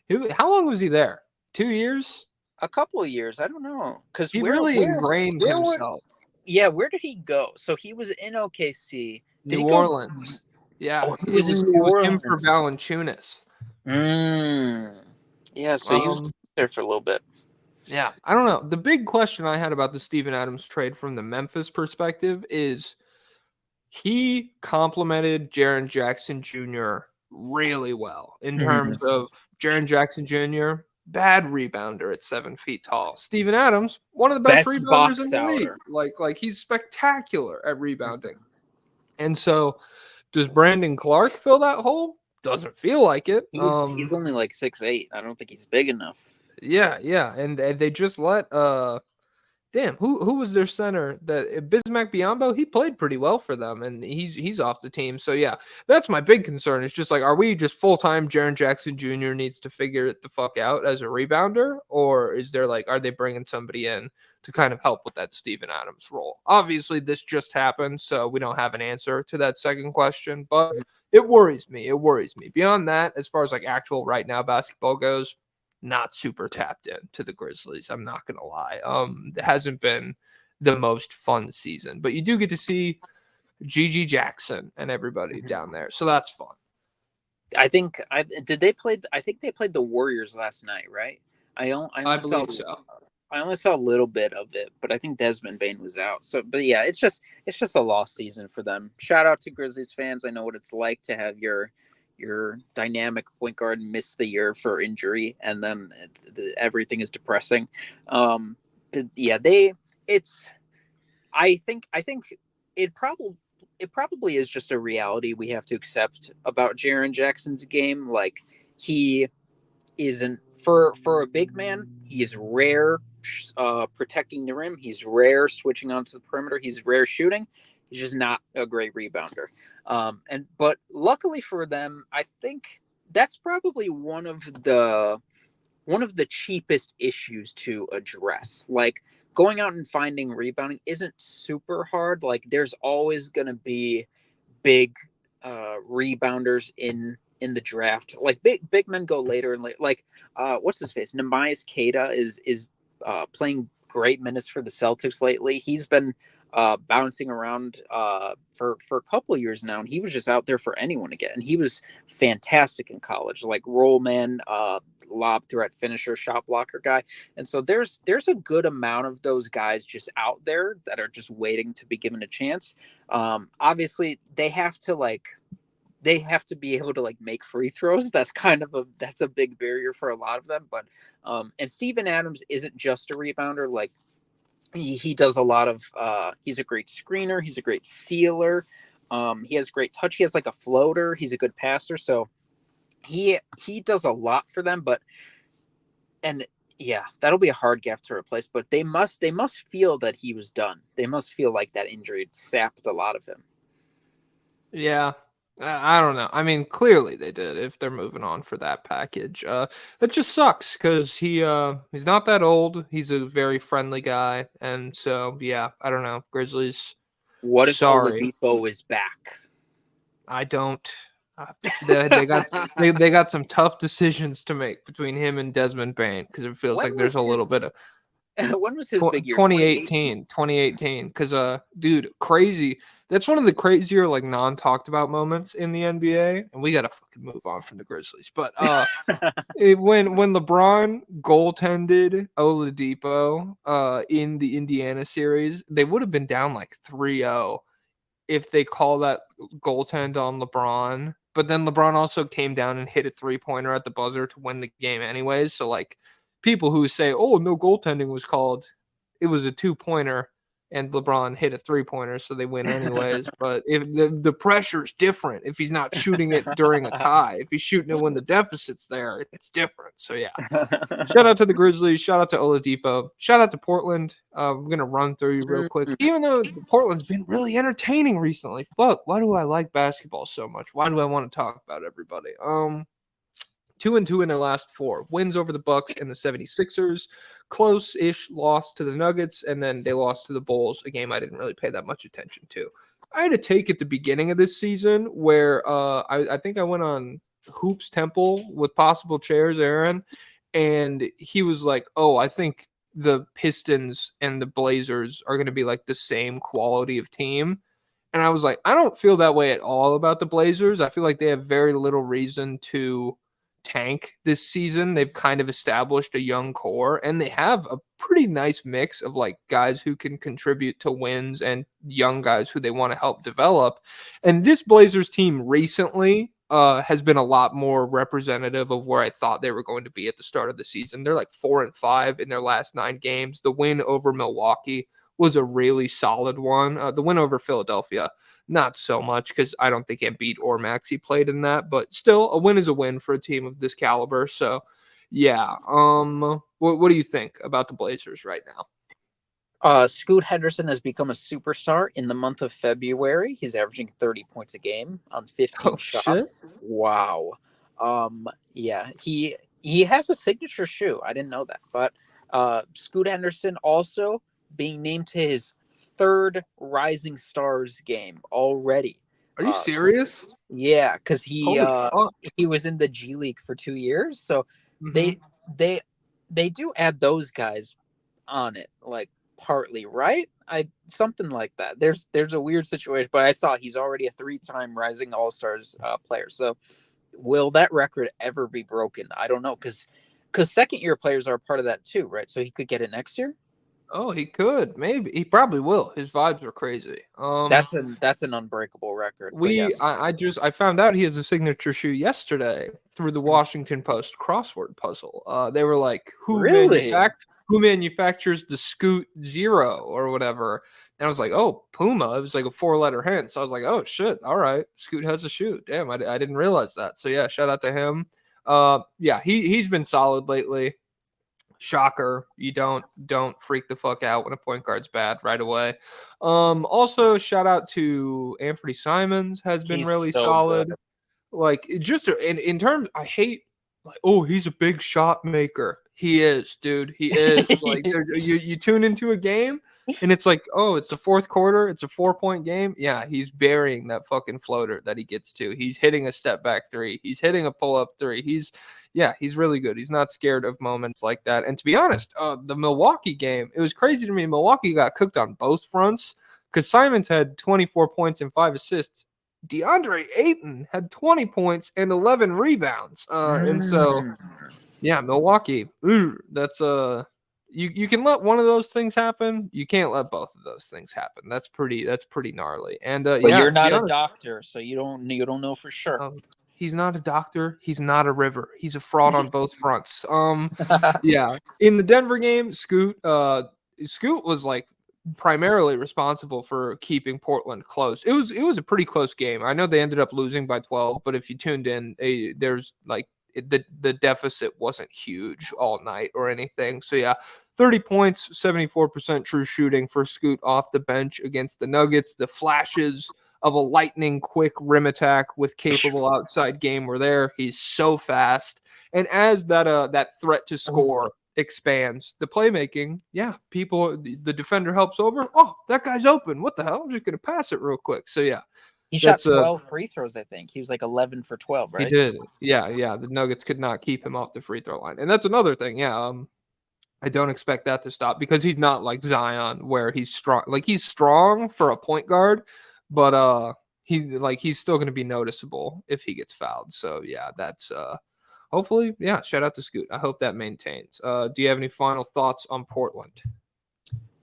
[SPEAKER 1] long was he there? 2 years?
[SPEAKER 2] A couple of years, I don't know, because
[SPEAKER 1] He really ingrained
[SPEAKER 2] where
[SPEAKER 1] himself.
[SPEAKER 2] yeah, where did he go? So he was in OKC. Did
[SPEAKER 1] New
[SPEAKER 2] he go?
[SPEAKER 1] Orleans. Yeah,
[SPEAKER 2] Oh, he was in New
[SPEAKER 1] it was him for
[SPEAKER 2] Orleans.
[SPEAKER 1] Valanciunas.
[SPEAKER 2] Yeah, so he was
[SPEAKER 1] Um,
[SPEAKER 2] there for a little bit.
[SPEAKER 1] yeah, I don't know. The big question I had about the Steven Adams trade from the Memphis perspective is he complimented Jaren Jackson Jr. really well in terms of Jaren Jackson Jr., bad rebounder at 7 feet tall. Steven Adams, one of the best
[SPEAKER 2] Best
[SPEAKER 1] rebounders in
[SPEAKER 2] box
[SPEAKER 1] the league.
[SPEAKER 2] outer.
[SPEAKER 1] Like he's spectacular at rebounding. And so does Brandon Clark fill that hole? Doesn't feel like it.
[SPEAKER 2] He's only like 6'8". I don't think he's big enough.
[SPEAKER 1] Yeah, and they just let damn, who was their center? That Bismack Biyombo, he played pretty well for them, and he's off the team. So yeah, that's my big concern. It's just like, are we just full time? Jaren Jackson Jr. needs to figure it the fuck out as a rebounder, or is there like, are they bringing somebody in to kind of help with that Steven Adams role? Obviously, this just happened, so we don't have an answer to that second question, but it worries me. It worries me. Beyond that, as far as like actual right now basketball goes, not super tapped in to the Grizzlies. I'm not gonna lie. It hasn't been the most fun season, but you do get to see Gigi Jackson and everybody down there, so that's fun.
[SPEAKER 2] I think they played. I think they played the Warriors last night, right? I
[SPEAKER 1] I
[SPEAKER 2] only saw
[SPEAKER 1] believe so.
[SPEAKER 2] I only saw a little bit of it, but I think Desmond Bain was out. So, but yeah, it's just a lost season for them. Shout out to Grizzlies fans. I know what it's like to have your dynamic point guard miss the year for injury, and then everything is depressing. But yeah, it's. I think it probably it probably is just a reality we have to accept about Jaren Jackson's game. Like he isn't for a big man. He is rare protecting the rim. He's rare switching onto the perimeter. He's rare shooting. He's just not a great rebounder. But luckily for them, I think that's probably one of the cheapest issues to address. Like going out and finding rebounding isn't super hard. Like there's always going to be big rebounders in the draft. Like big men go later and later. Like what's his face? Namias Keita is playing great minutes for the Celtics lately. He's been bouncing around for a couple of years now, and he was just out there for anyone to get. And he was fantastic in college, like roll man, lob threat finisher, shot blocker guy. And so there's a good amount of those guys just out there that are just waiting to be given a chance. Obviously, they have to be able to like make free throws. That's that's a big barrier for a lot of them. But and Steven Adams isn't just a rebounder. Like he does a lot of he's a great screener, he's a great sealer, he has great touch, he has like a floater, he's a good passer. So he does a lot for them. But and yeah, that'll be a hard gap to replace, but they must feel that he was done. They must feel like that injury had sapped a lot of him.
[SPEAKER 1] Yeah. I don't know. I mean, clearly they did if they're moving on for that package. That just sucks because he's not that old. He's a very friendly guy, and so yeah, I don't know. Grizzlies.
[SPEAKER 2] What if
[SPEAKER 1] Sorry,
[SPEAKER 2] Oladipo is back?
[SPEAKER 1] I don't. They got some tough decisions to make between him and Desmond Bain because it feels
[SPEAKER 2] When
[SPEAKER 1] like there's
[SPEAKER 2] was
[SPEAKER 1] a little bit
[SPEAKER 2] his
[SPEAKER 1] of
[SPEAKER 2] when was his big year? 2018?
[SPEAKER 1] 2018 because dude, crazy. That's one of the crazier like non-talked about moments in the NBA, and we gotta fucking move on from the Grizzlies. But when LeBron goaltended Oladipo in the Indiana series, they would have been down like 3-0 if they call that goaltend on LeBron. But then LeBron also came down and hit a 3-pointer at the buzzer to win the game anyways. So like people who say, "Oh, no goaltending was called," it was a 2-pointer and LeBron hit a 3-pointer, so they win anyways. But if the pressure's different, if he's not shooting it during a tie, if he's shooting it when the deficit's there, it's different. So yeah. Shout out to the Grizzlies. Shout out to Oladipo. Shout out to Portland. We're going to run through you real quick. Even though Portland's been really entertaining recently. Fuck, why do I like basketball so much? Why do I want to talk about everybody? 2-2 in their last 4. Wins over the Bucks and the 76ers. Close-ish loss to the Nuggets, and then they lost to the Bulls, a game I didn't really pay that much attention to. I had a take at the beginning of this season where I think I went on Hoops Temple with Possible Chairs, Aaron, and he was like, "Oh, I think the Pistons and the Blazers are going to be like the same quality of team." And I was like, I don't feel that way at all about the Blazers. I feel like they have very little reason to tank this season. They've kind of established a young core, and they have a pretty nice mix of like guys who can contribute to wins and young guys who they want to help develop. And this Blazers team recently has been a lot more representative of where I thought they were going to be at the start of the season. They're like 4-5 in their last 9 games. The win over Milwaukee was a really solid one. The win over Philadelphia, not so much because I don't think Embiid or Maxey played in that, but still, a win is a win for a team of this caliber. So, yeah. What do you think about the Blazers right now?
[SPEAKER 2] Scoot Henderson has become a superstar in the month of February. He's averaging 30 points a game on 15
[SPEAKER 1] Oh shit!
[SPEAKER 2] shots. Wow. Yeah, he has a signature shoe. I didn't know that, but Scoot Henderson also being named to his 3rd Rising Stars game already.
[SPEAKER 1] Are you serious?
[SPEAKER 2] Yeah, because
[SPEAKER 1] Holy fuck!
[SPEAKER 2] he was in the G League for 2 years, so
[SPEAKER 1] Mm-hmm.
[SPEAKER 2] they do add those guys on it, like partly, right? Something like that. There's a weird situation, but I saw he's already a 3-time Rising All Stars player. So will that record ever be broken? I don't know, because second year players are a part of that too, right? So he could get it next year.
[SPEAKER 1] Oh, he could. Maybe he probably will. His vibes are crazy.
[SPEAKER 2] That's an unbreakable record. But yes,
[SPEAKER 1] I found out he has a signature shoe yesterday through the Washington Post crossword puzzle. They were like,
[SPEAKER 2] really,
[SPEAKER 1] who manufactures the Scoot Zero or whatever? And I was like, oh, Puma. It was like a 4-letter hint. So I was like, oh shit, all right, Scoot has a shoe. Damn, I didn't realize that. So yeah, shout out to him. Yeah, he's been solid lately. Shocker, you don't freak the fuck out when a point guard's bad right away. Also shout out to Anthony Simons, has been
[SPEAKER 2] he's
[SPEAKER 1] really
[SPEAKER 2] so
[SPEAKER 1] solid.
[SPEAKER 2] good.
[SPEAKER 1] Like it just in terms, I hate like, oh, he's a big shot maker. He is, dude. He is. Like you tune into a game and it's like, oh, it's the fourth quarter, it's a 4-point game. Yeah, he's burying that fucking floater that he gets to. He's hitting a step back 3. He's hitting a pull up 3. He's really good. He's not scared of moments like that. And to be honest, the Milwaukee game, it was crazy to me. Milwaukee got cooked on both fronts because Simons had 24 points and 5 assists. DeAndre Ayton had 20 points and 11 rebounds. And so, yeah, Milwaukee, that's you can let one of those things happen. You can't let both of those things happen. That's pretty gnarly. And
[SPEAKER 2] But
[SPEAKER 1] yeah,
[SPEAKER 2] you're
[SPEAKER 1] to be
[SPEAKER 2] not a
[SPEAKER 1] honest,
[SPEAKER 2] doctor, so you don't know for sure.
[SPEAKER 1] he's not a doctor. He's not a river. He's a fraud on both fronts. Yeah. In the Denver game, Scoot was like primarily responsible for keeping Portland close. It was a pretty close game. I know they ended up losing by 12, but if you tuned in, there's like the deficit wasn't huge all night or anything. So yeah, 30 points, 74% true shooting for Scoot off the bench against the Nuggets. The flashes of a lightning quick rim attack with capable outside game were there. He's so fast. And as that threat to score expands, the playmaking, yeah, the defender helps over. Oh, that guy's open. What the hell? I'm just gonna pass it real quick. So yeah,
[SPEAKER 2] He shot
[SPEAKER 1] that's
[SPEAKER 2] 12 free throws, I think. He was like 11 for 12,
[SPEAKER 1] he
[SPEAKER 2] right?
[SPEAKER 1] did. Yeah. The Nuggets could not keep him off the free throw line. And that's another thing. Yeah. I don't expect that to stop because he's not like Zion where he's strong. Like he's strong for a point guard, but he's still going to be noticeable if he gets fouled. So yeah, that's hopefully, yeah, shout out to Scoot. I hope that maintains. Do you have any final thoughts on Portland?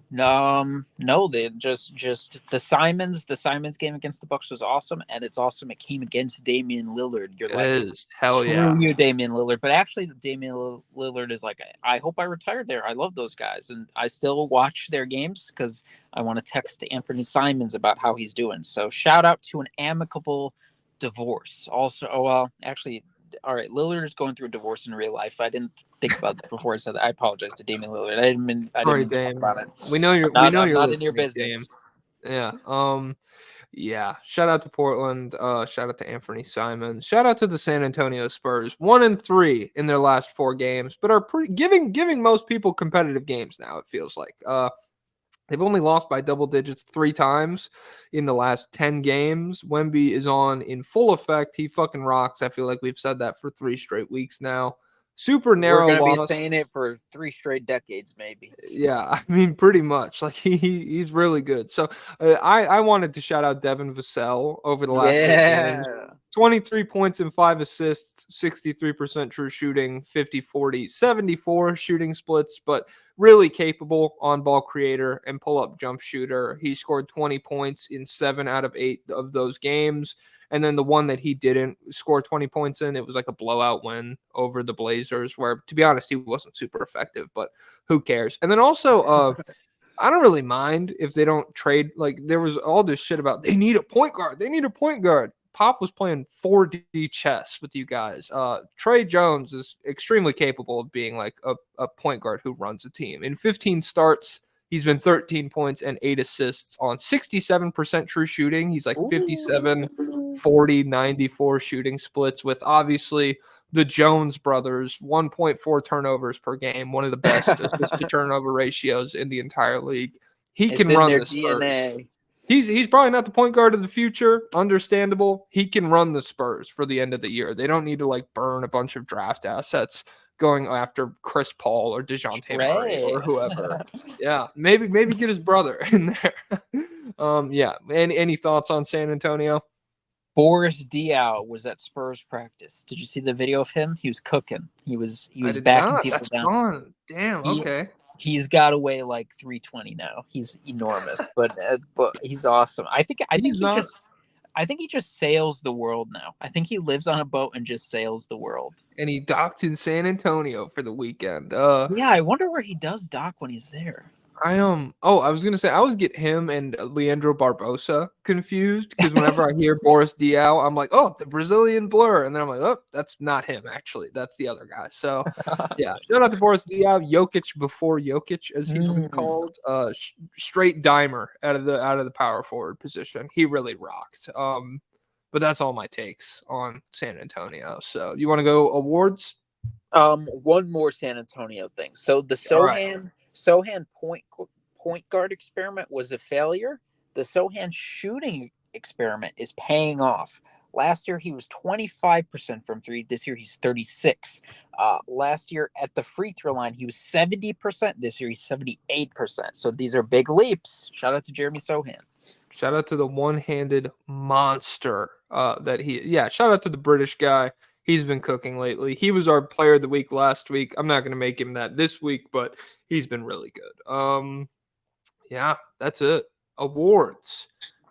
[SPEAKER 2] No, they just the Simons game against the Bucks was awesome, and it's awesome it came against Damian Lillard. You're
[SPEAKER 1] It
[SPEAKER 2] like,
[SPEAKER 1] is. Hell
[SPEAKER 2] screw
[SPEAKER 1] yeah.
[SPEAKER 2] you, Damian Lillard. But actually, Damian Lillard is like, I hope I retired there. I love those guys, and I still watch their games because I want to text Anthony Simons about how he's doing. So shout out to an amicable divorce. Also, oh well, actually. All right, Lillard is going through a divorce in real life. I didn't think about that before I said that. I apologize to Damian Lillard. I didn't mean to talk about it.
[SPEAKER 1] We know you're
[SPEAKER 2] I'm not in your
[SPEAKER 1] listening,
[SPEAKER 2] business.
[SPEAKER 1] Dame. Yeah. Yeah. Shout out to Portland. Shout out to Anthony Simons. Shout out to the San Antonio Spurs. 1-3 in their last 4 games, but are giving most people competitive games now, it feels like. They've only lost by double digits 3 times in the last 10 games. Wemby is on in full effect. He fucking rocks. I feel like we've said that for 3 straight weeks now. super
[SPEAKER 2] We're
[SPEAKER 1] narrow
[SPEAKER 2] gonna be
[SPEAKER 1] loss.
[SPEAKER 2] saying it for 3 straight decades, maybe.
[SPEAKER 1] Yeah, I mean, pretty much. Like he's really good. So I wanted to shout out Devin Vassell over the last 8 games.
[SPEAKER 2] Yeah.
[SPEAKER 1] 23 points and 5 assists, 63% true shooting, 50-40, 74 shooting splits, but really capable on-ball creator and pull-up jump shooter. He scored 20 points in 7 out of 8 of those games. And then the one that he didn't score 20 points in, it was like a blowout win over the Blazers, where, to be honest, he wasn't super effective, but who cares? And then also, I don't really mind if they don't trade. Like, there was all this shit about they need a point guard. They need a point guard. Pop was playing 4D chess with you guys. Trey Jones is extremely capable of being like a point guard who runs a team. In 15 starts, he's been 13 points and 8 assists on 67% true shooting. He's like 57,
[SPEAKER 2] Ooh.
[SPEAKER 1] 40, 94 shooting splits with obviously the Jones brothers, 1.4 turnovers per game, one of the best assist to turnover ratios in the entire league. He
[SPEAKER 2] It's
[SPEAKER 1] can
[SPEAKER 2] in
[SPEAKER 1] run
[SPEAKER 2] their
[SPEAKER 1] the Spurs.
[SPEAKER 2] DNA.
[SPEAKER 1] He's probably not the point guard of the future. Understandable. He can run the Spurs for the end of the year. They don't need to like burn a bunch of draft assets going after Chris Paul or DeJounte Murray
[SPEAKER 2] Trey.
[SPEAKER 1] or whoever. Yeah, maybe get his brother in there. Yeah. Any thoughts on San Antonio?
[SPEAKER 2] Boris Diaw was at Spurs practice. Did you see the video of him? He was cooking. He was
[SPEAKER 1] I did
[SPEAKER 2] backing
[SPEAKER 1] not.
[SPEAKER 2] people
[SPEAKER 1] That's
[SPEAKER 2] down.
[SPEAKER 1] fun. Damn.
[SPEAKER 2] He
[SPEAKER 1] Okay.
[SPEAKER 2] he's got to weigh like 320 now. He's enormous, but he's awesome.
[SPEAKER 1] He's not.
[SPEAKER 2] I think he just sails the world now. I think he lives on a boat and just sails the world.
[SPEAKER 1] And he docked in San Antonio for the weekend.
[SPEAKER 2] Yeah, I wonder where he does dock when he's there.
[SPEAKER 1] I was gonna say I always get him and Leandro Barbosa confused because whenever I hear Boris Diaw, I'm like, oh, the Brazilian blur, and then I'm like, oh, that's not him actually, that's the other guy. So, yeah, shout out to Boris Diaw, Jokic before Jokic, as he's been called, straight dimer out of the power forward position. He really rocked. But that's all my takes on San Antonio. So, you want to go awards?
[SPEAKER 2] One more San Antonio thing. So the
[SPEAKER 1] All right.
[SPEAKER 2] Sohan point guard experiment was a failure. The Sohan shooting experiment is paying off. Last year he was 25% from three. This year he's 36. Last year at the free throw line he was 70%. This year he's 78%. So these are big leaps. Shout out to Jeremy Sohan.
[SPEAKER 1] Shout out to the one-handed monster shout out to the British guy. He's been cooking lately. He was our player of the week last week. I'm not going to make him that this week, but he's been really good. Yeah, that's it. Awards.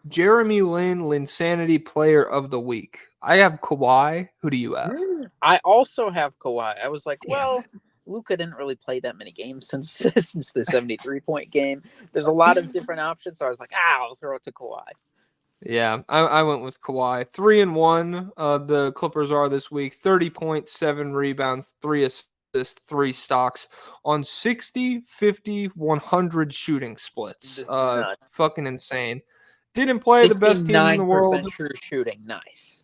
[SPEAKER 1] Jeremy Lin, Linsanity Player of the Week. I have Kawhi. Who do you have?
[SPEAKER 2] I also have Kawhi. I was like,
[SPEAKER 1] Damn
[SPEAKER 2] well, Luka didn't really play that many games since the 73-point game. There's a lot of different options, so I was like, I'll throw it to Kawhi.
[SPEAKER 1] Yeah, I went with Kawhi. 3-1. The Clippers are this week. 30 points, 7 rebounds, 3 assists, 3 stocks on 60, 50, 100 shooting splits. Fucking insane. Didn't play the best team in the world.
[SPEAKER 2] 69% true shooting. Nice.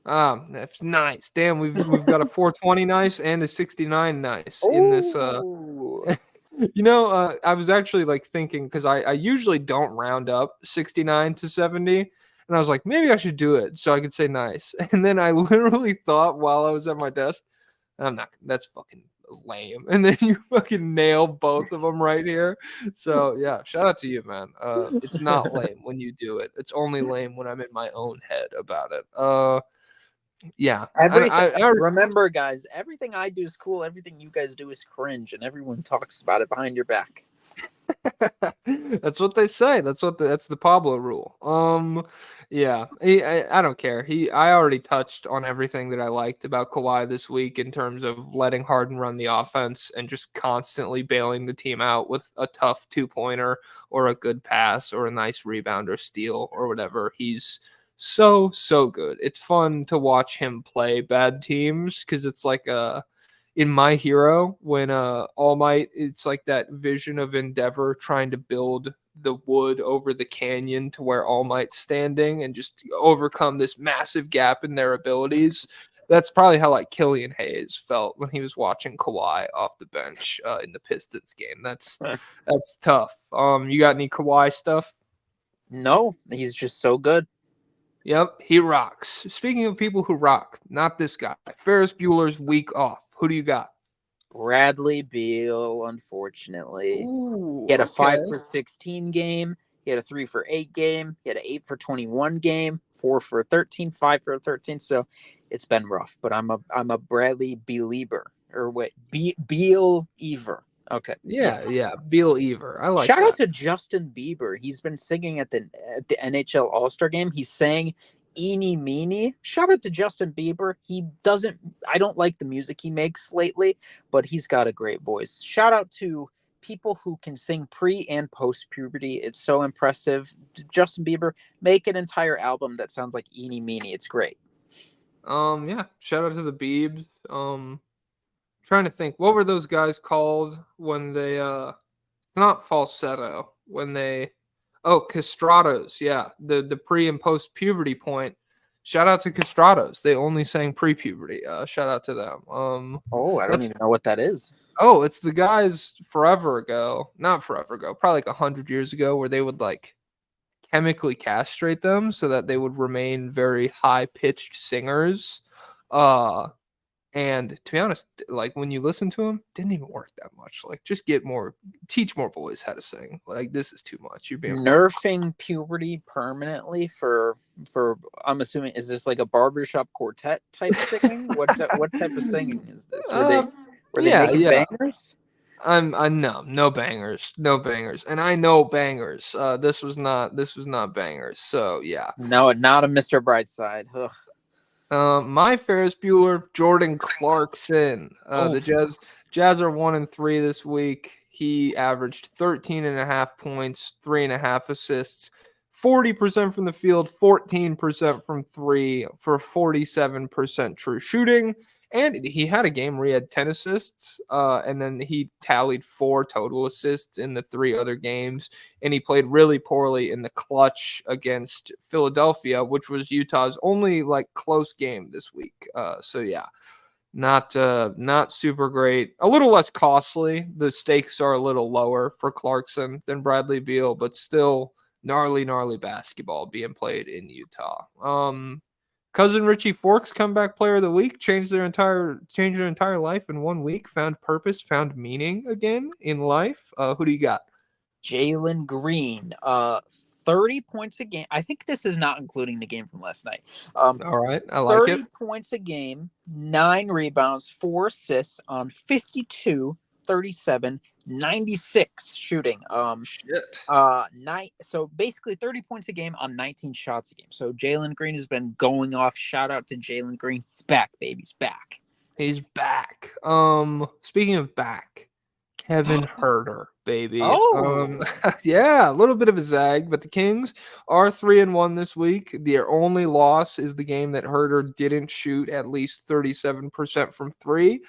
[SPEAKER 1] That's nice. Damn, we've got a 420 nice and a 69 nice in this. I was actually like thinking because I usually don't round up 69 to 70, and I was like, maybe I should do it so I could say nice. And then I literally thought while I was at my desk, I'm not. That's fucking lame. And then you fucking nail both of them right here. So yeah, shout out to you, man. It's not lame when you do it. It's only lame when I'm in my own head about it. Yeah.
[SPEAKER 2] Remember, guys, everything I do is cool. Everything you guys do is cringe, and everyone talks about it behind your back.
[SPEAKER 1] That's what they say. That's the Pablo rule. Yeah. I don't care. I already touched on everything that I liked about Kawhi this week in terms of letting Harden run the offense and just constantly bailing the team out with a tough 2-pointer or a good pass or a nice rebound or steal or whatever. He's so good. It's fun to watch him play bad teams because it's like in My Hero when All Might, it's like that vision of Endeavor trying to build the wood over the canyon to where All Might's standing and just overcome this massive gap in their abilities. That's probably how like Killian Hayes felt when he was watching Kawhi off the bench in the Pistons game. That's tough. You got any Kawhi stuff?
[SPEAKER 2] No, he's just so good.
[SPEAKER 1] Yep, he rocks. Speaking of people who rock, not this guy. Ferris Bueller's week off. Who do you got?
[SPEAKER 2] Bradley Beal, unfortunately.
[SPEAKER 1] Ooh,
[SPEAKER 2] He had a
[SPEAKER 1] okay.
[SPEAKER 2] 5 for 16 game. He had a 3 for 8 game. He had an 8 for 21 game. 4 for 13. 5 for 13. So it's been rough. But I'm a Bradley Belieber, or wait, Beal Ever. Okay, yeah.
[SPEAKER 1] Yeah. Beal Ever. I like
[SPEAKER 2] Shout out
[SPEAKER 1] that.
[SPEAKER 2] to Justin Bieber. He's been singing at the NHL All Star Game. He sang "Eeny Meeny." Shout out to Justin Bieber. He doesn't. I don't like the music he makes lately, but he's got a great voice. Shout out to people who can sing pre and post puberty. It's so impressive. Justin Bieber, make an entire album that sounds like "Eeny Meeny." It's great.
[SPEAKER 1] Yeah. Shout out to the Beebs. Trying to think, what were those guys called when they not falsetto, when they castratos, yeah. The pre and post puberty point. Shout out to castratos. They only sang pre puberty. Shout out to them.
[SPEAKER 2] Oh, I don't
[SPEAKER 1] That's
[SPEAKER 2] even know what that is.
[SPEAKER 1] it's the guys forever ago, not forever ago, probably like 100 years ago, where they would like chemically castrate them so that they would remain very high pitched singers. Uh, and to be honest, like when you listen to him, didn't even work that much. Like just teach more boys how to sing. Like this is too much. You're being
[SPEAKER 2] Nerfing puberty permanently for I'm assuming, is this like a barbershop quartet type singing? What type of singing is this? Were they making
[SPEAKER 1] yeah.
[SPEAKER 2] bangers?
[SPEAKER 1] I no bangers, no bangers, and I know bangers. This was not bangers. So yeah.
[SPEAKER 2] No, not a Mr. Brightside. Ugh.
[SPEAKER 1] My Ferris Bueller, Jordan Clarkson.
[SPEAKER 2] Oh,
[SPEAKER 1] The Jazz are 1-3 this week. He averaged 13 and a half points, 3.5 assists, 40% from the field, 14% from three for 47% true shooting. And he had a game where he had 10 assists, and then he tallied 4 total assists in the 3 other games. And he played really poorly in the clutch against Philadelphia, which was Utah's only like close game this week. So yeah, not super great. A little less costly. The stakes are a little lower for Clarkson than Bradley Beal, but still gnarly basketball being played in Utah. Cousin Richie Forks, comeback player of the week, changed their entire life in 1 week, found purpose, found meaning again in life. Who do you got?
[SPEAKER 2] Jalen Green. 30 points a game. I think this is not including the game from last night.
[SPEAKER 1] All right, I like
[SPEAKER 2] 30
[SPEAKER 1] it.
[SPEAKER 2] points a game, 9 rebounds, 4 assists on 52, 37, 96 shooting.
[SPEAKER 1] Shit.
[SPEAKER 2] So basically 30 points a game on 19 shots a game. So Jalen Green has been going off. Shout out to Jalen Green. He's back, baby. He's back.
[SPEAKER 1] He's back. Speaking of back, Kevin Herter, baby.
[SPEAKER 2] Oh,
[SPEAKER 1] Yeah, a little bit of a zag, but the Kings are 3-1 this week. Their only loss is the game that Herter didn't shoot at least 37% from three.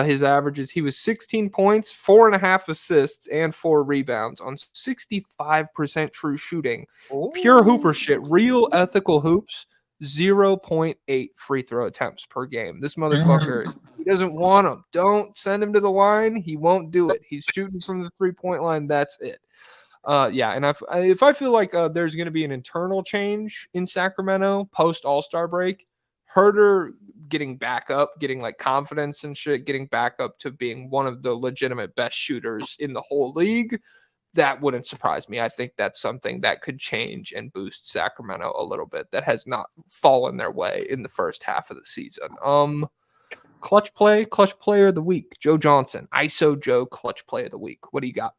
[SPEAKER 1] His averages, he was 16 points, 4.5 assists, and 4 rebounds on 65% true shooting. Pure hooper shit, real ethical hoops. 0.8 free throw attempts per game. This motherfucker, he doesn't want them. Don't send him to the line. He won't do it. He's shooting from the 3-point line. That's it. Yeah, and if I feel like there's going to be an internal change in Sacramento post All-Star break, Herter getting back up, getting like confidence and shit, getting back up to being one of the legitimate best shooters in the whole league, that wouldn't surprise me. I think that's something that could change and boost Sacramento a little bit that has not fallen their way in the first half of the season. Clutch player of the week, Joe Johnson, ISO Joe, clutch play of the week. What do you got?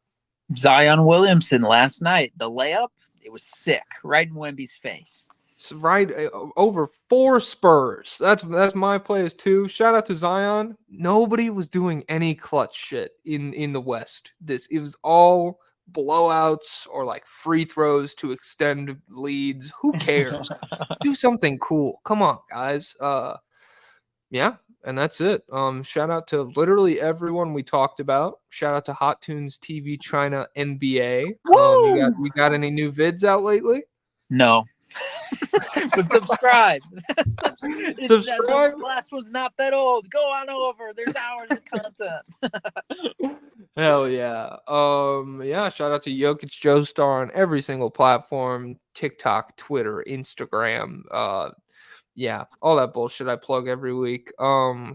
[SPEAKER 2] Zion Williamson last night. The layup, it was sick, right in Wemby's face.
[SPEAKER 1] Right over 4 Spurs. That's my plays too. Shout out to Zion. Nobody was doing any clutch shit in the West. It was all blowouts or like free throws to extend leads. Who cares? Do something cool. Come on, guys. Yeah, and that's it. Shout out to literally everyone we talked about. Shout out to Hot Tunes TV China NBA.
[SPEAKER 2] Woo!
[SPEAKER 1] You got any new vids out lately?
[SPEAKER 2] No. But subscribe.
[SPEAKER 1] Subscribe.
[SPEAKER 2] The last one's not that old. Go on over. There's hours of content.
[SPEAKER 1] Hell yeah. Yeah, shout out to Jokic Joestar on every single platform, TikTok, Twitter, Instagram, yeah, all that bullshit I plug every week.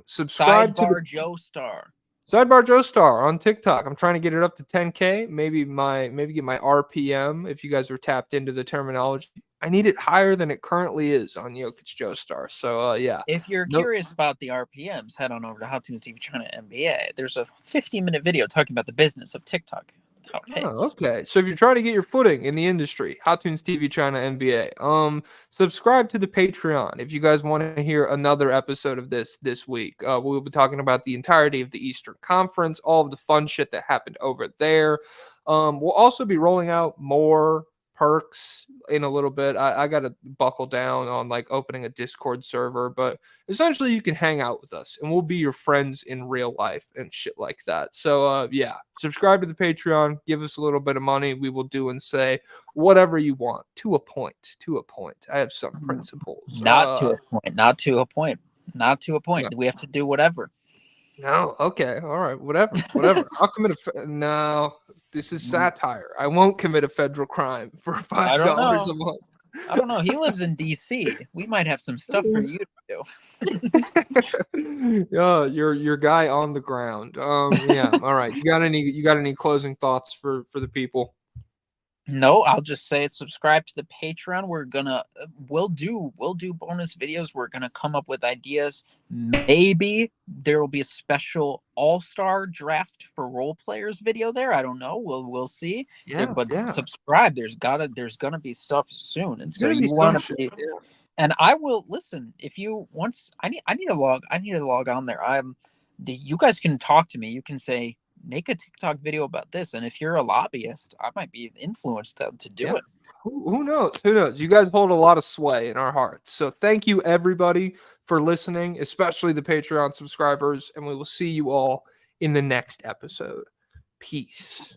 [SPEAKER 1] Subscribe to
[SPEAKER 2] Sidebar
[SPEAKER 1] the
[SPEAKER 2] Joestar.
[SPEAKER 1] Sidebar Joestar on TikTok. I'm trying to get it up to 10K. Maybe get my RPM if you guys are tapped into the terminology. I need it higher than it currently is on Jokic Joestar. So yeah.
[SPEAKER 2] If you're curious about the RPMs, head on over to How Tunes TV China NBA. There's a 15-minute video talking about the business of TikTok. How it pays.
[SPEAKER 1] Oh, okay. So if you're trying to get your footing in the industry, Hot Tunes TV China NBA, subscribe to the Patreon if you guys want to hear another episode of this week. We'll be talking about the entirety of the Eastern Conference, all of the fun shit that happened over there. We'll also be rolling out more perks in a little bit. I got to buckle down on like opening a Discord server, but essentially you can hang out with us and we'll be your friends in real life and shit like that. So yeah, subscribe to the Patreon, give us a little bit of money. We will do and say whatever you want to a point. I have some principles.
[SPEAKER 2] Not to a point. Not to a point.
[SPEAKER 1] No.
[SPEAKER 2] We have to do whatever.
[SPEAKER 1] No, okay, all right, whatever. I'll commit no. This is satire. I won't commit a federal crime for $5 a month.
[SPEAKER 2] I don't know. He lives in DC. We might have some stuff for you to
[SPEAKER 1] do. Yeah, your guy on the ground. Yeah. All right. You got any closing thoughts for the people?
[SPEAKER 2] No, I'll just say subscribe to the Patreon. We'll do bonus videos. We're gonna come up with ideas. Maybe there will be a special all-star draft for role players video there. I don't know. We'll see.
[SPEAKER 1] Yeah,
[SPEAKER 2] but subscribe. There's gonna be stuff soon, and so you
[SPEAKER 1] want to.
[SPEAKER 2] Yeah. And I will listen if you once. I need to log on there. You guys can talk to me. You can say, make a TikTok video about this. And if you're a lobbyist, I might be influenced to do it.
[SPEAKER 1] Who knows? You guys hold a lot of sway in our hearts. So thank you everybody for listening, especially the Patreon subscribers. And we will see you all in the next episode. Peace.